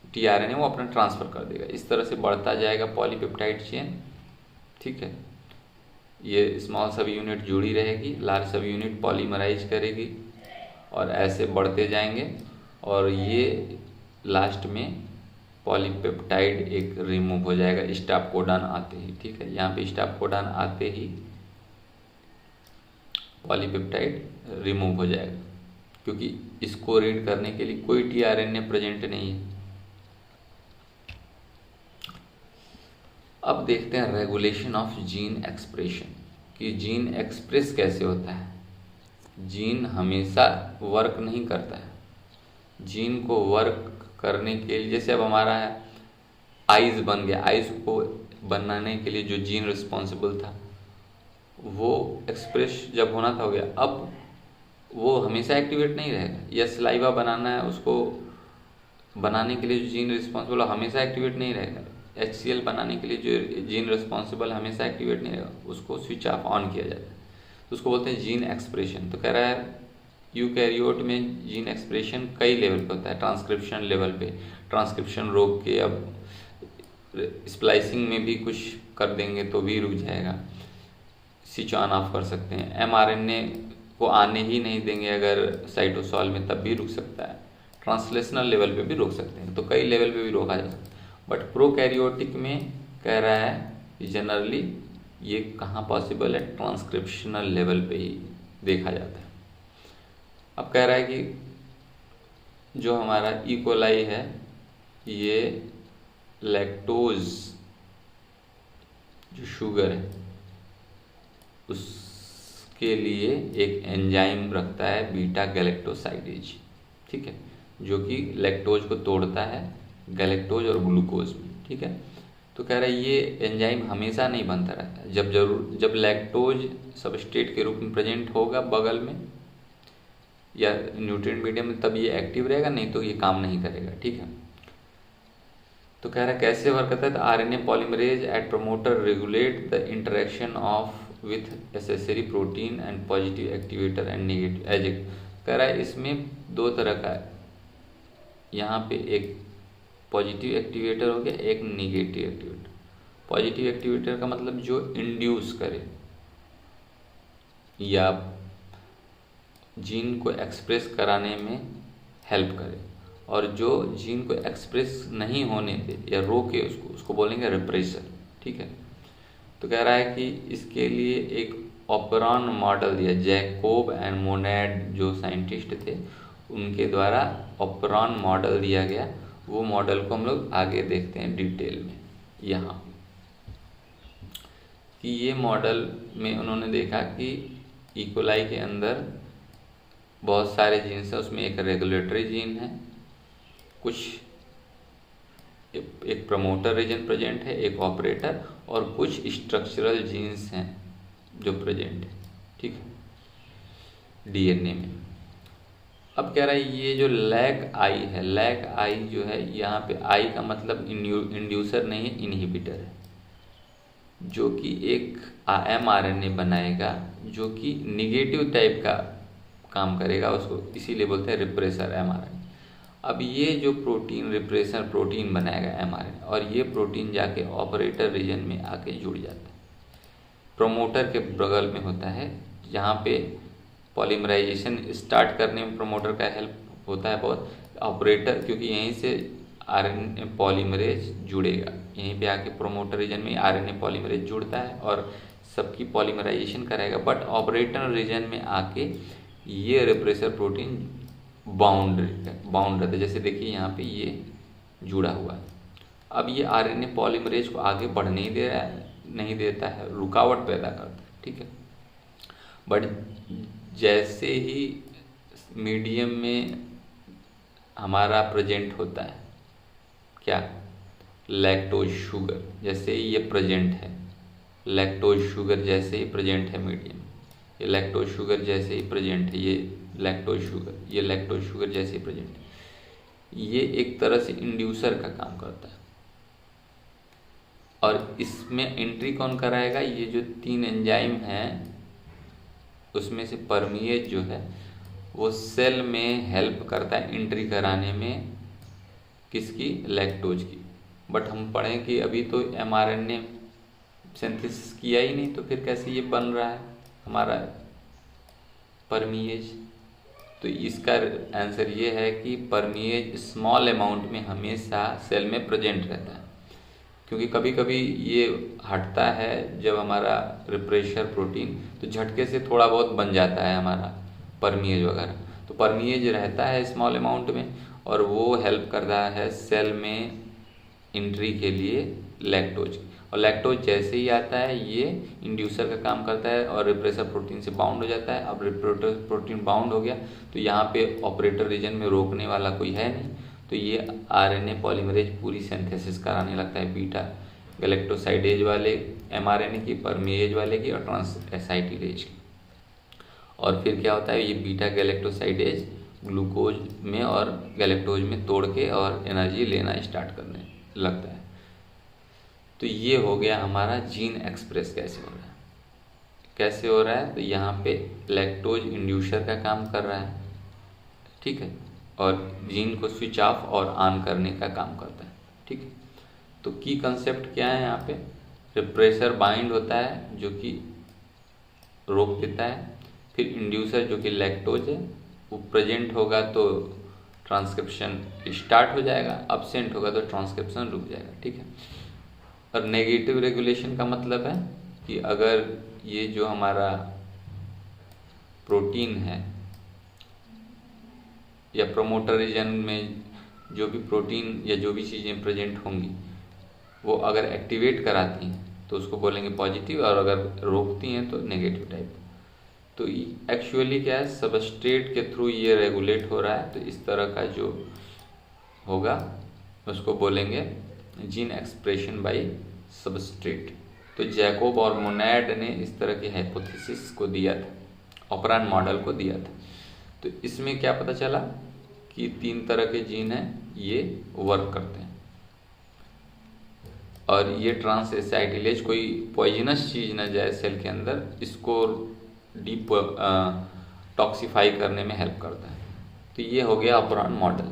टीआरएनए वो अपना ट्रांसफ़र कर देगा। इस तरह से बढ़ता जाएगा पॉलीपेप्टाइड चेन। ठीक है, ये स्मॉल सब यूनिट जुड़ी रहेगी, लार्ज सब यूनिट पॉलीमराइज करेगी, और ऐसे बढ़ते जाएंगे, और ये लास्ट में पॉलीपेप्टाइड एक रिमूव हो जाएगा स्टॉप कोडान आते ही। ठीक है, यहाँ पे स्टॉप कोडान आते ही पॉलीपेप्टाइड रिमूव हो जाएगा, क्योंकि इसको रीड करने के लिए कोई टीआरएनए प्रेजेंट नहीं है। अब देखते हैं रेगुलेशन ऑफ जीन एक्सप्रेशन, कि जीन एक्सप्रेस कैसे होता है। जीन हमेशा वर्क नहीं करता है, जीन को वर्क करने के लिए, जैसे अब हमारा है आइज बन गया, आइज को बनाने के लिए जो जीन रिस्पॉन्सिबल था वो एक्सप्रेस जब होना था हो गया, अब वो हमेशा एक्टिवेट नहीं रहेगा। या सलाइवा बनाना है, उसको बनाने के लिए जो जीन रिस्पॉन्सिबल हमेशा एक्टिवेट नहीं रहेगा। HCl बनाने के लिए जो जीन रिस्पॉन्सिबल हमेशा एक्टिवेट नहीं रहेगा, उसको स्विच ऑफ ऑन किया जाता है, तो उसको बोलते हैं जीन एक्सप्रेशन। तो कह रहा है यूकैरियोट में जीन एक्सप्रेशन कई लेवल पे होता है। ट्रांसक्रिप्शन लेवल पे, ट्रांसक्रिप्शन रोक के अब स्प्लाइसिंग में भी कुछ कर देंगे तो भी रुक जाएगा, स्विच ऑन ऑफ कर सकते हैं। एमआरएनए को आने ही नहीं देंगे अगर साइटोसॉल में, तब भी रुक सकता है। ट्रांसलेशनल लेवल पे भी रोक सकते हैं, तो कई लेवल पे भी रोका जा सकता है। बट प्रोकैरियोटिक में कह रहा है कि जनरली ये कहाँ पॉसिबल है, ट्रांसक्रिप्शनल लेवल पे ही देखा जाता है। अब कह रहा है कि जो हमारा इकोलाई है ये लैक्टोज जो शुगर है उसके लिए एक एंजाइम रखता है बीटा गैलेक्टोसाइडेज, ठीक है, जो कि लैक्टोज को तोड़ता है गैलेक्टोज और ग्लूकोज में, ठीक है। तो कह रहा है ये एंजाइम हमेशा नहीं बनता रहता है, जब लैक्टोज सबस्ट्रेट के रूप में प्रेजेंट होगा बगल में या न्यूट्रिएंट मीडियम में तब ये एक्टिव रहेगा, नहीं तो ये काम नहीं करेगा, ठीक है। तो कह रहा है कैसे वर्क करता है, तो RNA polymerase at promoter regulate the interaction of with accessory protein and positive activator and negative eject. कह रहा है इसमें दो तरह का है, यहाँ पे एक पॉजिटिव एक्टिवेटर हो गया, एक नेगेटिव एक्टिवेटर। पॉजिटिव एक्टिवेटर का मतलब जो इंड्यूस करे या जीन को एक्सप्रेस कराने में हेल्प करे, और जो जीन को एक्सप्रेस नहीं होने दे या रोके उसको बोलेंगे रिप्रेसर, ठीक है। तो कह रहा है कि इसके लिए एक ऑपरॉन मॉडल दिया, जैकोब एंड मोनेड जो साइंटिस्ट थे उनके द्वारा ऑपरॉन मॉडल दिया गया। वो मॉडल को हम लोग आगे देखते हैं डिटेल में यहाँ, कि ये मॉडल में उन्होंने देखा कि इकोलाई के अंदर बहुत सारे जीन्स हैं, उसमें एक रेगुलेटरी जीन है, कुछ एक प्रमोटर रीजन प्रेजेंट है, एक ऑपरेटर, और कुछ स्ट्रक्चरल जीन्स हैं जो प्रेजेंट है, ठीक है, डीएनए में। अब कह रहा है ये जो लैग आई है, लैग आई जो है यहाँ पे आई का मतलब इंड्यूसर नहीं है, इनहिबिटर है, जो कि एक एमआरएनए बनाएगा जो कि निगेटिव टाइप का काम करेगा, उसको इसीलिए बोलते हैं रिप्रेसर एमआरएनए। अब ये जो प्रोटीन रिप्रेसर प्रोटीन बनाएगा एमआरएनए, और ये प्रोटीन जाके ऑपरेटर रीजन में आके जुड़ जाता है, प्रोमोटर के बगल में होता है, जहाँ पे पॉलीमराइजेशन स्टार्ट करने में प्रोमोटर का हेल्प होता है बहुत। ऑपरेटर क्योंकि यहीं से आरएनए पॉलीमरेज जुड़ेगा, यहीं पे आके प्रोमोटर रीजन में आरएनए पॉलीमरेज जुड़ता है और सबकी पॉलीमराइजेशन कराएगा। बट ऑपरेटर रीजन में आके ये रिप्रेसर प्रोटीन बाउंड रहता है, जैसे देखिए यहाँ पे ये जुड़ा हुआ है। अब ये आरएनए पॉलीमरेज को आगे बढ़ने ही नहीं देता है, रुकावट पैदा करता है, ठीक है। बट जैसे ही मीडियम में हमारा प्रेजेंट होता है क्या, लैक्टोज शुगर, जैसे ही ये प्रेजेंट है, लैक्टोज शुगर जैसे ही प्रेजेंट है मीडियम, ये लैक्टोज शुगर जैसे ही प्रेजेंट है, ये लैक्टोज शुगर, ये लैक्टोज शुगर जैसे ही प्रेजेंट है, ये एक तरह से इंड्यूसर का काम करता है। और इसमें एंट्री कौन कराएगा, ये जो 3 एंजाइम हैं उसमें से परमिएज जो है वो सेल में हेल्प करता है एंट्री कराने में, किसकी, लैक्टोज की। बट हम पढ़ें कि अभी तो एमआरएनए सिंथेसिस किया ही नहीं, तो फिर कैसे ये बन रहा है हमारा परमिएज। तो इसका आंसर ये है कि परमिएज स्मॉल अमाउंट में हमेशा सेल में प्रेजेंट रहता है, क्योंकि कभी कभी ये हटता है जब हमारा रिप्रेसर प्रोटीन, तो झटके से थोड़ा बहुत बन जाता है हमारा परमिएज वगैरह। तो परमिएज रहता है स्मॉल अमाउंट में और वो हेल्प कर रहा है सेल में एंट्री के लिए लैक्टोज। और लैक्टोज जैसे ही आता है ये इंड्यूसर का काम करता है और रिप्रेसर प्रोटीन से बाउंड हो जाता है। अब रिप्रेसर प्रोटीन बाउंड हो गया तो यहाँ पे ऑपरेटर रीजन में रोकने वाला कोई है नहीं, तो ये आरएनए पॉलीमरेज पूरी सिंथेसिस कराने लगता है, बीटा गैलेक्टोसाइडेज वाले एमआरएनए की, परमिएज वाले की और ट्रांसएसाइटिलेज की। और फिर क्या होता है, ये बीटा गैलेक्टोसाइडेज ग्लूकोज में और गैलेक्टोज में तोड़ के और एनर्जी लेना स्टार्ट करने लगता है। तो ये हो गया हमारा जीन एक्सप्रेस कैसे हो रहा है, तो यहाँ पे लैक्टोज इंड्यूसर का काम कर रहा है ठीक है, और जीन को स्विच ऑफ और ऑन करने का काम करता है। ठीक है, तो की कंसेप्ट क्या है यहाँ पे, रिप्रेसर बाइंड होता है जो कि रोक देता है, फिर इंड्यूसर जो कि लैक्टोज है वो प्रेजेंट होगा तो ट्रांसक्रिप्शन स्टार्ट हो जाएगा, अब्सेंट होगा तो ट्रांसक्रिप्शन रुक जाएगा। ठीक है, और नेगेटिव रेगुलेशन का मतलब है कि अगर ये जो हमारा प्रोटीन है या प्रोमोटर रीजन में जो भी प्रोटीन या जो भी चीज़ें प्रेजेंट होंगी वो अगर एक्टिवेट कराती हैं तो उसको बोलेंगे पॉजिटिव, और अगर रोकती हैं तो नेगेटिव टाइप। तो एक्चुअली क्या है, सबस्ट्रेट के थ्रू ये रेगुलेट हो रहा है, तो इस तरह का जो होगा उसको बोलेंगे जीन एक्सप्रेशन बाय सबस्ट्रेट। तो जैकोब और मोनैड ने इस तरह की हाइपोथेसिस को दिया था, ऑपरान मॉडल को दिया था। तो इसमें क्या पता चला कि 3 तरह के जीन हैं, ये वर्क करते हैं, और ये ट्रांस एसाइटिलेज कोई पॉइजनस चीज़ न जाए सेल के अंदर, इसको डीप टॉक्सिफाई करने में हेल्प करता है। तो ये हो गया ऑपरान मॉडल।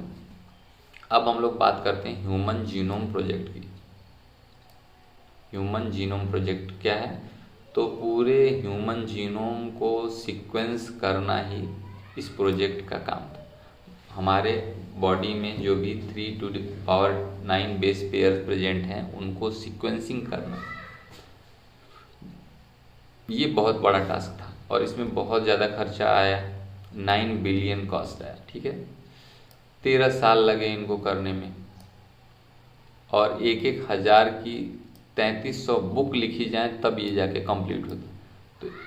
अब हम लोग बात करते हैं ह्यूमन जीनोम प्रोजेक्ट की। ह्यूमन जीनोम प्रोजेक्ट क्या है, तो पूरे ह्यूमन जीनोम को सीक्वेंस करना ही इस प्रोजेक्ट का काम था। हमारे बॉडी में जो भी 3⁹ बेस पेयर प्रेजेंट हैं उनको सीक्वेंसिंग करना, ये बहुत बड़ा टास्क था और इसमें बहुत ज़्यादा खर्चा आया, 9 बिलियन कॉस्ट आया। ठीक है, 13 साल लगे इनको करने में, और 1,000 की 3300 बुक लिखी जाए तब ये जाके कंप्लीट होती।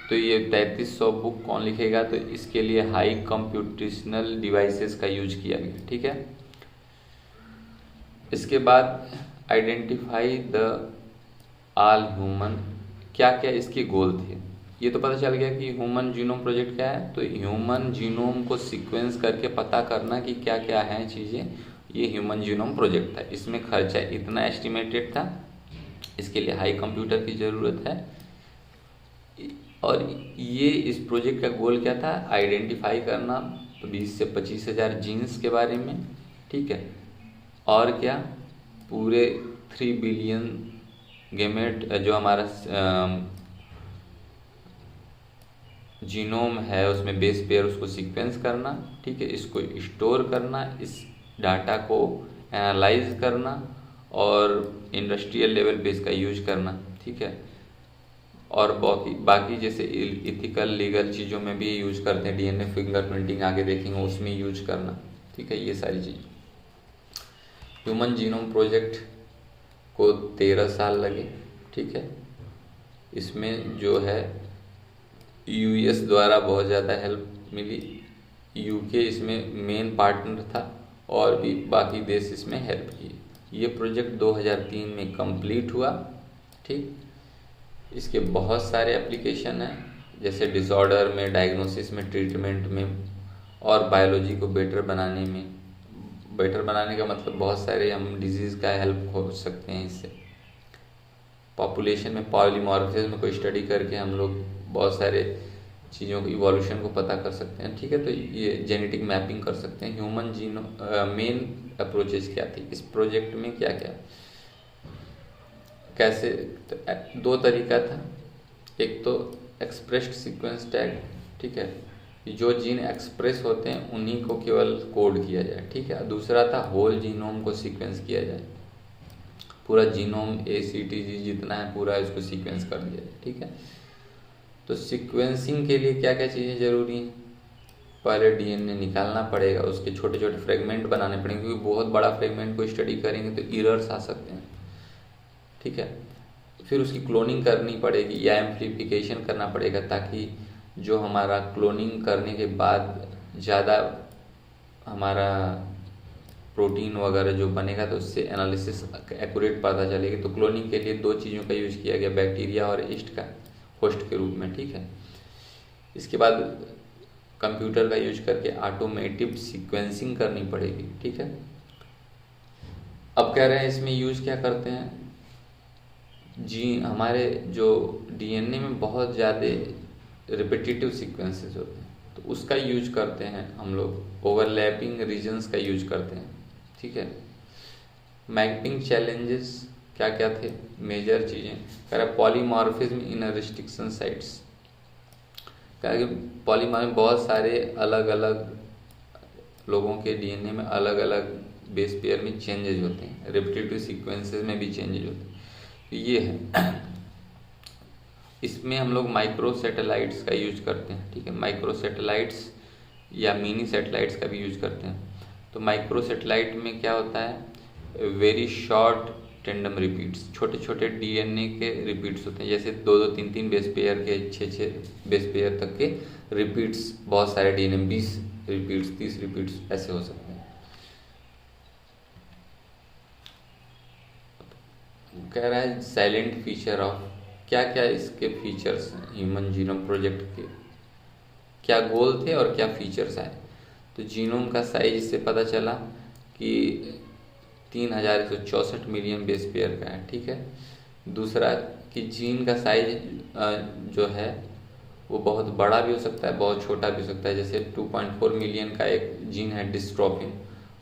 तो ये 3300 बुक कौन लिखेगा, तो इसके लिए हाई कंप्यूटेशनल डिवाइसेस का यूज किया गया। ठीक है, इसके बाद आइडेंटिफाई द ऑल ह्यूमन, क्या क्या इसके गोल थे, ये तो पता चल गया कि ह्यूमन जीनोम प्रोजेक्ट क्या है। तो ह्यूमन जीनोम को सीक्वेंस करके पता करना कि क्या क्या हैं चीज़ें, ये ह्यूमन जीनोम प्रोजेक्ट था। इसमें खर्चा इतना एस्टिमेटेड था, इसके लिए हाई कंप्यूटर की ज़रूरत है, और ये इस प्रोजेक्ट का गोल क्या था, आइडेंटिफाई करना 20 से 25 हज़ार जीन्स के बारे में। ठीक है, और क्या, पूरे 3 बिलियन गेमेट जो हमारा जीनोम है उसमें बेस पेयर उसको सीक्वेंस करना। ठीक है, इसको स्टोर करना, इस डाटा को एनालाइज करना और इंडस्ट्रियल लेवल पे इसका यूज करना। ठीक है, और बाकी जैसे इथिकल लीगल चीज़ों में भी यूज करते हैं, डीएनए फिंगरप्रिंटिंग आगे देखेंगे उसमें यूज करना। ठीक है, ये सारी चीज़। ह्यूमन जीनोम प्रोजेक्ट को 13 साल लगे। ठीक है, इसमें जो है यूएस द्वारा बहुत ज़्यादा हेल्प मिली, यूके इसमें मेन पार्टनर था और भी बाकी देश इसमें हेल्प किए। ये प्रोजेक्ट 2003 में कंप्लीट हुआ। ठीक, इसके बहुत सारे एप्लीकेशन हैं, जैसे डिसऑर्डर में, डायग्नोसिस में, ट्रीटमेंट में, और बायोलॉजी को बेटर बनाने में। बेटर बनाने का मतलब बहुत सारे हम डिजीज़ का हेल्प हो सकते हैं इससे। पॉपुलेशन में पॉलीमॉर्फिज्म को स्टडी करके हम लोग बहुत सारे चीज़ों की इवोल्यूशन को पता कर सकते हैं। ठीक है, तो ये जेनेटिक मैपिंग कर सकते हैं। ह्यूमन जीनो मेन अप्रोचेस क्या थी इस प्रोजेक्ट में, क्या क्या कैसे, तो 2 तरीका था। एक तो एक्सप्रेस्ड सीक्वेंस टैग। ठीक है, जो जीन एक्सप्रेस होते हैं उन्हीं को केवल कोड किया जाए। ठीक है, दूसरा था होल जीनोम को सीक्वेंस किया जाए, पूरा जीनोम ACTG जितना है पूरा इसको सीक्वेंस कर दिया जाए। ठीक है, तो सीक्वेंसिंग के लिए क्या क्या चीज़ें ज़रूरी हैं, पहले डीएनए निकालना पड़ेगा, उसके छोटे छोटे फ्रेगमेंट बनाने पड़ेंगे, क्योंकि बहुत बड़ा फ्रेगमेंट को स्टडी करेंगे तो एरर्स आ सकते हैं। ठीक है, फिर उसकी क्लोनिंग करनी पड़ेगी या एम्प्लीफिकेशन करना पड़ेगा, ताकि जो हमारा क्लोनिंग करने के बाद ज़्यादा हमारा प्रोटीन वगैरह जो बनेगा तो उससे एनालिसिस एक्यूरेट पता चलेगी। तो क्लोनिंग के लिए 2 चीज़ों का यूज किया गया, बैक्टीरिया और ईस्ट का होस्ट के रूप में। ठीक है, इसके बाद कंप्यूटर का यूज करके ऑटोमेटिक सीक्वेंसिंग करनी पड़ेगी। ठीक है, अब कह रहे हैं इसमें यूज क्या करते हैं, हमारे जो डीएनए में बहुत ज़्यादा रिपीटेटिव सीक्वेंसेस होते हैं, तो तो उसका यूज करते हैं हम लोग, ओवरलैपिंग रीजन्स का यूज करते हैं, ठीक है। मैपिंग चैलेंजेस क्या क्या थे, मेजर चीज़ें, कह रहा पॉलीमॉर्फिज्म इन रिस्ट्रिक्शन साइट्स, कह रहा कि पॉलीमॉर्फिज्म बहुत सारे अलग अलग लोगों के डीएनए में अलग अलग बेस पेयर में चेंजेज होते हैं, रिपीटेटिव सीक्वेंसेस में भी चेंजेज होते हैं। तो ये है, इसमें हम लोग माइक्रो सैटेलाइट्स का यूज करते हैं, ठीक है। माइक्रो सैटेलाइट्स या मिनी सैटेलाइट्स का भी यूज करते हैं। तो माइक्रो सैटेलाइट में क्या होता है, वेरी शॉर्ट टेंडम रिपीट्स, छोटे छोटे डीएनए के रिपीट्स होते हैं, जैसे 2-2, 3-3 बेस पेयर के, 6-6 बेस पेयर तक के रिपीट्स, बहुत सारे डीएनए 20 रिपीट्स, 30 रिपीट्स ऐसे हो सकते हैं। कह रहा है साइलेंट फीचर ऑफ, क्या क्या इसके फीचर्स हैं ह्यूमन जीनोम प्रोजेक्ट के, क्या गोल थे और क्या फीचर्स आए। तो जीनोम का साइज इससे पता चला कि 3164 मिलियन बेस पेयर का है, ठीक है। दूसरा कि जीन का साइज जो है वो बहुत बड़ा भी हो सकता है, बहुत छोटा भी हो सकता है। जैसे 2.4 मिलियन का एक जीन है डिस्ट्रोफिन,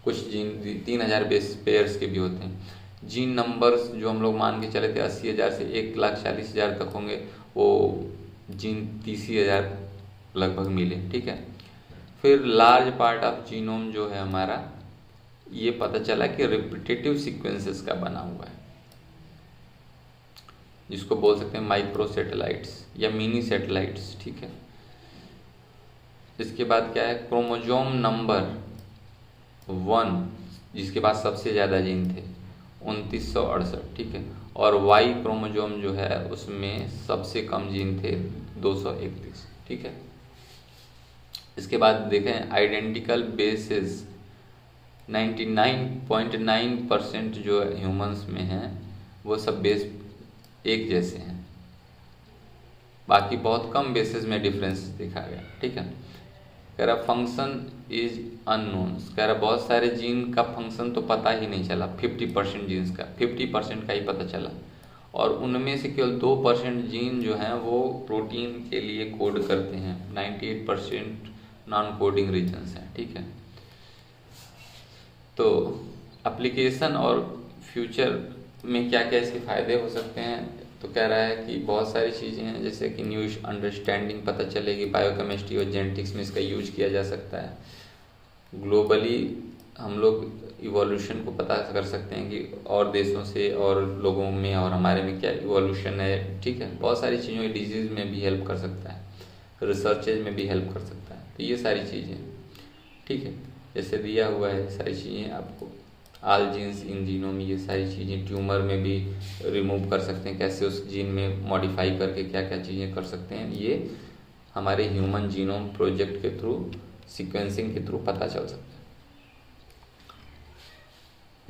कुछ जीन 3000 बेस पेयर्स के भी होते हैं। जीन नंबर्स जो हम लोग मान के चले थे 80,000 से 1,40,000 तक होंगे, वो जीन 30,000 लगभग मिले, ठीक है। फिर लार्ज पार्ट ऑफ जीनोम जो है हमारा, ये पता चला कि रिपीटेटिव सीक्वेंसेस का बना हुआ है, जिसको बोल सकते हैं माइक्रो सैटेलाइट्स या मिनी सैटेलाइट्स, ठीक है। इसके बाद क्या है, क्रोमोजोम नंबर 1 जिसके पास सबसे ज़्यादा जीन थे 2968, ठीक है। और वाई क्रोमोजोम जो है उसमें सबसे कम जीन थे 231, ठीक है। इसके बाद देखें आइडेंटिकल बेसिस 99.9% जो ह्यूमंस में हैं वो सब बेस एक जैसे हैं, बाकी बहुत कम बेसिस में डिफरेंस देखा गया, ठीक है। कह रहा फंक्शन इज अननोन, कह रहा बहुत सारे जीन का फंक्शन तो पता ही नहीं चला, 50% जीन्स का, 50% का ही पता चला, और उनमें से केवल 2% जीन जो हैं वो प्रोटीन के लिए कोड करते हैं, 98% नॉन कोडिंग रीजन्स हैं, ठीक है। तो एप्लीकेशन और फ्यूचर में क्या क्या इसके फ़ायदे हो सकते हैं, तो कह रहा है कि बहुत सारी चीज़ें हैं, जैसे कि न्यू अंडरस्टैंडिंग पता चलेगी, बायोकेमिस्ट्री और जेनेटिक्स में इसका यूज किया जा सकता है। ग्लोबली हम लोग इवोल्यूशन को पता कर सकते हैं कि और देशों से और लोगों में और हमारे में क्या इवोल्यूशन है, ठीक है। बहुत सारी चीज़ों, डिजीज़ में भी हेल्प कर सकता है, रिसर्चेज में भी हेल्प कर सकता है। तो ये सारी चीज़ें, ठीक है, जैसे दिया हुआ है सारी चीज़ें आपको, ऑल जीन्स इन जीनोम, ये सारी चीज़ें ट्यूमर में भी रिमूव कर सकते हैं, कैसे उस जीन में मॉडिफाई करके क्या क्या चीज़ें कर सकते हैं, ये हमारे ह्यूमन जीनोम प्रोजेक्ट के थ्रू, सीक्वेंसिंग के थ्रू पता चल सकता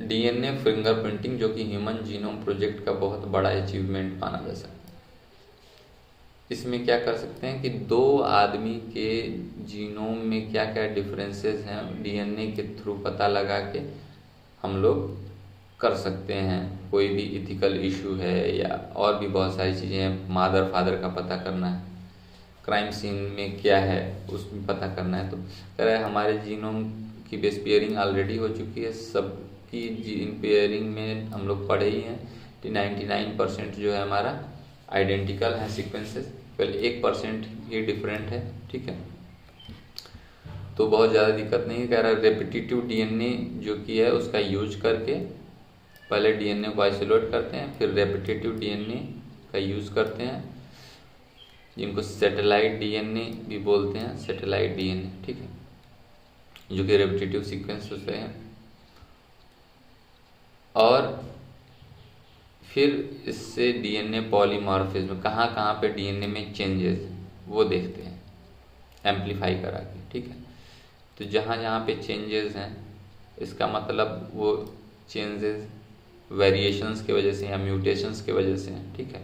है। डीएनए फिंगरप्रिंटिंग जो कि ह्यूमन जीनोम प्रोजेक्ट का बहुत बड़ा अचीवमेंट माना जा सकता है। इसमें क्या कर सकते हैं कि 2 आदमी के जीनोम में क्या क्या डिफरेंसेस हैं, डीएनए के थ्रू पता लगा के हम लोग कर सकते हैं। कोई भी इथिकल इशू है या और भी बहुत सारी चीज़ें हैं, मादर फादर का पता करना है, क्राइम सीन में क्या है उसमें पता करना है। तो कह रहा है हमारे जीनोम की बेस पेयरिंग ऑलरेडी हो चुकी है, सबकी जीन पेयरिंग में हम लोग पढ़े ही हैं कि 99% जो है हमारा आइडेंटिकल है सीक्वेंसेस, केवल 1% ही डिफरेंट है, ठीक है। तो बहुत ज़्यादा दिक्कत नहीं है। कह रहा है रेपिटेटिव डीएनए जो कि है उसका यूज करके पहले डीएनए को आइसोलेट करते हैं, फिर रेपिटेटिव डीएनए का यूज करते हैं, जिनको सैटेलाइट डीएनए भी बोलते हैं, सैटेलाइट डीएनए, ठीक है, जो कि रेपिटेटिव सीक्वेंस होते हैं। और फिर इससे डीएनए पॉलीमॉर्फिज्म, कहाँ कहाँ पे डीएनए में चेंजेस वो देखते हैं एम्पलीफाई करा के, ठीक है। तो जहाँ जहाँ पे चेंजेस हैं, इसका मतलब वो चेंजेस वेरिएशंस की वजह से या म्यूटेशंस की वजह से हैं, ठीक है।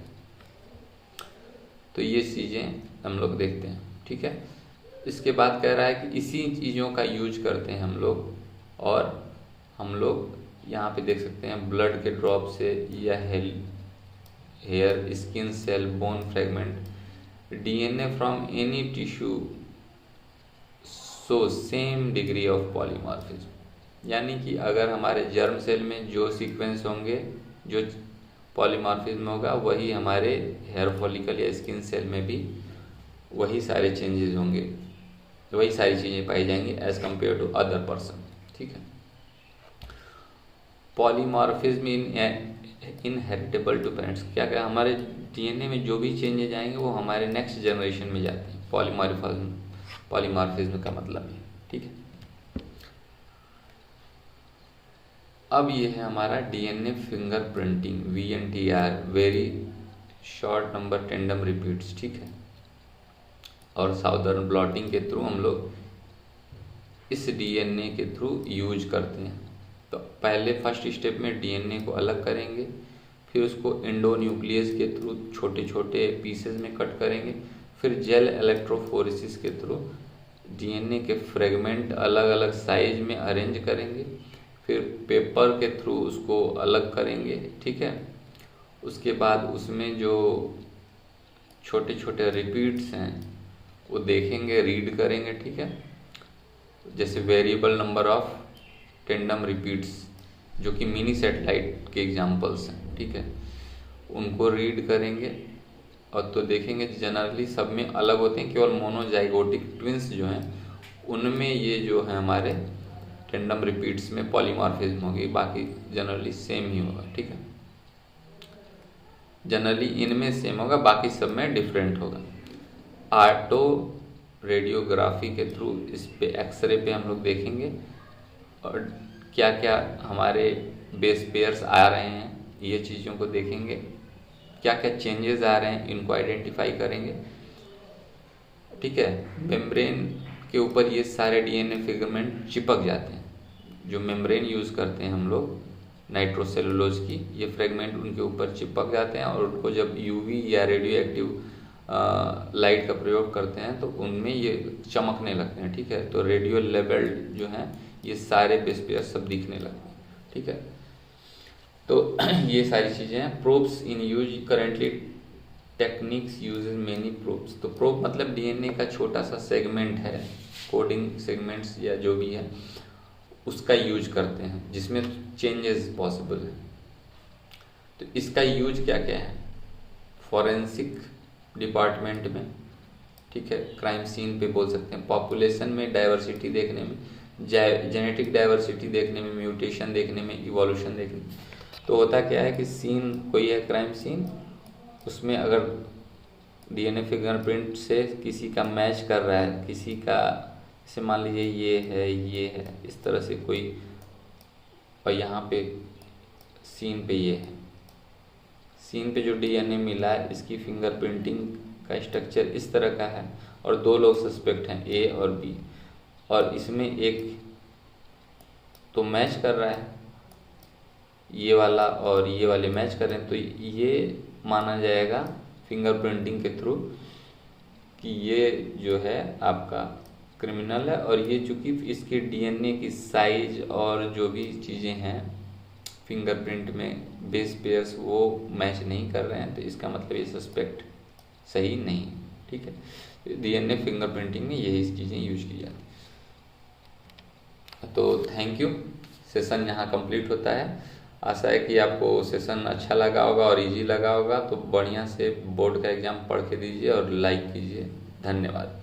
तो ये चीज़ें हम लोग देखते हैं, ठीक है। इसके बाद कह रहा है कि इसी चीज़ों का यूज करते हैं हम लोग, और हम लोग यहाँ पे देख सकते हैं ब्लड के ड्रॉप से या hair, skin cell, bone fragment, DNA from any tissue show same degree of polymorphism, यानी कि अगर हमारे जर्म सेल में जो सीक्वेंस होंगे, जो पॉलीमॉर्फिज्म होगा, वही हमारे हेयर फॉलिकल या स्किन सेल में भी वही सारे चेंजेस होंगे, वही सारी चीज़ें पाई जाएंगी as compare to other person. ठीक है। पॉलीमॉर्फिज्म इनहेरिटेबल टू पेरेंट्स, क्या क्या हमारे डीएनए में जो भी चेंजेस आएंगे वो हमारे नेक्स्ट जनरेशन में जाते हैं। पॉलीमॉर्फिज्म का मतलब है। ठीक है। अब ये है हमारा DNA fingerprinting, VNTR, very short number tandem repeats. ठीक है। और साउदर्न ब्लॉटिंग के थ्रू हम लोग इस डीएनए के थ्रू यूज करते हैं। तो पहले फर्स्ट स्टेप में डीएनए को अलग करेंगे, फिर उसको एंडोन्यूक्लियस के थ्रू छोटे छोटे पीसेस में कट करेंगे, फिर जेल इलेक्ट्रोफोरेसिस के थ्रू डीएनए के फ्रेगमेंट अलग अलग साइज में अरेंज करेंगे, फिर पेपर के थ्रू उसको अलग करेंगे। ठीक है। उसके बाद उसमें जो छोटे छोटे रिपीट्स हैं वो देखेंगे, रीड करेंगे। ठीक है। जैसे variable number of tandem repeats, जो कि मिनी सैटेलाइट के एग्जांपल्स हैं। ठीक है। उनको रीड करेंगे और तो देखेंगे जनरली सब में अलग होते हैं, केवल मोनोजाइगोटिक ट्विंस जो हैं उनमें ये जो है हमारे टेंडम रिपीट्स में पॉलीमॉर्फिज्म होगी, बाकी जनरली सेम ही होगा। ठीक है। जनरली इनमें सेम होगा, बाकी सब में डिफरेंट होगा। ऑटो रेडियोग्राफी के थ्रू इस पे एक्सरे पे हम लोग देखेंगे और क्या क्या हमारे बेस पेयर्स आ रहे हैं, ये चीज़ों को देखेंगे, क्या क्या चेंजेस आ रहे हैं इनको आइडेंटिफाई करेंगे। ठीक है। मेम्ब्रेन के ऊपर ये सारे डीएनए फिगमेंट चिपक जाते हैं। जो मेम्ब्रेन यूज़ करते हैं हम लोग नाइट्रोसेलुलोज की, ये फ्रेगमेंट उनके ऊपर चिपक जाते हैं और उनको जब यूवी या रेडियो एक्टिव लाइट का प्रयोग करते हैं तो उनमें ये चमकने लगते हैं। ठीक है। तो रेडियो लेबल्ड जो हैं ये सारे बेस पेयर सब दिखने लगते हैं। ठीक है। तो ये सारी चीज़ें हैं। Probes in use currently, techniques use many probes. तो प्रोब मतलब डीएनए का छोटा सा सेगमेंट है, कोडिंग सेगमेंट्स या जो भी है उसका यूज करते हैं जिसमें चेंजेस पॉसिबल है। तो इसका यूज क्या क्या है? फॉरेंसिक डिपार्टमेंट में, ठीक है, क्राइम सीन पे बोल सकते हैं, पॉपुलेशन में डाइवर्सिटी देखने में, जेनेटिक डाइवर्सिटी देखने में, म्यूटेशन देखने में, इवोल्यूशन देखने में। तो होता क्या है कि सीन कोई है क्राइम सीन, उसमें अगर डीएनए फिंगरप्रिंट से किसी का मैच कर रहा है, किसी का जैसे मान लीजिए ये है इस तरह से कोई, और यहाँ पे सीन पे ये है, सीन पे जो डीएनए मिला है इसकी फिंगरप्रिंटिंग का स्ट्रक्चर इस तरह का है और दो लोग सस्पेक्ट हैं ए और बी, और इसमें एक तो मैच कर रहा है, ये वाला और ये वाले मैच कर रहे हैं, तो ये माना जाएगा फिंगरप्रिंटिंग के थ्रू कि ये जो है आपका क्रिमिनल है। और ये चूँकि इसके डीएनए की साइज और जो भी चीज़ें हैं फिंगरप्रिंट में बेस पेयर्स वो मैच नहीं कर रहे हैं, तो इसका मतलब ये सस्पेक्ट सही नहीं है। ठीक है। डीएनए फिंगरप्रिंटिंग में यही चीज़ें यूज की जाती हैं। तो थैंक यू, सेशन यहाँ कंप्लीट होता है। आशा है कि आपको सेशन अच्छा लगा होगा और इजी लगा होगा। तो बढ़िया से बोर्ड का एग्ज़ाम पढ़ के दीजिए और लाइक कीजिए। धन्यवाद।